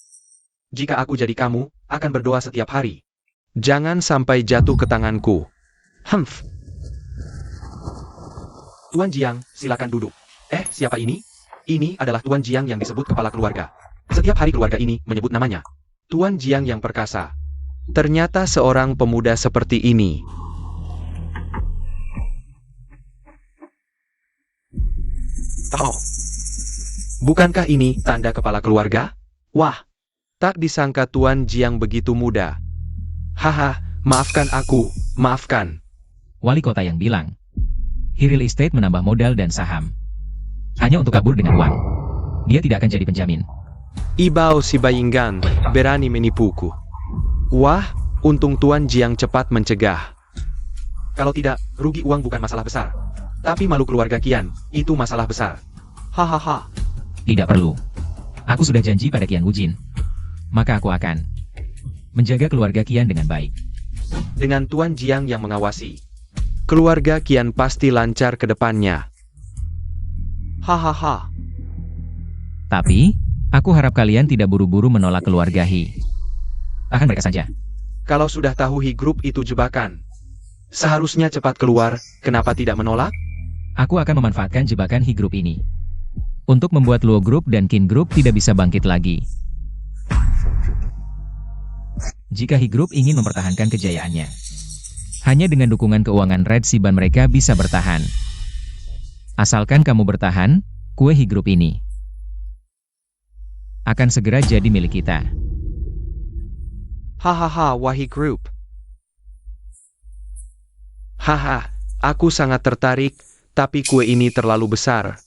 Speaker 1: Jika aku jadi kamu, akan berdoa setiap hari. Jangan sampai jatuh ke tanganku. Humph. Tuan Jiang, silakan duduk. Siapa ini? Ini adalah Tuan Jiang yang disebut kepala keluarga. Setiap hari keluarga ini menyebut namanya. Tuan Jiang yang perkasa. Ternyata seorang pemuda seperti ini. Oh. Bukankah ini tanda kepala keluarga? Wah. Tak disangka Tuan Jiang begitu muda. Haha, maafkan aku, maafkan.
Speaker 2: Wali kota yang bilang, He Real Estate menambah modal dan saham. Hanya untuk kabur dengan uang. Dia tidak akan jadi penjamin.
Speaker 1: Ibao si Bayinggan berani menipuku. Wah, untung Tuan Jiang cepat mencegah. Kalau tidak, rugi uang bukan masalah besar. Tapi malu keluarga Qian, itu masalah besar. Hahaha.
Speaker 2: Tidak perlu. Aku sudah janji pada Qian Wujin. Maka aku akan menjaga keluarga Qian dengan baik.
Speaker 1: Dengan Tuan Jiang yang mengawasi, keluarga Qian pasti lancar ke depannya. Hahaha.
Speaker 2: Tapi, aku harap kalian tidak buru-buru menolak keluarga He. Tahan mereka saja.
Speaker 1: Kalau sudah tahu He Group itu jebakan, seharusnya cepat keluar, kenapa tidak menolak?
Speaker 2: Aku akan memanfaatkan jebakan He Group ini untuk membuat Luo Group dan Qin Group tidak bisa bangkit lagi. Jika He Group ingin mempertahankan kejayaannya, hanya dengan dukungan keuangan Red Siban mereka bisa bertahan. Asalkan kamu bertahan, kue He Group ini akan segera jadi milik kita.
Speaker 1: Hahaha, Wahi Group. Haha, aku sangat tertarik, tapi kue ini terlalu besar.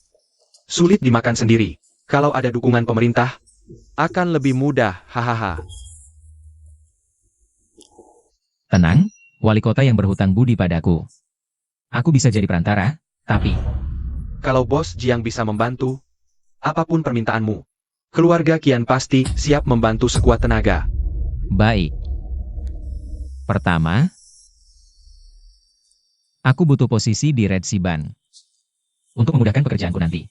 Speaker 1: Sulit dimakan sendiri. Kalau ada dukungan pemerintah, akan lebih mudah, hahaha.
Speaker 2: Tenang, wali kota yang berhutang budi padaku. Aku bisa jadi perantara, tapi
Speaker 1: kalau Bos Jiang bisa membantu, apapun permintaanmu, keluarga Qian pasti siap membantu sekuat tenaga.
Speaker 2: baik. Pertama, aku butuh posisi di Red Siban untuk memudahkan pekerjaanku nanti.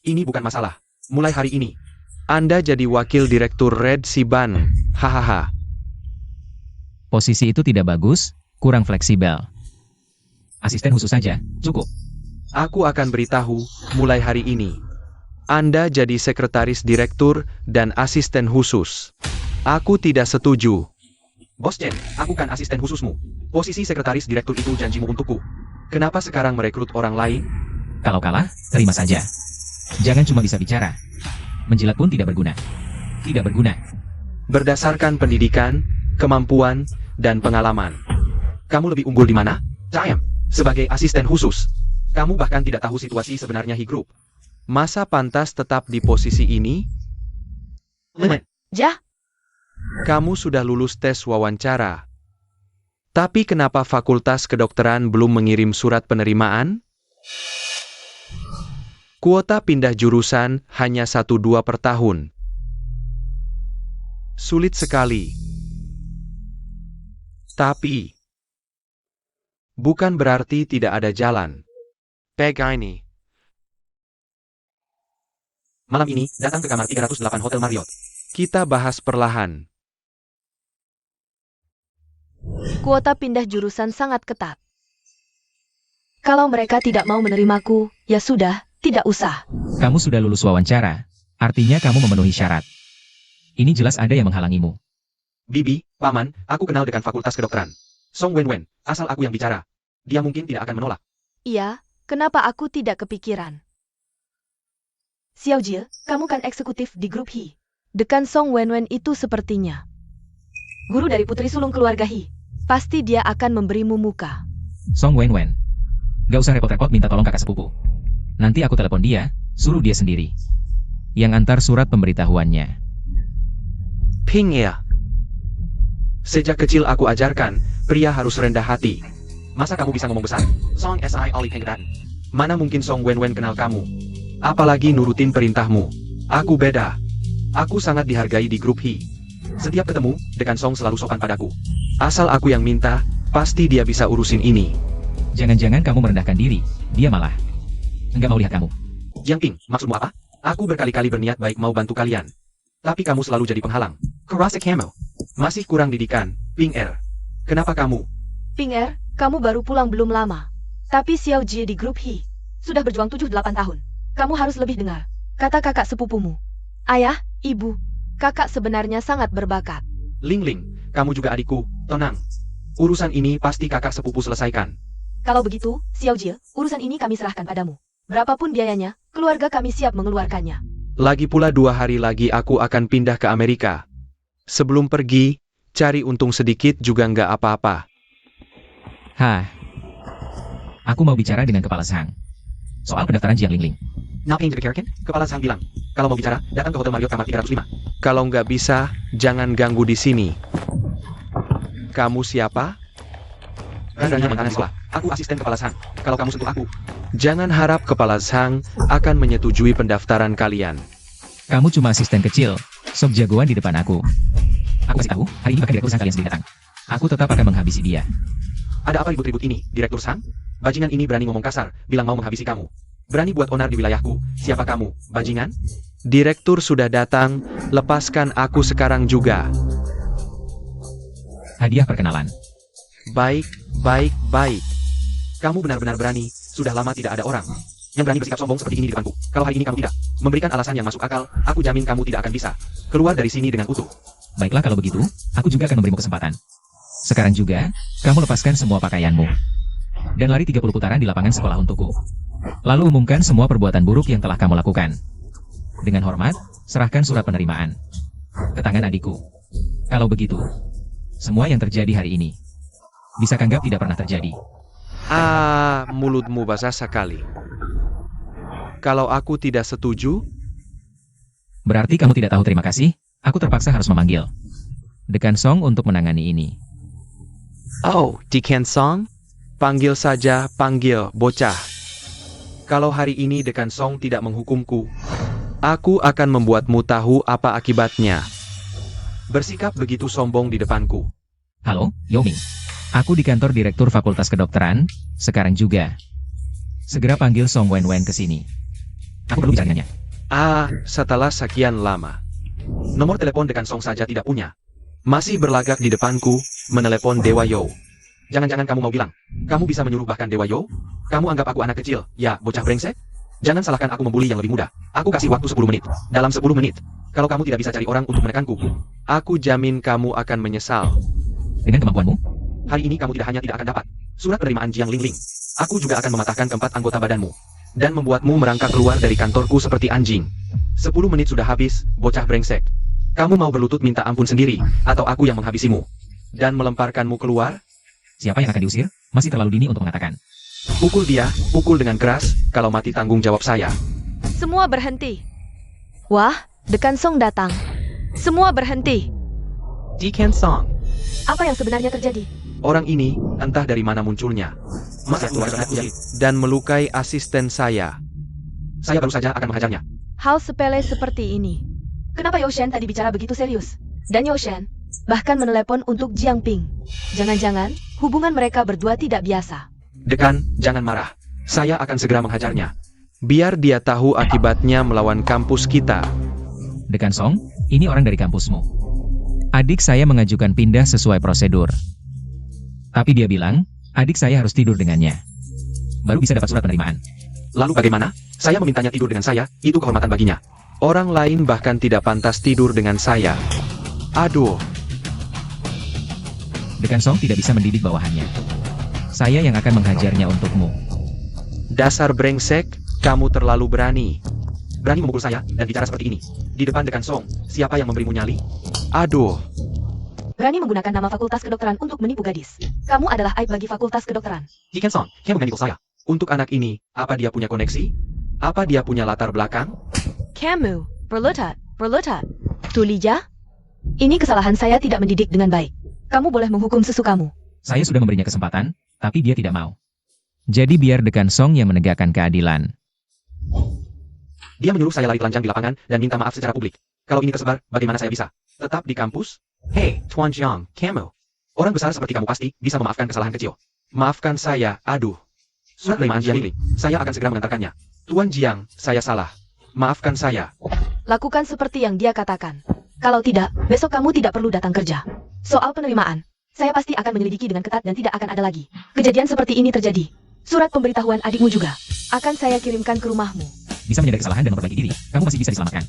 Speaker 1: Ini bukan masalah. Mulai hari ini, Anda jadi wakil direktur Red Siban. Hahaha.
Speaker 2: Posisi itu tidak bagus, kurang fleksibel. Asisten khusus saja, cukup.
Speaker 1: Aku akan beritahu mulai hari ini.
Speaker 5: Anda jadi sekretaris direktur dan asisten khusus. Aku tidak setuju.
Speaker 1: Bos Chen, aku kan asisten khususmu. Posisi sekretaris direktur itu janjimu untukku. Kenapa sekarang merekrut orang lain?
Speaker 2: Kalau kalah, terima saja. Jangan cuma bisa bicara. Menjilat pun tidak berguna. Tidak berguna.
Speaker 5: Berdasarkan pendidikan, kemampuan, dan pengalaman.
Speaker 1: Kamu lebih unggul di mana? Chaim, sebagai asisten khusus. Kamu bahkan tidak tahu situasi sebenarnya He Group.
Speaker 5: Masa pantas tetap di posisi ini?
Speaker 3: Jah,
Speaker 5: Kamu sudah lulus tes wawancara. Tapi kenapa Fakultas Kedokteran belum mengirim surat penerimaan? Kuota pindah jurusan hanya 1-2 per tahun. Sulit sekali. Tapi bukan berarti tidak ada jalan. Pegani.
Speaker 1: Malam ini, datang ke kamar 308 Hotel Marriott.
Speaker 5: Kita bahas perlahan.
Speaker 3: kuota pindah jurusan sangat ketat. Kalau mereka tidak mau menerimaku, ya sudah, tidak usah.
Speaker 2: Kamu sudah lulus wawancara. Artinya kamu memenuhi syarat. Ini jelas ada yang menghalangimu.
Speaker 1: Bibi, Paman, aku kenal dengan Fakultas Kedokteran. Song Wenwen, asal aku yang bicara. Dia mungkin tidak akan menolak.
Speaker 3: Iya, kenapa aku tidak kepikiran? Xiao Jie, kamu kan eksekutif di grup He. Dekan Song Wenwen itu sepertinya guru dari putri sulung keluarga He. Pasti dia akan memberimu muka.
Speaker 2: Song Wenwen. Gak usah repot-repot minta tolong kakak sepupu. Nanti aku telepon dia, suruh dia sendiri yang antar surat pemberitahuannya.
Speaker 5: Ping ya.
Speaker 1: Sejak kecil aku ajarkan, pria harus rendah hati. Masa kamu bisa ngomong besar? Song Si Oli Penggeran. Mana mungkin Song Wenwen kenal kamu? Apalagi nurutin perintahmu. Aku beda. Aku sangat dihargai di grup He. Setiap ketemu, Dekan Song selalu sopan padaku. Asal aku yang minta, pasti dia bisa urusin ini.
Speaker 2: Jangan-jangan kamu merendahkan diri, dia malah enggak mau lihat kamu.
Speaker 1: Jiang Ping, maksudmu apa? Aku berkali-kali berniat baik mau bantu kalian. Tapi kamu selalu jadi penghalang. Kerasa kamu. Masih kurang didikan, Ping Er. Kenapa kamu?
Speaker 3: Ping Er, kamu baru pulang belum lama. Tapi Xiao Jie di grup He sudah berjuang 7-8 tahun. Kamu harus lebih dengar kata kakak sepupumu. Ayah, ibu, kakak sebenarnya sangat berbakat.
Speaker 1: Ling Ling, kamu juga adikku, tenang. Urusan ini pasti kakak sepupu selesaikan.
Speaker 3: Kalau begitu, Xiao Jie, urusan ini kami serahkan padamu. Berapapun biayanya, keluarga kami siap mengeluarkannya.
Speaker 5: Lagi pula 2 hari lagi aku akan pindah ke Amerika. Sebelum pergi, cari untung sedikit juga nggak apa-apa.
Speaker 2: Hah. Aku mau bicara dengan Kepala Sang. Soal pendaftaran Jiang Lingling.
Speaker 1: Naping dipikirkan? Kepala Sang bilang, kalau mau bicara, datang ke Hotel Marriott kamar 305.
Speaker 5: Kalau nggak bisa, jangan ganggu di sini. Kamu siapa?
Speaker 1: Rasanya makanan sekolah. Aku asisten Kepala Sang. Kalau kamu sentuh aku,
Speaker 5: Jangan harap Kepala Sang akan menyetujui pendaftaran kalian.
Speaker 2: Kamu cuma asisten kecil, sok jagoan di depan aku. Aku kasih tahu, hari ini bahkan direktur Sang kalian sendiri datang. Aku tetap akan menghabisi dia.
Speaker 1: ada apa ribut-ribut ini, Direktur Sang? Bajingan ini berani ngomong kasar, bilang mau menghabisi kamu. Berani buat onar di wilayahku. Siapa kamu, bajingan?
Speaker 5: Direktur sudah datang, lepaskan aku sekarang juga.
Speaker 2: Hadiah perkenalan.
Speaker 5: Baik, baik, baik.
Speaker 1: Kamu benar-benar berani, sudah lama tidak ada orang yang berani bersikap sombong seperti ini di depanku. Kalau hari ini kamu tidak memberikan alasan yang masuk akal, aku jamin kamu tidak akan bisa keluar dari sini dengan utuh.
Speaker 2: Baiklah kalau begitu, aku juga akan memberimu kesempatan. Sekarang juga, kamu lepaskan semua pakaianmu. Dan lari 30 putaran di lapangan sekolah untukku. Lalu umumkan semua perbuatan buruk yang telah kamu lakukan. Dengan hormat, serahkan surat penerimaan ke tangan adikku. Kalau begitu, semua yang terjadi hari ini bisa kanggap tidak pernah terjadi.
Speaker 5: Mulutmu basah sekali. Kalau aku tidak setuju,
Speaker 2: Berarti kamu tidak tahu terima kasih, aku terpaksa harus memanggil Dekan Song untuk menangani ini.
Speaker 5: oh, Dekan Song? Panggil saja, panggil, bocah. Kalau hari ini Dekan Song tidak menghukumku, aku akan membuatmu tahu apa akibatnya.
Speaker 1: Bersikap begitu sombong di depanku.
Speaker 2: Halo, Yoming. Aku di kantor Direktur Fakultas Kedokteran, sekarang juga. Segera panggil Song Wenwen ke sini. Aku perlu bicara dengannya.
Speaker 5: Setelah sekian lama.
Speaker 1: Nomor telepon Dekan Song saja tidak punya.
Speaker 5: Masih berlagak di depanku, menelepon Dewa Yo.
Speaker 1: Jangan-jangan kamu mau bilang, kamu bisa menyuruh bahkan Dewa Yo? Kamu anggap aku anak kecil, ya bocah brengsek? Jangan salahkan aku membuli yang lebih muda. Aku kasih waktu 10 menit. Dalam 10 menit, kalau kamu tidak bisa cari orang untuk menekanku,
Speaker 5: Aku jamin kamu akan menyesal.
Speaker 2: Dengan kemampuanmu,
Speaker 1: hari ini kamu tidak hanya tidak akan dapat surat penerimaan Jiang Lingling. Aku juga akan mematahkan keempat anggota badanmu dan membuatmu merangkak keluar dari kantorku seperti anjing. 10 menit sudah habis, bocah brengsek. Kamu mau berlutut minta ampun sendiri, atau aku yang menghabisimu dan melemparkanmu keluar?
Speaker 2: siapa yang akan diusir? Masih terlalu dini untuk mengatakan.
Speaker 1: Pukul dia, pukul dengan keras, kalau mati tanggung jawab saya.
Speaker 3: Semua berhenti. Wah, Dekan Song datang. Semua berhenti.
Speaker 5: Dekan Song.
Speaker 3: Apa yang sebenarnya terjadi?
Speaker 1: Orang ini, entah dari mana munculnya, masuk keluar dan melukai asisten saya. Saya baru saja akan menghajarnya.
Speaker 3: Hal sepele seperti ini. Kenapa Yoshen tadi bicara begitu serius? Dan Yoshen bahkan menelepon untuk Jiang Ping. Jangan-jangan hubungan mereka berdua tidak biasa.
Speaker 1: Dekan, jangan marah. Saya akan segera menghajarnya.
Speaker 5: Biar dia tahu akibatnya melawan kampus kita.
Speaker 2: Dekan Song, ini orang dari kampusmu. Adik saya mengajukan pindah sesuai prosedur. Tapi dia bilang, adik saya harus tidur dengannya. Baru bisa dapat surat penerimaan.
Speaker 1: Lalu bagaimana? Saya memintanya tidur dengan saya, itu kehormatan baginya.
Speaker 5: Orang lain bahkan tidak pantas tidur dengan saya. Aduh.
Speaker 2: Dekan Song tidak bisa mendidik bawahannya. Saya yang akan menghajarnya untukmu.
Speaker 5: Dasar brengsek, kamu terlalu berani.
Speaker 1: Berani memukul saya dan bicara seperti ini. Di depan Dekan Song, siapa yang memberimu nyali?
Speaker 5: Aduh.
Speaker 3: Berani menggunakan nama fakultas kedokteran untuk menipu gadis. Kamu adalah aib bagi fakultas kedokteran.
Speaker 1: Dekan Song, kamu memukul saya. Untuk anak ini, apa dia punya koneksi? Apa dia punya latar belakang?
Speaker 3: Kamu, berlotat. Tulija? Ini kesalahan saya tidak mendidik dengan baik. Kamu boleh menghukum sesukamu.
Speaker 2: Saya sudah memberinya kesempatan, tapi dia tidak mau. Jadi biar Dekan Song yang menegakkan keadilan.
Speaker 1: Dia menyuruh saya lari telanjang di lapangan dan minta maaf secara publik. Kalau ini tersebar, bagaimana saya bisa? Tetap di kampus? Hei, Tuan Jiang, kamu. Orang besar seperti kamu pasti bisa memaafkan kesalahan kecil.
Speaker 5: Maafkan saya, aduh.
Speaker 1: Surat penerimaan Jiang Lingling, saya akan segera mengantarkannya.
Speaker 5: Tuan Jiang, saya salah. Maafkan saya.
Speaker 3: Lakukan seperti yang dia katakan. Kalau tidak, besok kamu tidak perlu datang kerja. Soal penerimaan, saya pasti akan menyelidiki dengan ketat dan tidak akan ada lagi kejadian seperti ini terjadi. Surat pemberitahuan adikmu juga akan saya kirimkan ke rumahmu.
Speaker 2: Bisa menyadari kesalahan dan memperbaiki diri. Kamu masih bisa diselamatkan.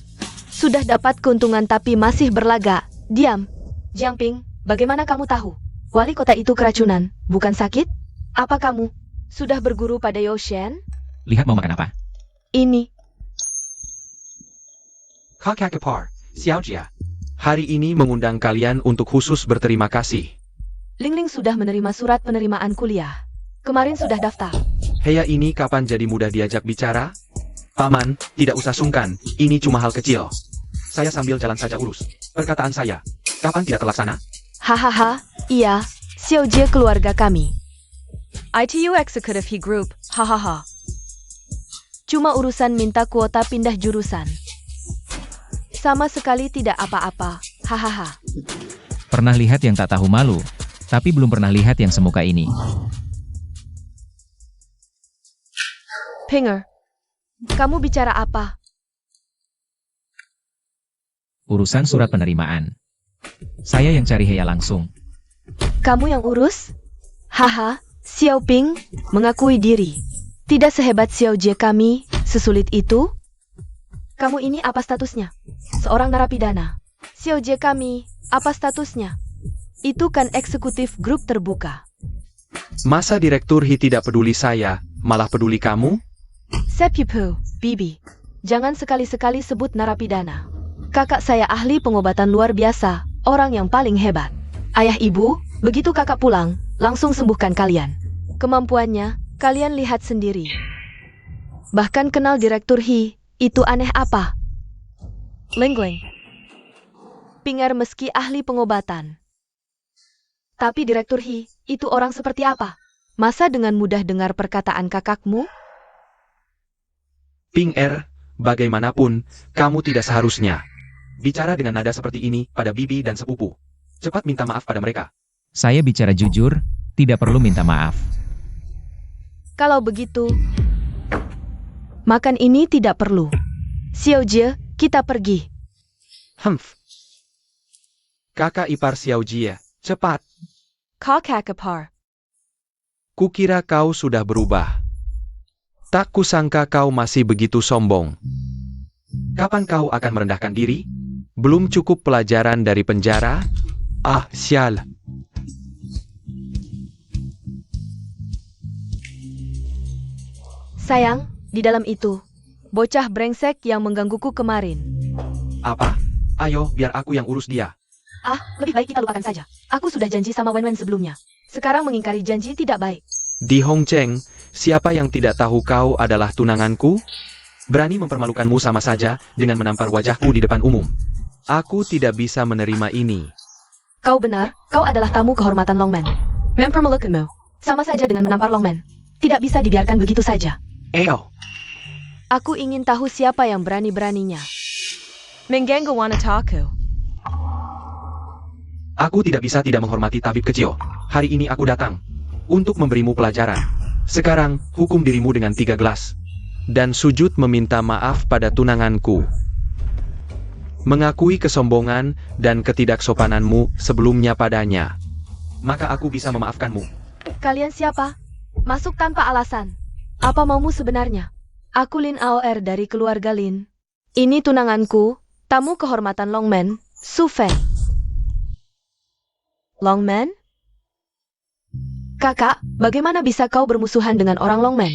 Speaker 3: Sudah dapat keuntungan tapi masih berlagak. Diam. Jiang Ping, bagaimana kamu tahu? Wali kota itu keracunan, bukan sakit? Apa kamu sudah berguru pada Yoshen?
Speaker 2: Lihat mau makan apa?
Speaker 3: Ini.
Speaker 5: Kakak Kepar, Xiao Jia. Hari ini mengundang kalian untuk khusus berterima kasih.
Speaker 3: Lingling sudah menerima surat penerimaan kuliah. Kemarin sudah daftar.
Speaker 5: Heya ini kapan jadi mudah diajak bicara?
Speaker 1: Paman, tidak usah sungkan, ini cuma hal kecil. Saya sambil jalan saja urus. Perkataan saya, kapan tidak terlaksana?
Speaker 3: Hahaha, iya, Xiao Jie keluarga kami. ITU Executive He Group, hahaha. Cuma urusan minta kuota pindah jurusan. Sama sekali tidak apa-apa, hahaha.
Speaker 2: Pernah lihat yang tak tahu malu, tapi belum pernah lihat yang semuka ini.
Speaker 3: Pinger, kamu bicara apa?
Speaker 2: Urusan surat penerimaan. Saya yang cari Heya langsung.
Speaker 3: Kamu yang urus? Haha, Xiao Ping mengakui diri. Tidak sehebat Xiao Jie kami, sesulit itu. Kamu ini apa statusnya? Seorang narapidana. Xiao Jie kami, apa statusnya? Itu kan eksekutif grup terbuka.
Speaker 5: Masa Direktur Hi tidak peduli saya, malah peduli kamu?
Speaker 3: Sepipu, Bibi. Jangan sekali-sekali sebut narapidana. Kakak saya ahli pengobatan luar biasa, orang yang paling hebat. Ayah ibu, begitu kakak pulang, langsung sembuhkan kalian. Kemampuannya, kalian lihat sendiri. Bahkan kenal Direktur Hi, itu aneh apa? Lingling. Pinger meski ahli pengobatan. Tapi Direktur Hi, itu orang seperti apa? Masa dengan mudah dengar perkataan kakakmu?
Speaker 1: Ping bagaimanapun, kamu tidak seharusnya bicara dengan nada seperti ini pada bibi dan sepupu. Cepat minta maaf pada mereka.
Speaker 2: Saya bicara jujur, tidak perlu minta maaf.
Speaker 3: Kalau begitu, makan ini tidak perlu. Xiao Jie, kita pergi.
Speaker 5: Humph. Kakak ipar Xiao Jie, cepat.
Speaker 3: Kakak Kepar.
Speaker 5: Kukira kau sudah berubah. Tak kusangka kau masih begitu sombong.
Speaker 1: Kapan kau akan merendahkan diri?
Speaker 5: Belum cukup pelajaran dari penjara? Ah, sial.
Speaker 3: Sayang, di dalam itu, bocah brengsek yang menggangguku kemarin.
Speaker 1: Apa? Ayo, biar aku yang urus dia.
Speaker 3: Ah, lebih baik kita lupakan saja. Aku sudah janji sama Wen Wen sebelumnya. Sekarang mengingkari janji tidak baik.
Speaker 5: Di Hong Cheng, siapa yang tidak tahu kau adalah tunanganku?
Speaker 1: Berani mempermalukanmu sama saja dengan menampar wajahku di depan umum.
Speaker 5: Aku tidak bisa menerima ini.
Speaker 3: Kau benar, kau adalah tamu kehormatan Longman. Mempermalukanmu. Sama saja dengan menampar Longman. Tidak bisa dibiarkan begitu saja.
Speaker 1: Eyo,
Speaker 3: Aku ingin tahu siapa yang berani-beraninya. Mengganggu wanitaku.
Speaker 1: aku tidak bisa tidak menghormati tabib kecil. Hari ini aku datang untuk memberimu pelajaran. Sekarang, hukum dirimu dengan 3 gelas.
Speaker 5: Dan sujud meminta maaf pada tunanganku. Mengakui kesombongan dan ketidaksopananmu sebelumnya padanya.
Speaker 1: Maka aku bisa memaafkanmu.
Speaker 3: Kalian siapa? Masuk tanpa alasan. Apa maumu sebenarnya? Aku Lin Aoer dari keluarga Lin. Ini tunanganku, tamu kehormatan Longman, Su Feng. Longman? Kakak, bagaimana bisa kau bermusuhan dengan orang Longman?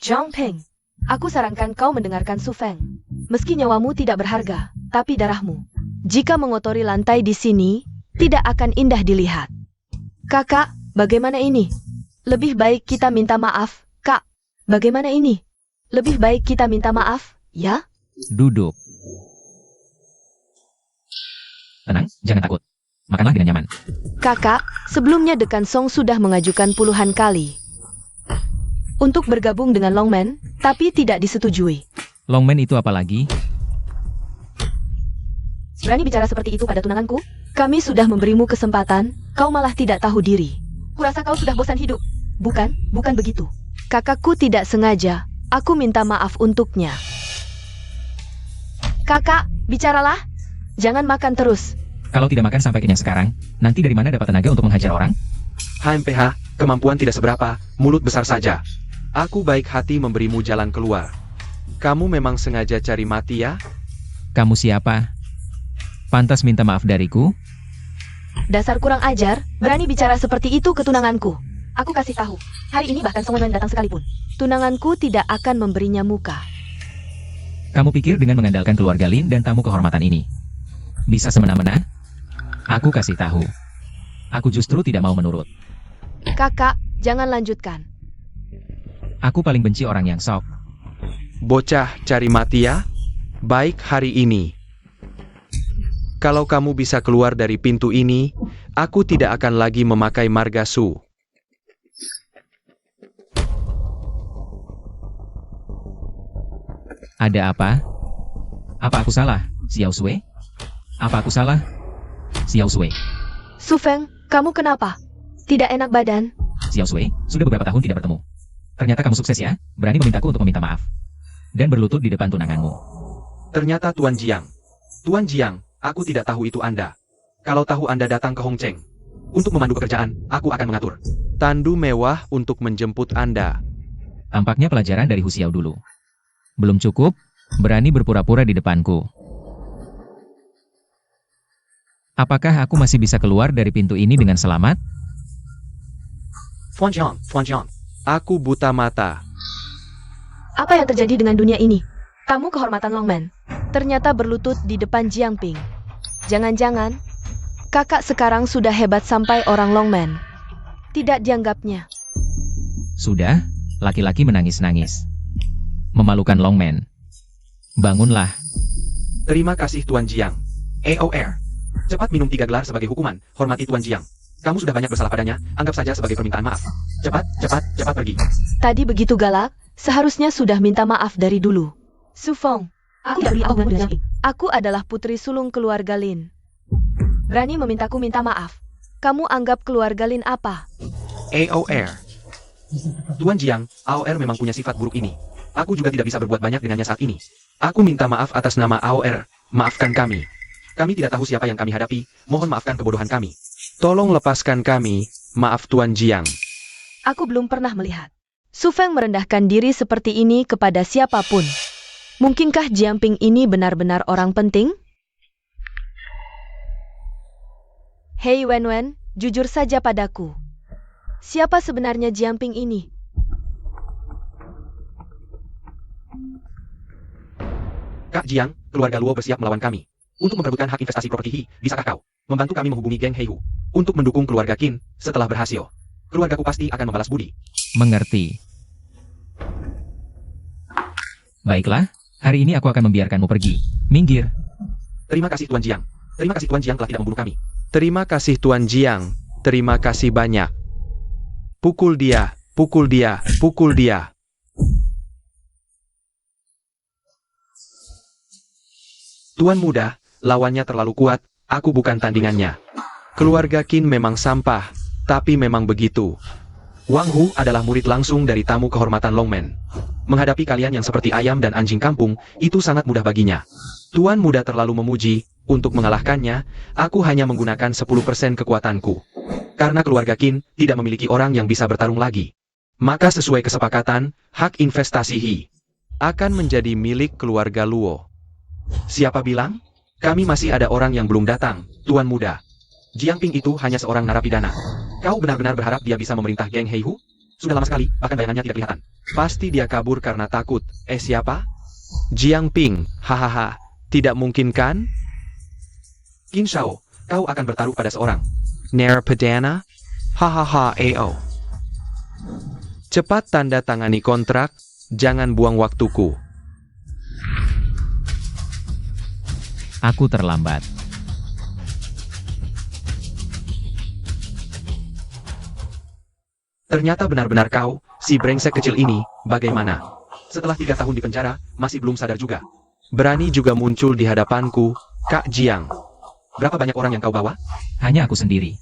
Speaker 3: Zhang Peng, aku sarankan kau mendengarkan Su Feng. Meski nyawamu tidak berharga, tapi darahmu. Jika mengotori lantai di sini, tidak akan indah dilihat. Kakak, bagaimana ini? Lebih baik kita minta maaf, Kak. Bagaimana ini? Lebih baik kita minta maaf, ya?
Speaker 2: Duduk. Tenang, jangan takut. Makanlah dengan nyaman.
Speaker 3: Kakak, sebelumnya Dekan Song sudah mengajukan puluhan kali untuk bergabung dengan Longman, tapi tidak disetujui.
Speaker 2: Longman itu apa lagi?
Speaker 3: Berani bicara seperti itu pada tunanganku? Kami sudah memberimu kesempatan, kau malah tidak tahu diri. Kurasa kau sudah bosan hidup. Bukan begitu. Kakakku tidak sengaja, aku minta maaf untuknya. Kakak, bicaralah. Jangan makan terus.
Speaker 2: Kalau tidak makan sampai kenyang sekarang, nanti dari mana dapat tenaga untuk menghajar orang?
Speaker 1: HMPH, kemampuan tidak seberapa, mulut besar saja.
Speaker 5: Aku baik hati memberimu jalan keluar. Kamu memang sengaja cari mati ya?
Speaker 2: Kamu siapa? Pantas minta maaf dariku?
Speaker 3: Dasar kurang ajar, berani bicara seperti itu ke tunanganku. Aku kasih tahu, hari ini bahkan Song Wen datang sekalipun. Tunanganku tidak akan memberinya muka.
Speaker 2: Kamu pikir dengan mengandalkan keluarga Lin dan tamu kehormatan ini bisa semena-mena? Aku kasih tahu. Aku justru tidak mau menurut.
Speaker 3: Kakak, jangan lanjutkan.
Speaker 2: Aku paling benci orang yang sok.
Speaker 5: Bocah cari mati ya? Baik hari ini. Kalau kamu bisa keluar dari pintu ini, aku tidak akan lagi memakai marga Su.
Speaker 2: Ada apa? Apa aku salah, Xiao Sui? Apa aku salah, Xiao Sui?
Speaker 3: Su Feng, kamu kenapa? Tidak enak badan?
Speaker 2: Xiao Sui, sudah beberapa tahun tidak bertemu. Ternyata kamu sukses ya, berani memintaku untuk meminta maaf. Dan berlutut di depan tunanganmu.
Speaker 1: Ternyata Tuan Jiang. Tuan Jiang, aku tidak tahu itu Anda. Kalau tahu Anda datang ke Hong Cheng untuk memandu pekerjaan, aku akan mengatur.
Speaker 5: Tandu mewah untuk menjemput Anda.
Speaker 2: Tampaknya pelajaran dari Hu Xiao dulu. Belum cukup, berani berpura-pura di depanku. Apakah aku masih bisa keluar dari pintu ini dengan selamat?
Speaker 1: Tuan Jiang.
Speaker 5: Aku buta mata.
Speaker 3: Apa yang terjadi dengan dunia ini? Tamu kehormatan Longman ternyata berlutut di depan Jiang Ping. Jangan-jangan kakak sekarang sudah hebat sampai orang Longman tidak dianggapnya.
Speaker 2: Sudah, laki-laki menangis-nangis. Memalukan Longman. Bangunlah.
Speaker 1: Terima kasih Tuan Jiang. AOR. Cepat minum 3 gelar sebagai hukuman, hormati Tuan Jiang. Kamu sudah banyak bersalah padanya, anggap saja sebagai permintaan maaf. Cepat pergi.
Speaker 3: Tadi begitu galak, seharusnya sudah minta maaf dari dulu. Su Feng, aku tidak beri dengan Jiang Ping. Aku adalah putri sulung keluarga Lin. Berani memintaku minta maaf. Kamu anggap keluarga Lin apa?
Speaker 1: AOR. Tuan Jiang, AOR memang punya sifat buruk ini. Aku juga tidak bisa berbuat banyak dengannya saat ini. Aku minta maaf atas nama AOR, maafkan kami. Kami tidak tahu siapa yang kami hadapi, mohon maafkan kebodohan kami.
Speaker 5: Tolong lepaskan kami, maaf Tuan Jiang.
Speaker 3: Aku belum pernah melihat Su Feng merendahkan diri seperti ini kepada siapapun. Mungkinkah Jiangping ini benar-benar orang penting? Hei Wen, jujur saja padaku. Siapa sebenarnya Jiangping ini?
Speaker 1: Kak Jiang, keluarga Luo bersiap melawan kami. Untuk memperebutkan hak investasi properti Hi, bisakah kau membantu kami menghubungi geng Heihu untuk mendukung keluarga Qin setelah berhasil? Keluargaku pasti akan membalas budi.
Speaker 2: Mengerti. Baiklah, hari ini aku akan membiarkanmu pergi. Minggir.
Speaker 1: Terima kasih Tuan Jiang. Terima kasih Tuan Jiang telah tidak membunuh kami.
Speaker 5: Terima kasih Tuan Jiang. Terima kasih banyak. Pukul dia, pukul dia, pukul dia.
Speaker 1: Tuan muda, lawannya terlalu kuat, aku bukan tandingannya.
Speaker 5: Keluarga Qin memang sampah, tapi memang begitu.
Speaker 1: Wang Hu adalah murid langsung dari tamu kehormatan Longmen. Menghadapi kalian yang seperti ayam dan anjing kampung, itu sangat mudah baginya. Tuan muda terlalu memuji, untuk mengalahkannya, aku hanya menggunakan 10% kekuatanku. Karena keluarga Qin tidak memiliki orang yang bisa bertarung lagi. Maka sesuai kesepakatan, hak investasi Hi
Speaker 5: akan menjadi milik keluarga Luo.
Speaker 1: Siapa bilang? Kami masih ada orang yang belum datang, Tuan muda. Jiangping itu hanya seorang narapidana. Kau benar-benar berharap dia bisa memerintah geng Heihu? Sudah lama sekali, bahkan bayangannya tidak kelihatan.
Speaker 5: Pasti dia kabur karena takut. Siapa? Jiangping, hahaha. Tidak mungkin kan?
Speaker 1: Qin Shao, kau akan bertaruh pada seorang
Speaker 5: Narapidana? Hahaha, Cepat tanda tangani kontrak, jangan buang waktuku.
Speaker 2: Aku terlambat.
Speaker 1: Ternyata benar-benar kau, si brengsek kecil ini, bagaimana? Setelah 3 tahun di penjara, masih belum sadar juga.
Speaker 5: Berani juga muncul di hadapanku, Kak Jiang.
Speaker 1: Berapa banyak orang yang kau bawa?
Speaker 2: Hanya aku sendiri.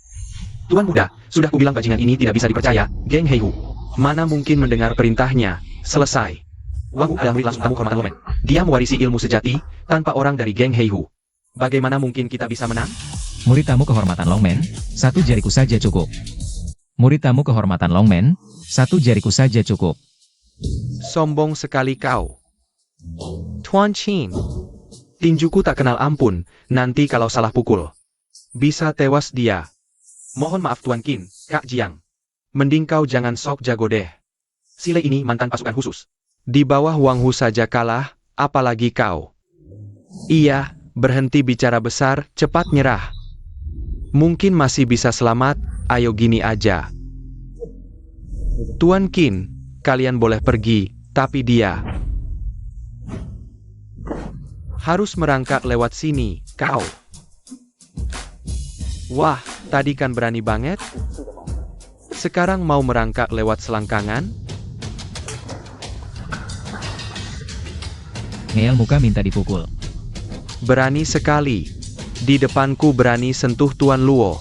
Speaker 1: Tuan muda, sudah kubilang bajingan ini tidak bisa dipercaya, geng Heihu.
Speaker 5: Mana mungkin mendengar perintahnya, selesai.
Speaker 1: Wang Hu adalah murid langsung tamu kehormatan Lomen. Dia mewarisi ilmu sejati, tanpa orang dari geng Heihu. Bagaimana mungkin kita bisa menang?
Speaker 2: Murid tamu kehormatan Longmen, 1 jariku saja cukup. Murid tamu kehormatan Longmen, 1 jariku saja cukup.
Speaker 5: Sombong sekali kau. Tuan Qin.
Speaker 1: Tinjuku tak kenal ampun, nanti kalau salah pukul.
Speaker 5: Bisa tewas dia.
Speaker 1: Mohon maaf Tuan Qin, Kak Jiang.
Speaker 5: Mending kau jangan sok jago deh.
Speaker 1: Sile ini mantan pasukan khusus.
Speaker 5: Di bawah Wang Hu saja kalah, apalagi kau. Iya, berhenti bicara besar, cepat nyerah. Mungkin masih bisa selamat, ayo gini aja. Tuan Qin, kalian boleh pergi, tapi dia harus merangkak lewat sini, kau. Wah, tadi kan berani banget. Sekarang mau merangkak lewat selangkangan?
Speaker 2: Ngeyel muka minta dipukul.
Speaker 5: Berani sekali. Di depanku berani sentuh Tuan Luo.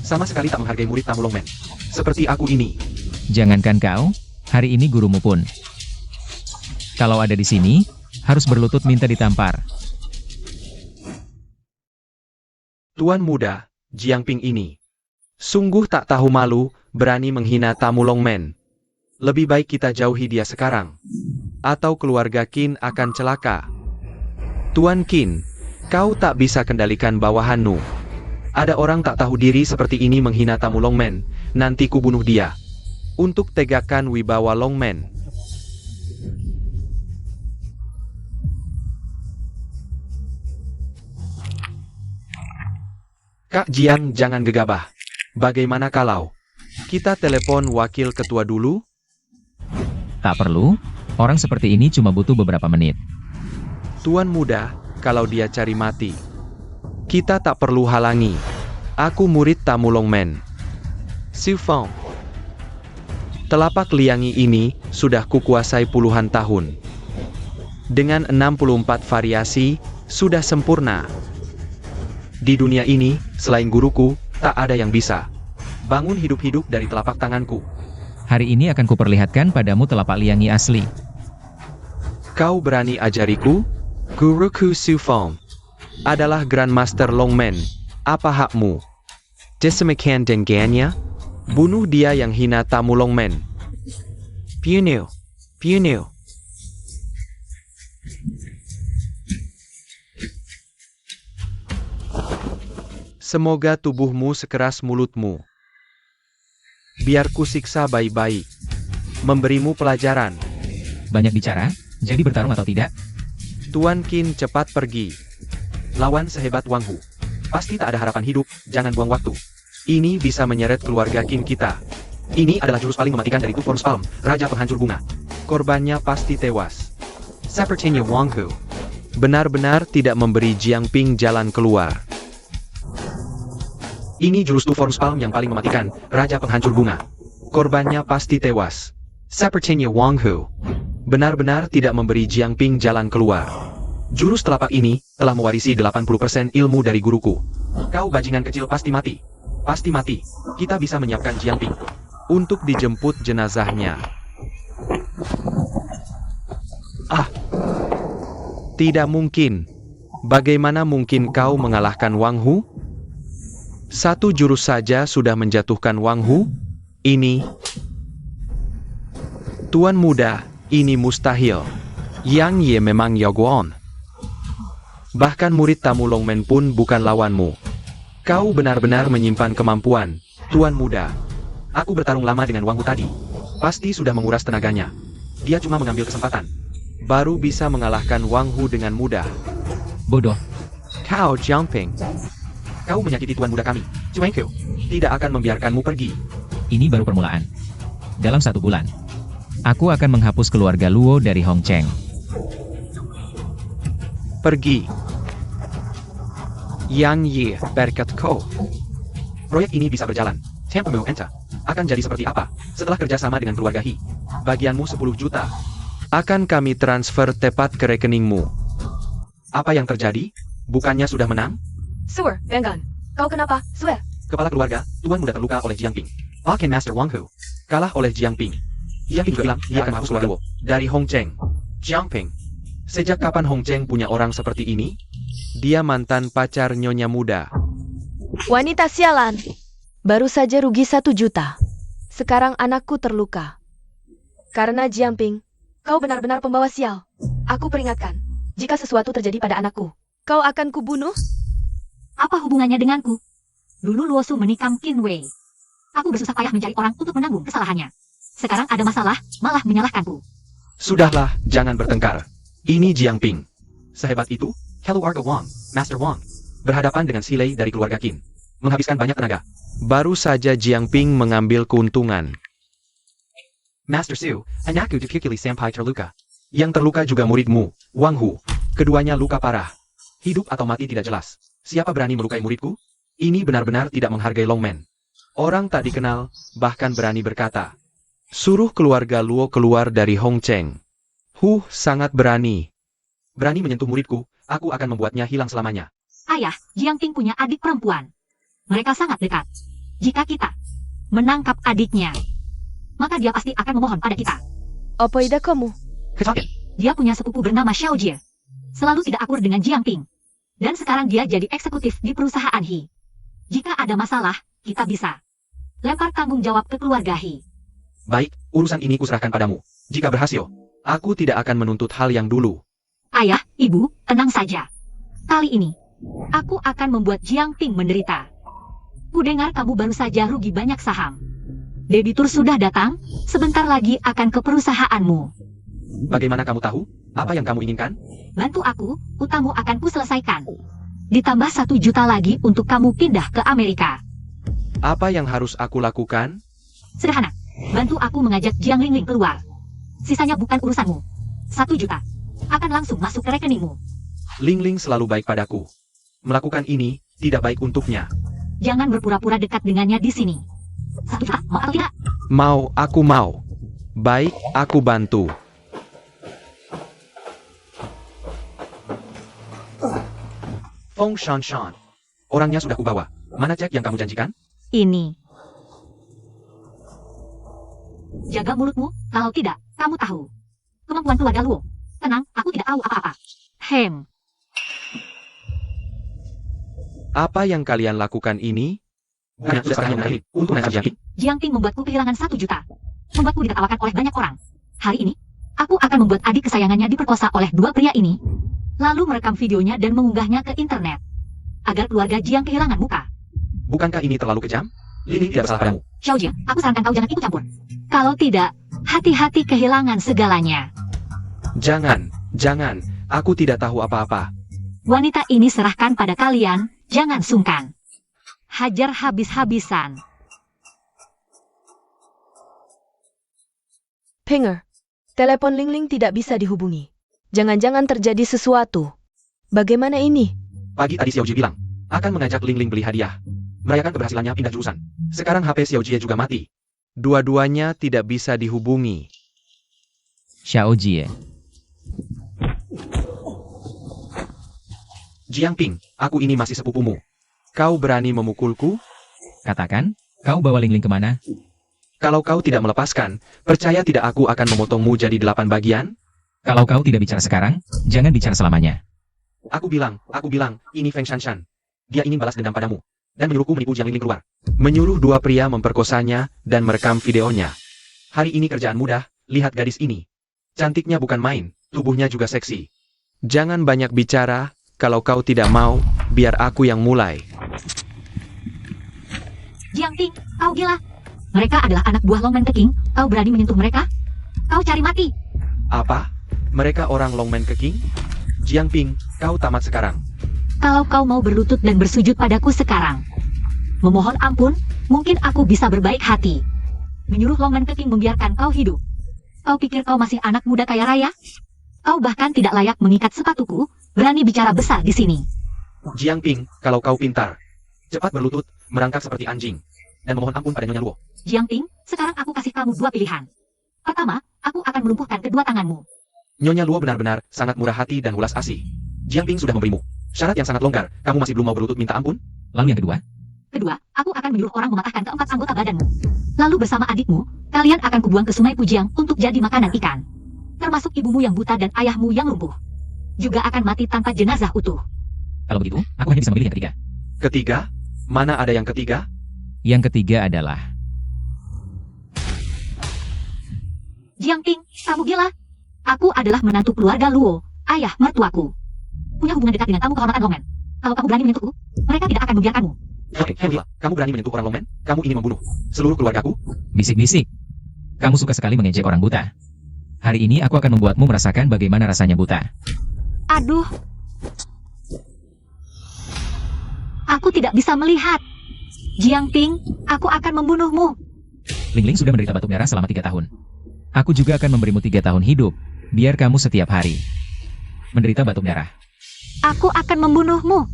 Speaker 1: Sama sekali tak menghargai murid tamu Longmen. Seperti aku ini.
Speaker 2: Jangankan kau, hari ini gurumu pun. Kalau ada di sini, harus berlutut minta ditampar.
Speaker 5: Tuan muda, Jiangping ini. Sungguh tak tahu malu, berani menghina tamu Longmen. Lebih baik kita jauhi dia sekarang. Atau keluarga Qin akan celaka. Tuan Qin, kau tak bisa kendalikan bawahanmu. Ada orang tak tahu diri seperti ini menghina tamu Longmen, nanti ku bunuh dia. Untuk tegakkan wibawa Longmen.
Speaker 1: Kak Jiang jangan gegabah.
Speaker 5: Bagaimana kalau kita telepon wakil ketua dulu?
Speaker 2: Tak perlu, orang seperti ini cuma butuh beberapa menit.
Speaker 5: Tuan muda, kalau dia cari mati, kita tak perlu halangi. Aku murid tamu Longmen. Xu Feng. Telapak liangi ini sudah kukuasai puluhan tahun. Dengan 64 variasi, sudah sempurna.
Speaker 1: Di dunia ini, selain guruku, tak ada yang bisa bangun hidup-hidup dari telapak tanganku.
Speaker 2: Hari ini akan kuperlihatkan padamu telapak liangi asli.
Speaker 5: Kau berani ajariku? Guruku Xu Feng adalah Grandmaster Longmen. Apa hakmu? Disemikian dengannya? Bunuh dia yang hina tamu Longmen. Piunu. Piunu. Semoga tubuhmu sekeras mulutmu. Biar ku siksa baik-baik. Memberimu pelajaran.
Speaker 2: Banyak bicara, jadi bertarung atau tidak?
Speaker 5: Tuan Qin cepat pergi. Lawan sehebat Wang Hu. Pasti tak ada harapan hidup, jangan buang waktu. Ini bisa menyeret keluarga Qin kita. Ini adalah jurus paling mematikan dari Tu Force Palm, Raja Penghancur Bunga. Korbannya pasti tewas. Sepertinya Wang Hu benar-benar tidak memberi Jiangping jalan keluar. Ini jurus Tu Force Palm yang paling mematikan, Raja Penghancur Bunga. Korbannya pasti tewas. Sepertinya Wang Hu benar-benar tidak memberi Jiangping jalan keluar. Jurus telapak ini telah mewarisi 80% ilmu dari guruku. Kau bajingan kecil pasti mati. Pasti mati. Kita bisa menyiapkan Jiangping untuk dijemput jenazahnya. Ah, tidak mungkin. Bagaimana mungkin kau mengalahkan Wang Hu? Satu jurus saja sudah menjatuhkan Wang Hu? Ini... Tuan muda, ini mustahil. Yang Ye memang jagoan. Bahkan murid tamu Longmen pun bukan lawanmu. Kau benar-benar menyimpan kemampuan, Tuan muda. Aku bertarung lama dengan Wang Hu tadi. Pasti sudah menguras tenaganya. Dia cuma mengambil kesempatan. Baru bisa mengalahkan Wang Hu dengan mudah.
Speaker 2: Bodoh.
Speaker 5: Kau Jiangping. Kau menyakiti tuan muda kami, Cuengkeu. Tidak akan membiarkanmu pergi.
Speaker 2: Ini baru permulaan. Dalam 1 bulan, aku akan menghapus keluarga Luo dari Hong Cheng.
Speaker 5: Pergi. Yang Ye, berkat kau. Proyek ini bisa berjalan. Tempemu Enta akan jadi seperti apa setelah kerjasama dengan keluarga He? Bagianmu 10 juta. Akan kami transfer tepat ke rekeningmu. Apa yang terjadi? Bukannya sudah menang?
Speaker 3: Suer, Bengan. Kau kenapa, Suer?
Speaker 5: Kepala keluarga, tuan muda terluka oleh Jiangping. Akan Master Wang Hu kalah oleh Jiangping. Jiangping juga bilang dia akan menghapus keluarga Luo dari Hong Cheng. Jiangping. Sejak kapan Hong Cheng punya orang seperti ini? Dia mantan pacar nyonya muda.
Speaker 3: Wanita sialan. Baru saja rugi 1 juta. Sekarang anakku terluka. Karena Jiangping, kau benar-benar pembawa sial. Aku peringatkan, jika sesuatu terjadi pada anakku, kau akan kubunuh?
Speaker 4: Apa hubungannya denganku? Dulu Luosu menikam Qin Wei. Aku bersusah payah mencari orang untuk menanggung kesalahannya. Sekarang ada masalah, malah menyalahkanku.
Speaker 5: Sudahlah, jangan bertengkar. Ini Jiangping. Sehebat itu, keluarga Wang, Master Wang, berhadapan dengan Silei dari keluarga Qin. Menghabiskan banyak tenaga. Baru saja Jiangping mengambil keuntungan. Master Su, anakku Dukikili Sampai terluka. Yang terluka juga muridmu, Wang Hu. Keduanya luka parah. Hidup atau mati tidak jelas. Siapa berani melukai muridku? Ini benar-benar tidak menghargai Longmen. Orang tak dikenal, bahkan berani berkata. Suruh keluarga Luo keluar dari Hong Cheng. Sangat berani. Berani menyentuh muridku, aku akan membuatnya hilang selamanya.
Speaker 4: Ayah, Jiangping punya adik perempuan. Mereka sangat dekat. Jika kita menangkap adiknya, maka dia pasti akan memohon pada kita.
Speaker 3: Apa ide kamu?
Speaker 5: Kecoket.
Speaker 4: Dia punya sepupu bernama Xiao Jie. Selalu tidak akur dengan Jiangping. Dan sekarang dia jadi eksekutif di perusahaan He. Jika ada masalah, kita bisa lempar tanggung jawab ke keluarga He.
Speaker 5: Baik, urusan ini kuserahkan padamu. Jika berhasil, aku tidak akan menuntut hal yang dulu.
Speaker 4: Ayah, ibu, tenang saja. Kali ini, aku akan membuat Jiangping menderita. Kudengar kamu baru saja rugi banyak saham. Debitur sudah datang, sebentar lagi akan ke perusahaanmu.
Speaker 5: Bagaimana kamu tahu? Apa yang kamu inginkan?
Speaker 4: Bantu aku, utangmu akan kuselesaikan. Ditambah 1 juta lagi untuk kamu pindah ke Amerika.
Speaker 5: Apa yang harus aku lakukan?
Speaker 4: Sederhana, bantu aku mengajak Jiang Lingling keluar. Sisanya bukan urusanmu. 1 juta akan langsung masuk ke rekeningmu.
Speaker 5: Lingling selalu baik padaku. Melakukan ini tidak baik untuknya.
Speaker 4: Jangan berpura-pura dekat dengannya di sini. 1 juta, mau atau tidak?
Speaker 5: Mau, aku mau. Baik, aku bantu. Fong Shanshan. Orangnya sudah kubawa. Mana cek yang kamu janjikan?
Speaker 4: Ini. Jaga mulutmu, kalau tidak, kamu tahu. Kemampuan keluarga Luo. Tenang, aku tidak tahu apa-apa.
Speaker 5: Apa yang kalian lakukan ini? Hanya sudah setengahnya mengakhiri. Untuk menangkap Jiangping.
Speaker 4: Jiangping membuatku kehilangan 1 juta. Membuatku ditertawakan oleh banyak orang. Hari ini, aku akan membuat adik kesayangannya diperkosa oleh dua pria ini, lalu merekam videonya dan mengunggahnya ke internet, agar keluarga Jiang kehilangan muka.
Speaker 1: Bukankah ini terlalu kejam? Lili tidak bersalah padamu.
Speaker 4: Xiao Jia, aku sarankan kau jangan ikut campur. Kalau tidak, hati-hati kehilangan segalanya.
Speaker 5: Jangan, aku tidak tahu apa-apa.
Speaker 4: Wanita ini serahkan pada kalian, jangan sungkan. Hajar habis-habisan.
Speaker 3: Penger, telepon Ling Ling tidak bisa dihubungi. Jangan-jangan terjadi sesuatu. Bagaimana ini?
Speaker 1: Pagi tadi Xiao Jie bilang, akan mengajak Ling Ling beli hadiah. Merayakan keberhasilannya pindah jurusan. Sekarang HP Xiao Jie juga mati.
Speaker 5: Dua-duanya tidak bisa dihubungi.
Speaker 2: Xiao Jie.
Speaker 1: Jiang Ping, aku ini masih sepupumu.
Speaker 5: Kau berani memukulku?
Speaker 2: Katakan, kau bawa Ling Ling kemana?
Speaker 1: Kalau kau tidak melepaskan, percaya tidak aku akan memotongmu jadi 8 bagian?
Speaker 2: Kalau kau tidak bicara sekarang, jangan bicara selamanya.
Speaker 1: Aku bilang, ini Feng Shanshan. Dia ingin balas dendam padamu. Dan menyuruhku menipu Jiang Ling Ling keluar.
Speaker 5: Menyuruh dua pria memperkosanya dan merekam videonya.
Speaker 1: Hari ini kerjaan mudah, lihat gadis ini. Cantiknya bukan main, tubuhnya juga seksi.
Speaker 5: Jangan banyak bicara, kalau kau tidak mau, biar aku yang mulai.
Speaker 4: Jiang Ping, kau gila. Mereka adalah anak buah Longman Keking. Kau berani menyentuh mereka? Kau cari mati.
Speaker 1: Apa? Mereka orang Longman Keking? Jiang Ping, kau tamat sekarang.
Speaker 4: Kalau kau mau berlutut dan bersujud padaku sekarang, memohon ampun, mungkin aku bisa berbaik hati. Menyuruh Longman Keking membiarkan kau hidup. Kau pikir kau masih anak muda kaya raya? Kau bahkan tidak layak mengikat sepatuku, berani bicara besar di sini.
Speaker 1: Jiang Ping, kalau kau pintar, cepat berlutut, merangkak seperti anjing, dan memohon ampun pada Nyonya Luo.
Speaker 4: Jiang Ping, sekarang aku kasih kamu dua pilihan. Pertama, aku akan melumpuhkan kedua tanganmu.
Speaker 1: Nyonya Luo benar-benar sangat murah hati dan ulas asih. Jiang Ping sudah memberimu syarat yang sangat longgar, kamu masih belum mau berlutut minta ampun?
Speaker 2: Lalu yang kedua?
Speaker 4: Kedua, aku akan menyuruh orang mematahkan keempat anggota badanmu. Lalu bersama adikmu, kalian akan kubuang ke sungai Pujiang untuk jadi makanan ikan. Termasuk ibumu yang buta dan ayahmu yang lumpuh. Juga akan mati tanpa jenazah utuh.
Speaker 2: Kalau begitu, aku hanya bisa memilih yang ketiga.
Speaker 1: Ketiga? Mana ada yang ketiga?
Speaker 2: Yang ketiga adalah...
Speaker 4: Jiang Ping, kamu gila? Aku adalah menantu keluarga Luo, ayah mertuaku. Punya hubungan dekat dengan tamu kehormatan Longman. Kalau kamu berani menyentuhku, mereka tidak akan membiarkanmu.
Speaker 1: Oke, gila. Kamu berani menyentuh orang Longman? Kamu ingin membunuh seluruh keluargaku?
Speaker 2: Bisik-bisik. Kamu suka sekali mengejek orang buta. Hari ini aku akan membuatmu merasakan bagaimana rasanya buta.
Speaker 4: Aduh. Aku tidak bisa melihat. Jiang Ping, aku akan membunuhmu.
Speaker 2: Ling Ling sudah menderita batuk merah selama 3 tahun. Aku juga akan memberimu 3 tahun hidup, biar kamu setiap hari menderita batuk merah.
Speaker 4: Aku akan membunuhmu.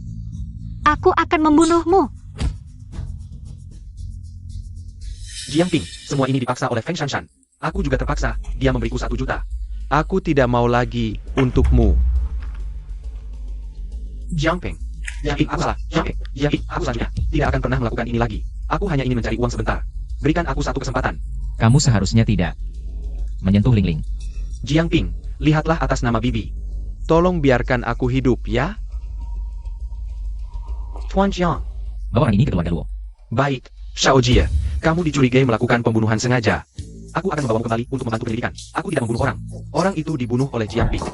Speaker 4: Aku akan membunuhmu.
Speaker 1: Jiang Ping, semua ini dipaksa oleh Feng Shanshan. Aku juga terpaksa, dia memberiku 1 juta.
Speaker 5: Aku tidak mau lagi untukmu.
Speaker 1: Jiang Ping, aku salah. Jiang Ping, aku selanjutnya tidak akan pernah melakukan ini lagi. Aku hanya ingin mencari uang sebentar. Berikan aku 1 kesempatan.
Speaker 2: Kamu seharusnya tidak menyentuh Ling Ling.
Speaker 1: Jiang Ping, lihatlah atas nama Bibi.
Speaker 5: Tolong biarkan aku hidup, ya?
Speaker 1: Tuan Jiang.
Speaker 2: Bawa orang ini ke keluarga Luo.
Speaker 1: Baik, Xiao Jie, kamu dicurigai melakukan pembunuhan sengaja. Aku akan membawamu kembali untuk membantu penyelidikan. Aku tidak membunuh orang. Orang itu dibunuh oleh Jiang Ping.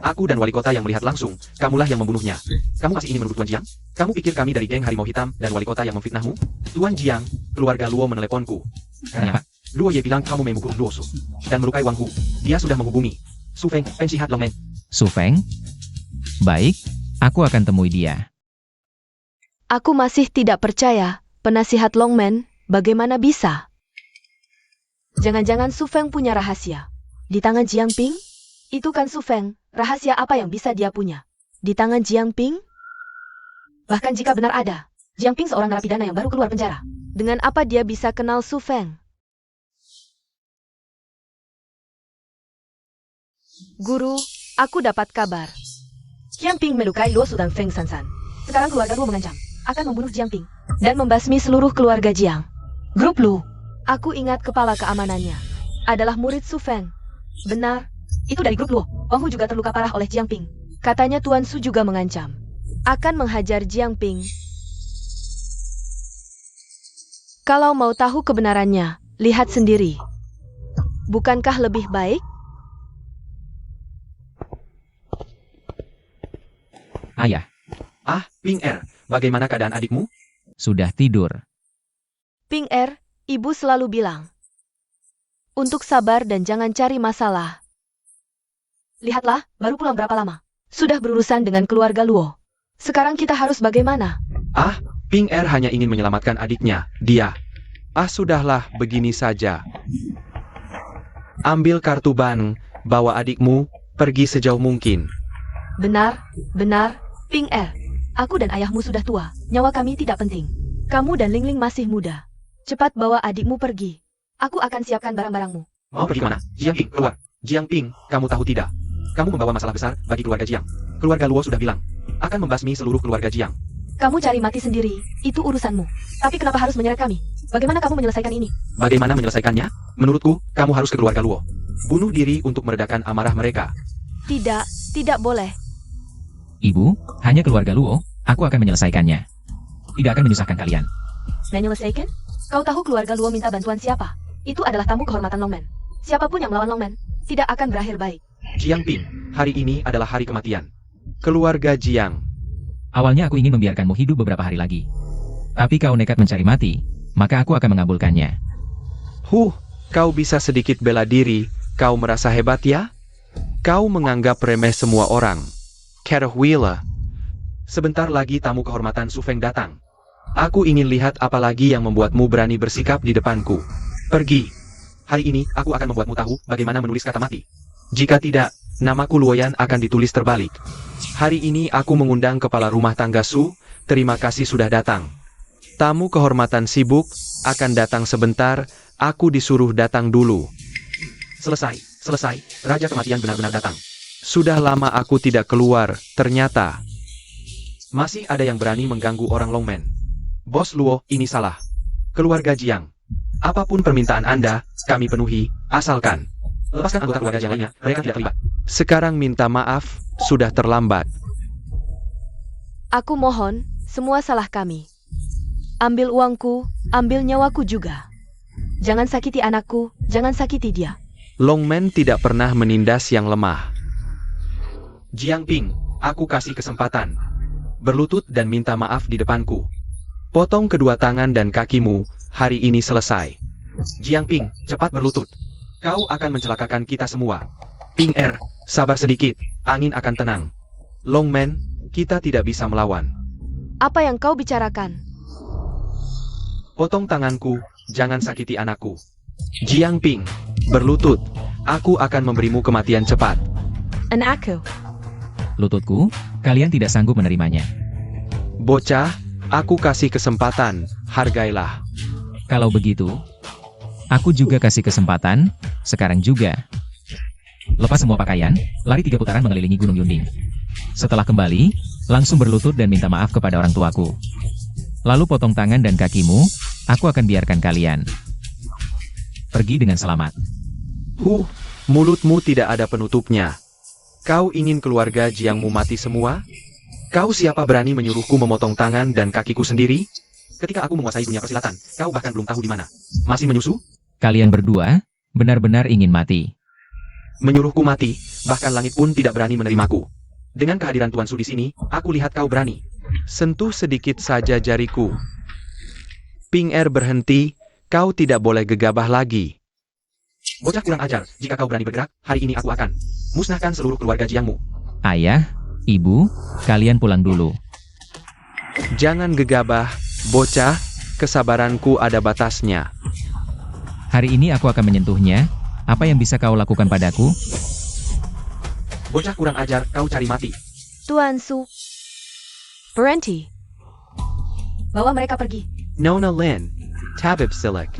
Speaker 1: Aku dan wali kota yang melihat langsung, kamulah yang membunuhnya. Kamu masih ingin menuduh Tuan Jiang? Kamu pikir kami dari geng Harimau Hitam dan wali kota yang memfitnahmu? Tuan Jiang, keluarga Luo meneleponku.
Speaker 2: Kenapa?
Speaker 1: Luo Ye bilang kamu memukul Luo Su dan melukai Wang Hu. Dia sudah menghubungi Su Feng, pensihat Longmen.
Speaker 2: Su Feng? Baik, aku akan temui dia.
Speaker 3: Aku masih tidak percaya, penasihat Longman, bagaimana bisa? Jangan-jangan Su Feng punya rahasia. Di tangan Jiang Ping? Itu kan Su Feng, rahasia apa yang bisa dia punya? Di tangan Jiang Ping? Bahkan jika benar ada, Jiang Ping seorang narapidana yang baru keluar penjara. Dengan apa dia bisa kenal Su Feng? Guru, aku dapat kabar. Jiang Ping melukai Luo Su dan Feng Sansan. Sekarang keluarga Luo mengancam akan membunuh Jiang Ping dan membasmi seluruh keluarga Jiang. Grup Lu, aku ingat kepala keamanannya adalah murid Su Feng. Benar, itu dari grup Luo. Wang Hu juga terluka parah oleh Jiang Ping. Katanya Tuan Su juga mengancam akan menghajar Jiang Ping. Kalau mau tahu kebenarannya, lihat sendiri. Bukankah lebih baik
Speaker 2: ayah.
Speaker 1: Ah, Ping Er, bagaimana keadaan adikmu?
Speaker 2: Sudah tidur.
Speaker 3: Ping Er, ibu selalu bilang. Untuk sabar dan jangan cari masalah. Lihatlah, baru pulang berapa lama. Sudah berurusan dengan keluarga Luo. Sekarang kita harus bagaimana?
Speaker 5: Ah, Ping Er hanya ingin menyelamatkan adiknya. Dia. Ah, sudahlah, begini saja. Ambil kartu bank, bawa adikmu, pergi sejauh mungkin.
Speaker 3: Benar, Ping Er. Aku dan ayahmu sudah tua, nyawa kami tidak penting. Kamu dan Ling Ling masih muda. Cepat bawa adikmu pergi. Aku akan siapkan barang-barangmu.
Speaker 1: Mau pergi mana? Jiang Ping, keluar. Jiang Ping, kamu tahu tidak? Kamu membawa masalah besar bagi keluarga Jiang. Keluarga Luo sudah bilang, akan membasmi seluruh keluarga Jiang.
Speaker 3: Kamu cari mati sendiri, itu urusanmu. Tapi kenapa harus menyeret kami? Bagaimana kamu menyelesaikan ini?
Speaker 1: Bagaimana menyelesaikannya? Menurutku, kamu harus ke keluarga Luo. Bunuh diri untuk meredakan amarah mereka.
Speaker 3: Tidak boleh.
Speaker 2: Ibu, hanya keluarga Luo, aku akan menyelesaikannya. Tidak akan menyusahkan kalian.
Speaker 3: Menyelesaikan? Kau tahu keluarga Luo minta bantuan siapa? Itu adalah tamu kehormatan Longmen. Siapapun yang melawan Longmen, tidak akan berakhir baik.
Speaker 1: Jiang Ping, hari ini adalah hari kematian.
Speaker 5: Keluarga Jiang.
Speaker 2: Awalnya aku ingin membiarkanmu hidup beberapa hari lagi. Tapi kau nekat mencari mati, maka aku akan mengabulkannya.
Speaker 5: Kau bisa sedikit bela diri, kau merasa hebat ya? Kau menganggap remeh semua orang. Caterwillah.
Speaker 1: Sebentar lagi tamu kehormatan Su Feng datang. Aku ingin lihat apa lagi yang membuatmu berani bersikap di depanku. Pergi. Hari ini, aku akan membuatmu tahu bagaimana menulis kata mati. Jika tidak, namaku Luoyan akan ditulis terbalik.
Speaker 5: Hari ini aku mengundang kepala rumah tangga Su, terima kasih sudah datang. Tamu kehormatan sibuk, akan datang sebentar, aku disuruh datang dulu.
Speaker 1: Selesai. Raja kematian benar-benar datang.
Speaker 5: Sudah lama aku tidak keluar, ternyata.
Speaker 1: Masih ada yang berani mengganggu orang Longmen. Bos Luo, ini salah. Keluarga Jiang. Apapun permintaan Anda, kami penuhi, asalkan lepaskan anggota keluarga Jiang lainnya, mereka tidak terlibat.
Speaker 5: Sekarang minta maaf, sudah terlambat.
Speaker 3: Aku mohon, semua salah kami. Ambil uangku, ambil nyawaku juga. Jangan sakiti anakku, jangan sakiti dia.
Speaker 5: Longmen tidak pernah menindas yang lemah.
Speaker 1: Jiang Ping, aku kasih kesempatan. Berlutut dan minta maaf di depanku.
Speaker 5: Potong kedua tangan dan kakimu, hari ini selesai.
Speaker 1: Jiang Ping, cepat berlutut. Kau akan mencelakakan kita semua. Ping Er, sabar sedikit, angin akan tenang.
Speaker 5: Longmen, kita tidak bisa melawan.
Speaker 3: Apa yang kau bicarakan?
Speaker 5: Potong tanganku, jangan sakiti anakku. Jiang Ping, berlutut, aku akan memberimu kematian cepat.
Speaker 3: Anakku.
Speaker 2: Lututku, kalian tidak sanggup menerimanya.
Speaker 5: Bocah, aku kasih kesempatan, hargailah.
Speaker 2: Kalau begitu, aku juga kasih kesempatan, sekarang juga. Lepas semua pakaian, lari 3 putaran mengelilingi Gunung Yunding. Setelah kembali, langsung berlutut dan minta maaf kepada orang tuaku. Lalu potong tangan dan kakimu, aku akan biarkan kalian pergi dengan selamat.
Speaker 5: Mulutmu tidak ada penutupnya. Kau ingin keluarga Jiangmu mati semua?
Speaker 1: Kau siapa berani menyuruhku memotong tangan dan kakiku sendiri? Ketika aku menguasai dunia persilatan, kau bahkan belum tahu di mana. Masih menyusu?
Speaker 2: Kalian berdua, benar-benar ingin mati.
Speaker 1: Menyuruhku mati, bahkan langit pun tidak berani menerimaku. Dengan kehadiran Tuan Su di sini, aku lihat kau berani.
Speaker 5: Sentuh sedikit saja jariku. Ping Er berhenti, kau tidak boleh gegabah lagi.
Speaker 1: Bocah kurang ajar, jika kau berani bergerak, hari ini aku akan musnahkan seluruh keluarga Jiangmu.
Speaker 2: Ayah, ibu, kalian pulang dulu.
Speaker 5: Jangan gegabah, bocah, kesabaranku ada batasnya.
Speaker 2: Hari ini aku akan menyentuhnya, apa yang bisa kau lakukan padaku?
Speaker 1: Bocah kurang ajar, kau cari mati.
Speaker 3: Tuan Su. Berhenti. Bawa mereka pergi.
Speaker 5: Nona Lin, Tabib Silik.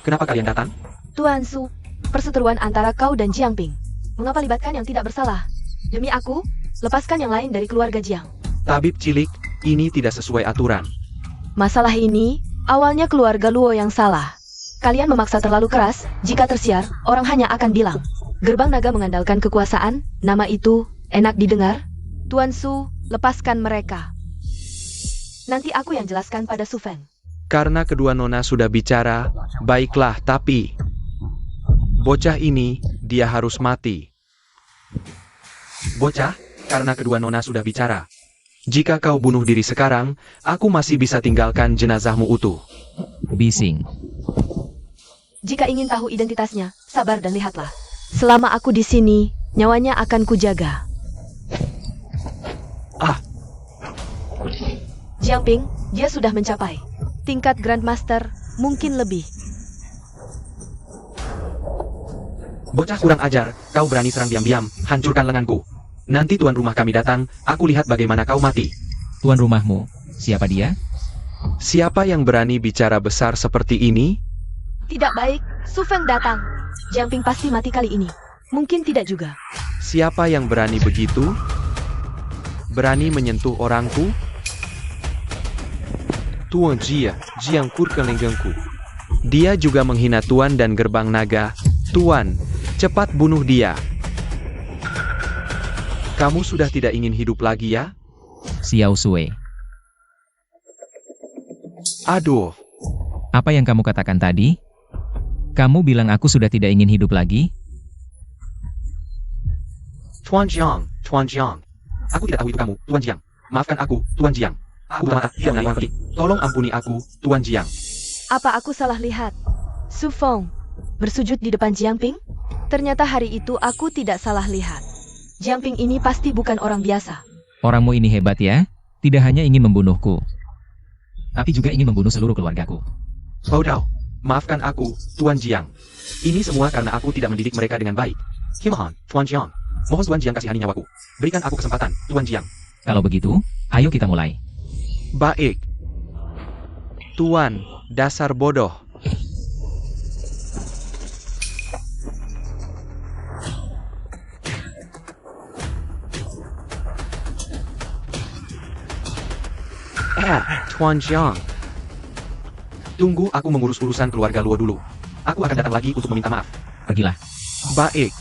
Speaker 1: Kenapa kalian datang?
Speaker 3: Tuan Su, perseteruan antara kau dan Jiang Ping. Mengapa libatkan yang tidak bersalah? Demi aku, lepaskan yang lain dari keluarga Jiang.
Speaker 5: Tabib cilik, ini tidak sesuai aturan.
Speaker 3: Masalah ini, awalnya keluarga Luo yang salah. Kalian memaksa terlalu keras, jika tersiar, orang hanya akan bilang. Gerbang naga mengandalkan kekuasaan, nama itu, enak didengar. Tuan Su, lepaskan mereka. Nanti aku yang jelaskan pada Su Feng.
Speaker 5: Karena kedua nona sudah bicara, baiklah tapi... Bocah ini, dia harus mati.
Speaker 1: Bocah, karena kedua nona sudah bicara.
Speaker 5: Jika kau bunuh diri sekarang, aku masih bisa tinggalkan jenazahmu utuh.
Speaker 2: Bising.
Speaker 3: Jika ingin tahu identitasnya, sabar dan lihatlah. Selama aku di sini, nyawanya akan kujaga.
Speaker 5: Ah,
Speaker 3: Jiangping, dia sudah mencapai tingkat Grandmaster, mungkin lebih.
Speaker 1: Bocah kurang ajar, kau berani serang diam-diam, hancurkan lenganku. Nanti tuan rumah kami datang, aku lihat bagaimana kau mati.
Speaker 2: Tuan rumahmu, siapa dia?
Speaker 5: siapa yang berani bicara besar seperti ini?
Speaker 3: Tidak baik, Su Feng datang. Jiangping pasti mati kali ini. Mungkin tidak juga.
Speaker 5: Siapa yang berani begitu? Berani menyentuh orangku? Tuan Jia, Jiang Kurkelenggengku. Dia juga menghina Tuan dan Gerbang Naga. Tuan, cepat bunuh dia. Kamu sudah tidak ingin hidup lagi ya?
Speaker 2: Xiao Sui.
Speaker 5: Aduh,
Speaker 2: Apa yang kamu katakan tadi? Kamu bilang aku sudah tidak ingin hidup lagi?
Speaker 1: Tuan Jiang, Tuan Jiang. Aku tidak tahu itu kamu, Tuan Jiang. Maafkan aku, Tuan Jiang. Aku tidak mengenali orang pelik. Tolong ampuni aku, Tuan Jiang.
Speaker 3: Apa aku salah lihat? Su Feng bersujud di depan Jiangping? Ternyata hari itu aku tidak salah lihat. Jiangping ini pasti bukan orang biasa.
Speaker 2: Orangmu ini hebat ya? Tidak hanya ingin membunuhku, tapi juga ingin membunuh seluruh keluargaku.
Speaker 1: Bodoh. Maafkan aku, Tuan Jiang. Ini semua karena aku tidak mendidik mereka dengan baik. Himahan, Tuan Jiang. Mohon Tuan Jiang kasihani nyawaku. Berikan aku kesempatan, Tuan Jiang.
Speaker 2: Kalau begitu, ayo kita mulai.
Speaker 5: baik. Tuan, dasar bodoh. Tuan Jiang.
Speaker 1: Tunggu aku mengurus urusan keluarga Luo dulu. Aku akan datang lagi untuk meminta maaf.
Speaker 2: Pergilah.
Speaker 5: Baik.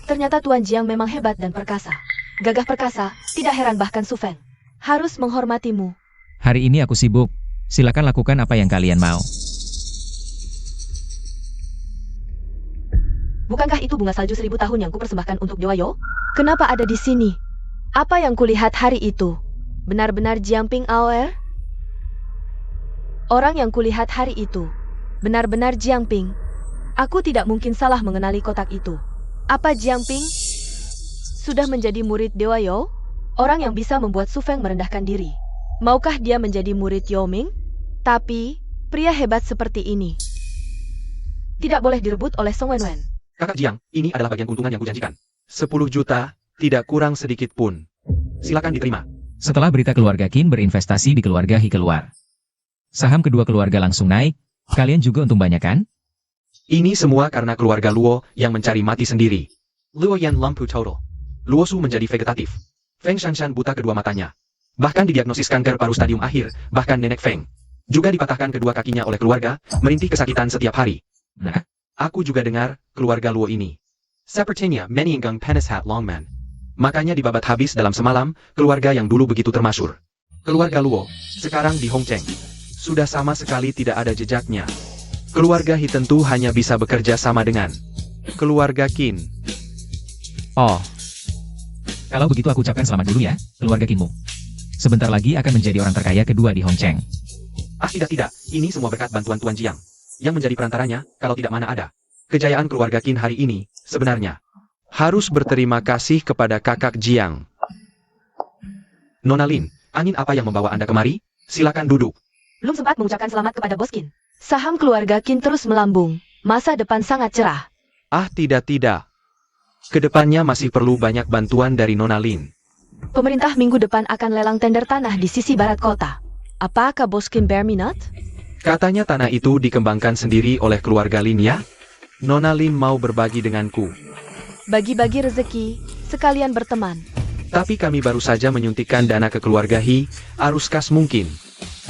Speaker 3: Ternyata Tuan Jiang memang hebat dan perkasa. Gagah perkasa, tidak heran bahkan Su Feng harus menghormatimu.
Speaker 2: Hari ini aku sibuk. Silakan lakukan apa yang kalian mau.
Speaker 3: Bukankah itu bunga salju 1000 tahun yang kupersembahkan untuk Dewa Yo? Kenapa ada di sini? Apa yang kulihat hari itu? Benar-benar Jiangping AOR? Orang yang kulihat hari itu benar-benar Jiangping. Aku tidak mungkin salah mengenali kotak itu. Apa Jiangping sudah menjadi murid Dewa Yo? Orang yang bisa membuat Su Feng merendahkan diri. Maukah dia menjadi murid Yao Ming? Tapi, pria hebat seperti ini tidak boleh direbut oleh Song Wenwen.
Speaker 1: Kakak Jiang, ini adalah bagian keuntungan yang kujanjikan.
Speaker 5: 10 juta, tidak kurang sedikit pun.
Speaker 1: Silakan diterima.
Speaker 2: Setelah berita keluarga Qin berinvestasi di keluarga He keluar, saham kedua keluarga langsung naik. Kalian juga untung banyak kan?
Speaker 1: Ini semua karena keluarga Luo yang mencari mati sendiri. Luo Yan lumpuh total. Luo Su menjadi vegetatif. Feng Shanshan buta kedua matanya. Bahkan didiagnosis kanker paru stadium akhir, bahkan nenek Feng juga dipatahkan kedua kakinya oleh keluarga, merintih kesakitan setiap hari.
Speaker 2: Nah,
Speaker 1: Aku juga dengar keluarga Luo ini sepertinya meninggang penis hat longman. Makanya dibabat habis dalam semalam, keluarga yang dulu begitu termasyur. Keluarga Luo, sekarang di Hongcheng. Sudah sama sekali tidak ada jejaknya. Keluarga He tentu hanya bisa bekerja sama dengan
Speaker 5: Keluarga Qin.
Speaker 2: oh. Kalau begitu aku ucapkan selamat dulu ya, keluarga Qinmu. Sebentar lagi akan menjadi orang terkaya kedua di Hongcheng.
Speaker 1: Ah tidak, ini semua berkat bantuan Tuan Jiang. Yang menjadi perantaranya, kalau tidak mana ada. Kejayaan keluarga Qin hari ini, sebenarnya.
Speaker 5: Harus berterima kasih kepada kakak Jiang.
Speaker 1: Nona Lin, angin apa yang membawa Anda kemari? Silakan duduk.
Speaker 3: Belum sempat mengucapkan selamat kepada Bos Qin. Saham keluarga Qin terus melambung. Masa depan sangat cerah.
Speaker 5: Ah tidak. Kedepannya masih perlu banyak bantuan dari Nona Lin.
Speaker 3: Pemerintah minggu depan akan lelang tender tanah di sisi barat kota. Apakah Bos Qin berminat?
Speaker 5: Katanya tanah itu dikembangkan sendiri oleh keluarga Lin ya? Nona Lin mau berbagi denganku.
Speaker 3: Bagi-bagi rezeki, sekalian berteman.
Speaker 5: Tapi kami baru saja menyuntikkan dana ke keluarga He, arus kas mungkin.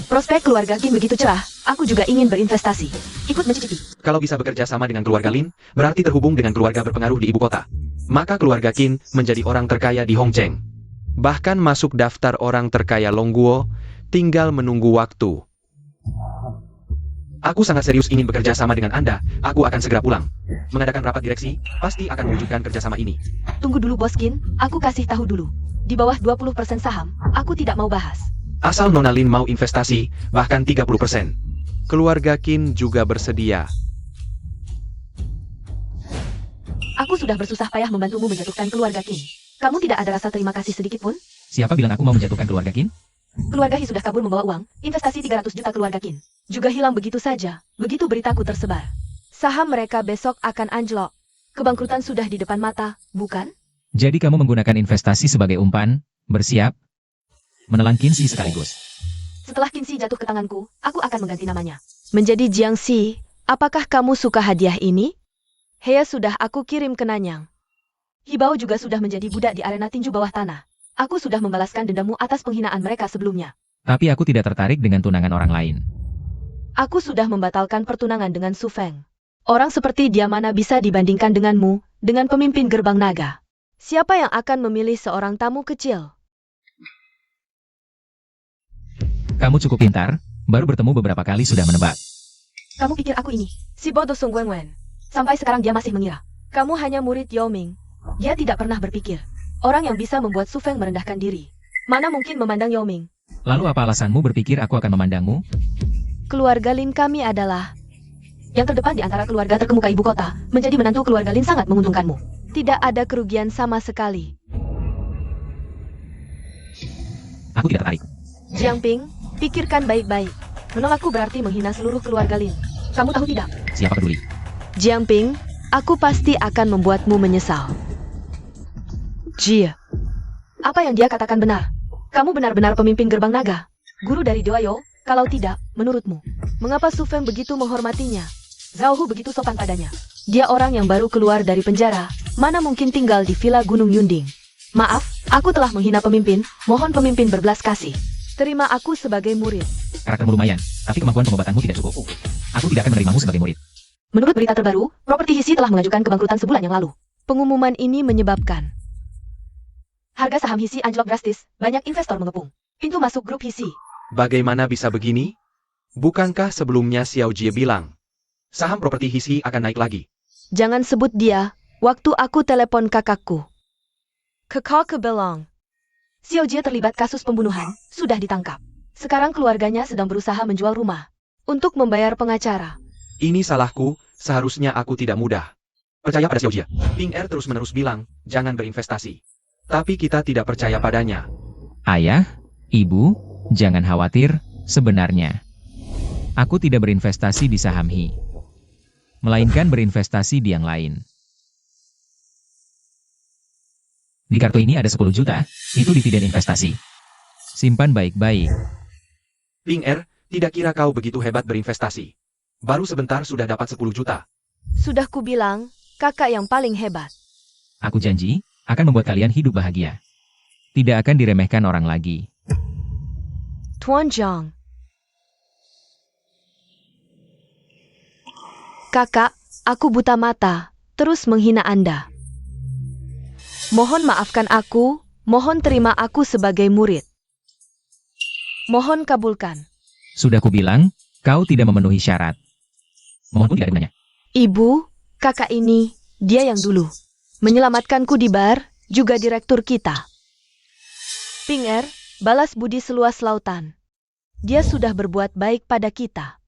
Speaker 3: Prospek keluarga Qin begitu cerah, aku juga ingin berinvestasi. Ikut mencicipi.
Speaker 1: Kalau bisa bekerja sama dengan keluarga Lin, berarti terhubung dengan keluarga berpengaruh di ibu kota. Maka keluarga Qin menjadi orang terkaya di Hongcheng.
Speaker 5: Bahkan masuk daftar orang terkaya Longguo, tinggal menunggu waktu.
Speaker 1: Aku sangat serius ingin bekerja sama dengan Anda. Aku akan segera pulang. Mengadakan rapat direksi, pasti akan mewujudkan kerjasama ini.
Speaker 3: Tunggu dulu Boskin, aku kasih tahu dulu. Di bawah 20% saham, aku tidak mau bahas.
Speaker 1: Asal Nona Lin mau investasi, bahkan 30%.
Speaker 5: Keluarga Qin juga bersedia.
Speaker 3: Aku sudah bersusah payah membantumu menjatuhkan keluarga Qin. Kamu tidak ada rasa terima kasih sedikit pun?
Speaker 2: Siapa bilang aku mau menjatuhkan keluarga Qin?
Speaker 3: Keluarga Hi sudah kabur membawa uang, investasi 300 juta keluarga Qin. Juga hilang begitu saja, begitu beritaku tersebar. Saham mereka besok akan anjlok. Kebangkrutan sudah di depan mata, bukan?
Speaker 2: Jadi kamu menggunakan investasi sebagai umpan, bersiap, menelan Qin sekaligus.
Speaker 3: Setelah Qin jatuh ke tanganku, aku akan mengganti namanya. Menjadi Jiang Xi, apakah kamu suka hadiah ini? Hea sudah aku kirim ke Nanyang. Hibao juga sudah menjadi budak di arena tinju bawah tanah. Aku sudah membalaskan dendammu atas penghinaan mereka sebelumnya.
Speaker 2: Tapi aku tidak tertarik dengan tunangan orang lain.
Speaker 3: Aku sudah membatalkan pertunangan dengan Su Feng. Orang seperti dia mana bisa dibandingkan denganmu, dengan pemimpin gerbang naga. Siapa yang akan memilih seorang tamu kecil?
Speaker 2: Kamu cukup pintar, baru bertemu beberapa kali sudah menebak.
Speaker 3: Kamu pikir aku ini, si bodoh Song Wenwen. Sampai sekarang dia masih mengira. Kamu hanya murid Yao Ming. Dia tidak pernah berpikir. Orang yang bisa membuat Su Feng merendahkan diri. Mana mungkin memandang Yao Ming?
Speaker 2: Lalu apa alasanmu berpikir aku akan memandangmu?
Speaker 3: Keluarga Lin kami adalah yang terdepan di antara keluarga terkemuka ibu kota. Menjadi menantu keluarga Lin sangat menguntungkanmu. Tidak ada kerugian sama sekali.
Speaker 2: Aku tidak tertarik.
Speaker 3: Jiang Ping, pikirkan baik-baik. Menolakku berarti menghina seluruh keluarga Lin. Kamu tahu tidak?
Speaker 2: Siapa peduli?
Speaker 3: Jiang Ping, aku pasti akan membuatmu menyesal. Jia. Apa yang dia katakan benar? Kamu benar-benar pemimpin gerbang naga. Guru dari Dewa Yo, kalau tidak, menurutmu, mengapa Su Feng begitu menghormatinya? Zhao Hu begitu sopan padanya. Dia orang yang baru keluar dari penjara, mana mungkin tinggal di villa Gunung Yunding. Maaf, aku telah menghina pemimpin, mohon pemimpin berbelas kasih. Terima aku sebagai murid.
Speaker 2: Karaktermu lumayan, tapi kemampuan pengobatanmu tidak cukup. Aku tidak akan menerimamu sebagai murid.
Speaker 3: Menurut berita terbaru, properti Hisi telah mengajukan kebangkrutan sebulan yang lalu. Pengumuman ini menyebabkan harga saham Hisi anjlok drastis, banyak investor mengepung. Pintu masuk grup Hisi.
Speaker 5: Bagaimana bisa begini? Bukankah sebelumnya Xiao Jie bilang, saham properti Hisi akan naik lagi?
Speaker 3: Jangan sebut dia, waktu aku telepon kakakku. Kakak Kebelong. Xiao Jie terlibat kasus pembunuhan, sudah ditangkap. Sekarang keluarganya sedang berusaha menjual rumah untuk membayar pengacara.
Speaker 5: Ini salahku, seharusnya aku tidak mudah.
Speaker 1: Percaya pada Xiao Jie. Ping Er terus-menerus bilang, jangan berinvestasi.
Speaker 5: Tapi kita tidak percaya padanya.
Speaker 2: Ayah, ibu, jangan khawatir, sebenarnya. Aku tidak berinvestasi di saham Hi. Melainkan berinvestasi di yang lain. Di kartu ini ada 10 juta, itu dividen investasi. Simpan baik-baik.
Speaker 1: Ping Er, tidak kira kau begitu hebat berinvestasi. Baru sebentar sudah dapat 10 juta.
Speaker 3: Sudah kubilang, kakak yang paling hebat.
Speaker 2: Aku janji, akan membuat kalian hidup bahagia. Tidak akan diremehkan orang lagi.
Speaker 3: Tuan Zhang. Kakak, aku buta mata, terus menghina Anda. Mohon maafkan aku, mohon terima aku sebagai murid. Mohon kabulkan.
Speaker 2: Sudah kubilang, kau tidak memenuhi syarat. Mohon pun tidak dengannya.
Speaker 3: Ibu, kakak ini, dia yang dulu menyelamatkanku di bar, juga direktur kita. Ping Er, balas budi seluas lautan. Dia sudah berbuat baik pada kita.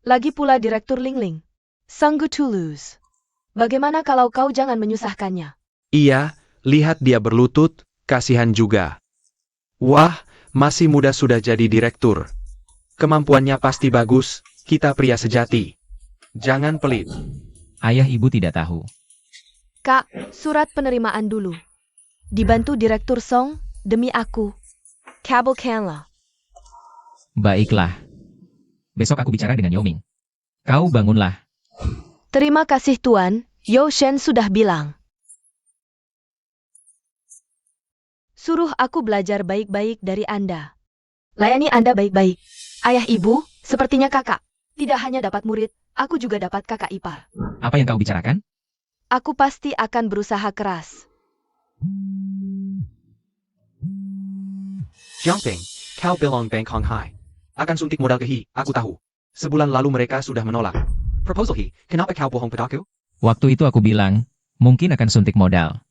Speaker 3: Lagi pula direktur Ling Ling, Sang Toulouse. Bagaimana kalau kau jangan menyusahkannya?
Speaker 5: Iya, lihat dia berlutut, kasihan juga. Wah, masih muda sudah jadi direktur. Kemampuannya pasti bagus, kita pria sejati. Jangan pelit.
Speaker 2: Ayah ibu tidak tahu.
Speaker 3: Kak, surat penerimaan dulu. Dibantu Direktur Song, demi aku. Kabulkanlah.
Speaker 2: Baiklah. Besok aku bicara dengan Yao Ming. Kau bangunlah.
Speaker 3: Terima kasih Tuan, Yo Shen sudah bilang. Suruh aku belajar baik-baik dari Anda. Layani Anda baik-baik. Ayah ibu, sepertinya kakak. Tidak hanya dapat murid, aku juga dapat kakak ipar.
Speaker 2: Apa yang kau bicarakan?
Speaker 3: Aku pasti akan berusaha keras.
Speaker 1: Jiang Ping, kau belong Bank Hong Hai. Akan suntik modal ke Hi, aku tahu. Sebulan lalu mereka sudah menolak. Proposal He, kenapa kau bohong padaku?
Speaker 2: Waktu itu aku bilang, mungkin akan suntik modal.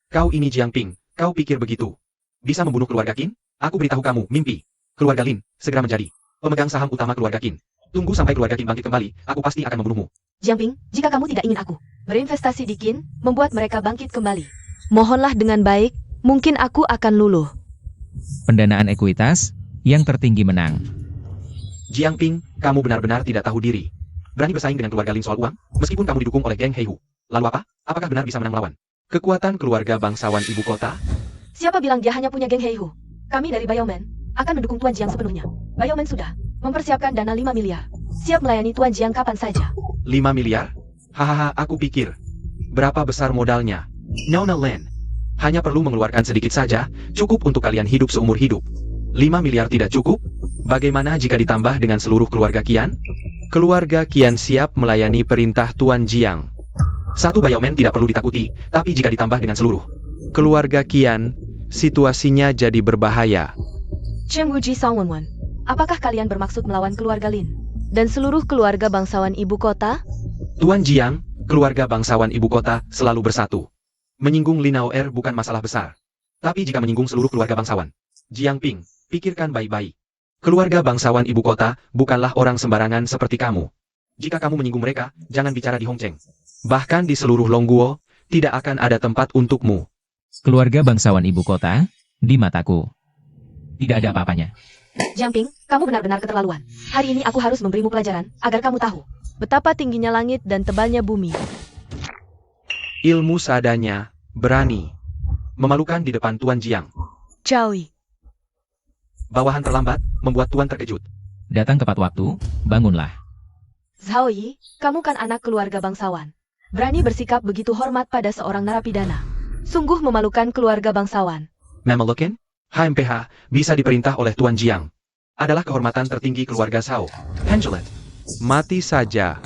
Speaker 1: Kau ini Jiang Ping, kau pikir begitu? Bisa membunuh keluarga Qin? Aku beritahu kamu, mimpi. Keluarga Lin, segera menjadi pemegang saham utama keluarga Qin. Tunggu sampai keluarga Qin bangkit kembali, aku pasti akan membunuhmu.
Speaker 3: Jiang Ping, jika kamu tidak ingin aku berinvestasi di Qin, membuat mereka bangkit kembali, mohonlah dengan baik, mungkin aku akan luluh.
Speaker 2: Pendanaan ekuitas, yang tertinggi menang.
Speaker 1: Jiang Ping, kamu benar-benar tidak tahu diri. Berani bersaing dengan keluarga Lin soal uang, meskipun kamu didukung oleh geng Heihu. Lalu apa? Apakah benar bisa menang melawan kekuatan keluarga bangsawan ibu kota?
Speaker 3: Siapa bilang dia hanya punya geng Heihu? Kami dari Bioman akan mendukung Tuan Jiang sepenuhnya. Bioman sudah mempersiapkan dana 5 miliar. Siap melayani Tuan Jiang kapan saja.
Speaker 1: 5 miliar? Hahaha, aku pikir. Berapa besar modalnya? Nona Len. Hanya perlu mengeluarkan sedikit saja, cukup untuk kalian hidup seumur hidup. 5 miliar tidak cukup? Bagaimana jika ditambah dengan seluruh keluarga Qian? Keluarga Qian siap melayani perintah Tuan Jiang. Satu Bioman tidak perlu ditakuti, tapi jika ditambah dengan seluruh keluarga Qian, situasinya jadi berbahaya.
Speaker 3: Cheng Wuji Songwenwen, apakah kalian bermaksud melawan keluarga Lin dan seluruh keluarga bangsawan ibu kota?
Speaker 1: Tuan Jiang, keluarga bangsawan ibu kota selalu bersatu. Menyinggung Linao Er bukan masalah besar. Tapi jika menyinggung seluruh keluarga bangsawan, Jiang Ping, pikirkan baik-baik. Keluarga bangsawan ibu kota bukanlah orang sembarangan seperti kamu. Jika kamu menyinggung mereka, jangan bicara di Hongcheng. Bahkan di seluruh Longguo, tidak akan ada tempat untukmu.
Speaker 2: Keluarga bangsawan ibu kota, di mataku, tidak ada apa-apanya.
Speaker 3: Jiang Ping, kamu benar-benar keterlaluan. Hari ini aku harus memberimu pelajaran, agar kamu tahu betapa tingginya langit dan tebalnya bumi.
Speaker 1: Ilmu seadanya, berani. Memalukan di depan Tuan Jiang.
Speaker 3: Chaui.
Speaker 1: Bawahan terlambat, membuat Tuan terkejut.
Speaker 2: Datang tepat waktu, bangunlah.
Speaker 3: Zhao Yi, kamu kan anak keluarga bangsawan. Berani bersikap begitu hormat pada seorang narapidana. Sungguh memalukan keluarga bangsawan.
Speaker 1: Memelukin? HMPH, bisa diperintah oleh Tuan Jiang. Adalah kehormatan tertinggi keluarga Zhao. Angelet. Mati saja.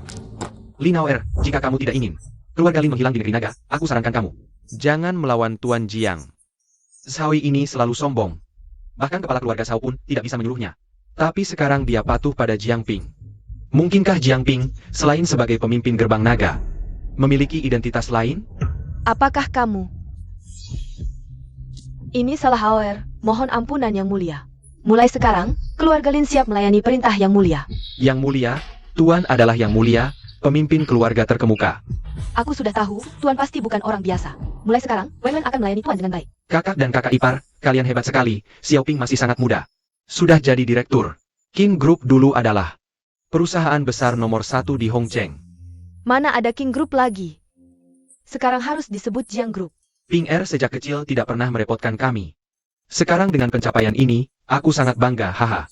Speaker 1: Linao Er, jika kamu tidak ingin keluarga Lin menghilang di negeri naga, aku sarankan kamu. Jangan melawan Tuan Jiang. Zhao Yi ini selalu sombong. Bahkan kepala keluarga Zhao pun tidak bisa menyuruhnya. Tapi sekarang dia patuh pada Jiang Ping. Mungkinkah Jiang Ping, selain sebagai pemimpin gerbang naga, memiliki identitas lain?
Speaker 3: Apakah kamu? Ini salah Haoer, mohon ampunan yang mulia. Mulai sekarang, keluarga Lin siap melayani perintah yang mulia.
Speaker 1: Yang mulia, Tuan adalah yang mulia, pemimpin keluarga terkemuka.
Speaker 3: Aku sudah tahu, Tuan pasti bukan orang biasa. Mulai sekarang, Wenwen akan melayani Tuan dengan baik.
Speaker 1: Kakak dan kakak ipar, kalian hebat sekali, Xiaoping masih sangat muda. Sudah jadi direktur. King Group dulu adalah perusahaan besar nomor 1 di Hongcheng.
Speaker 3: Mana ada King Group lagi? Sekarang harus disebut Jiang Group.
Speaker 1: Ping Er sejak kecil tidak pernah merepotkan kami. Sekarang dengan pencapaian ini, aku sangat bangga, haha.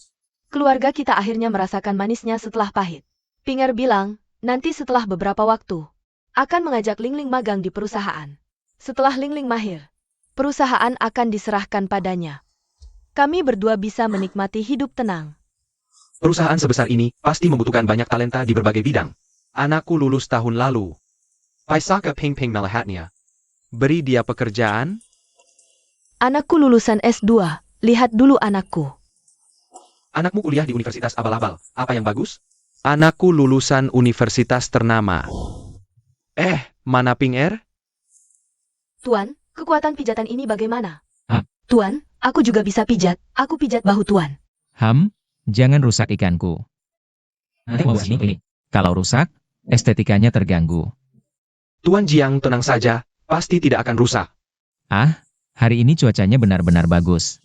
Speaker 3: Keluarga kita akhirnya merasakan manisnya setelah pahit. Pinger bilang, nanti setelah beberapa waktu, akan mengajak Ling Ling magang di perusahaan. Setelah Ling Ling mahir, perusahaan akan diserahkan padanya. Kami berdua bisa menikmati hidup tenang.
Speaker 1: Perusahaan sebesar ini pasti membutuhkan banyak talenta di berbagai bidang. Anakku lulus tahun lalu. Paisaka Ping Ping melihatnya. Beri dia pekerjaan.
Speaker 3: Anakku lulusan S2, lihat dulu anakku.
Speaker 1: Anakmu kuliah di Universitas Abal-Abal, apa yang bagus? Anakku lulusan universitas ternama. Mana Ping Er?
Speaker 3: Tuan, kekuatan pijatan ini bagaimana?
Speaker 2: Hah?
Speaker 3: Tuan, aku juga bisa pijat, aku pijat bahu Tuan.
Speaker 2: Jangan rusak ikanku. Nanti mau sini. Kalau rusak, estetikanya terganggu.
Speaker 1: Tuan Jiang tenang saja, pasti tidak akan rusak.
Speaker 2: Hari ini cuacanya benar-benar bagus.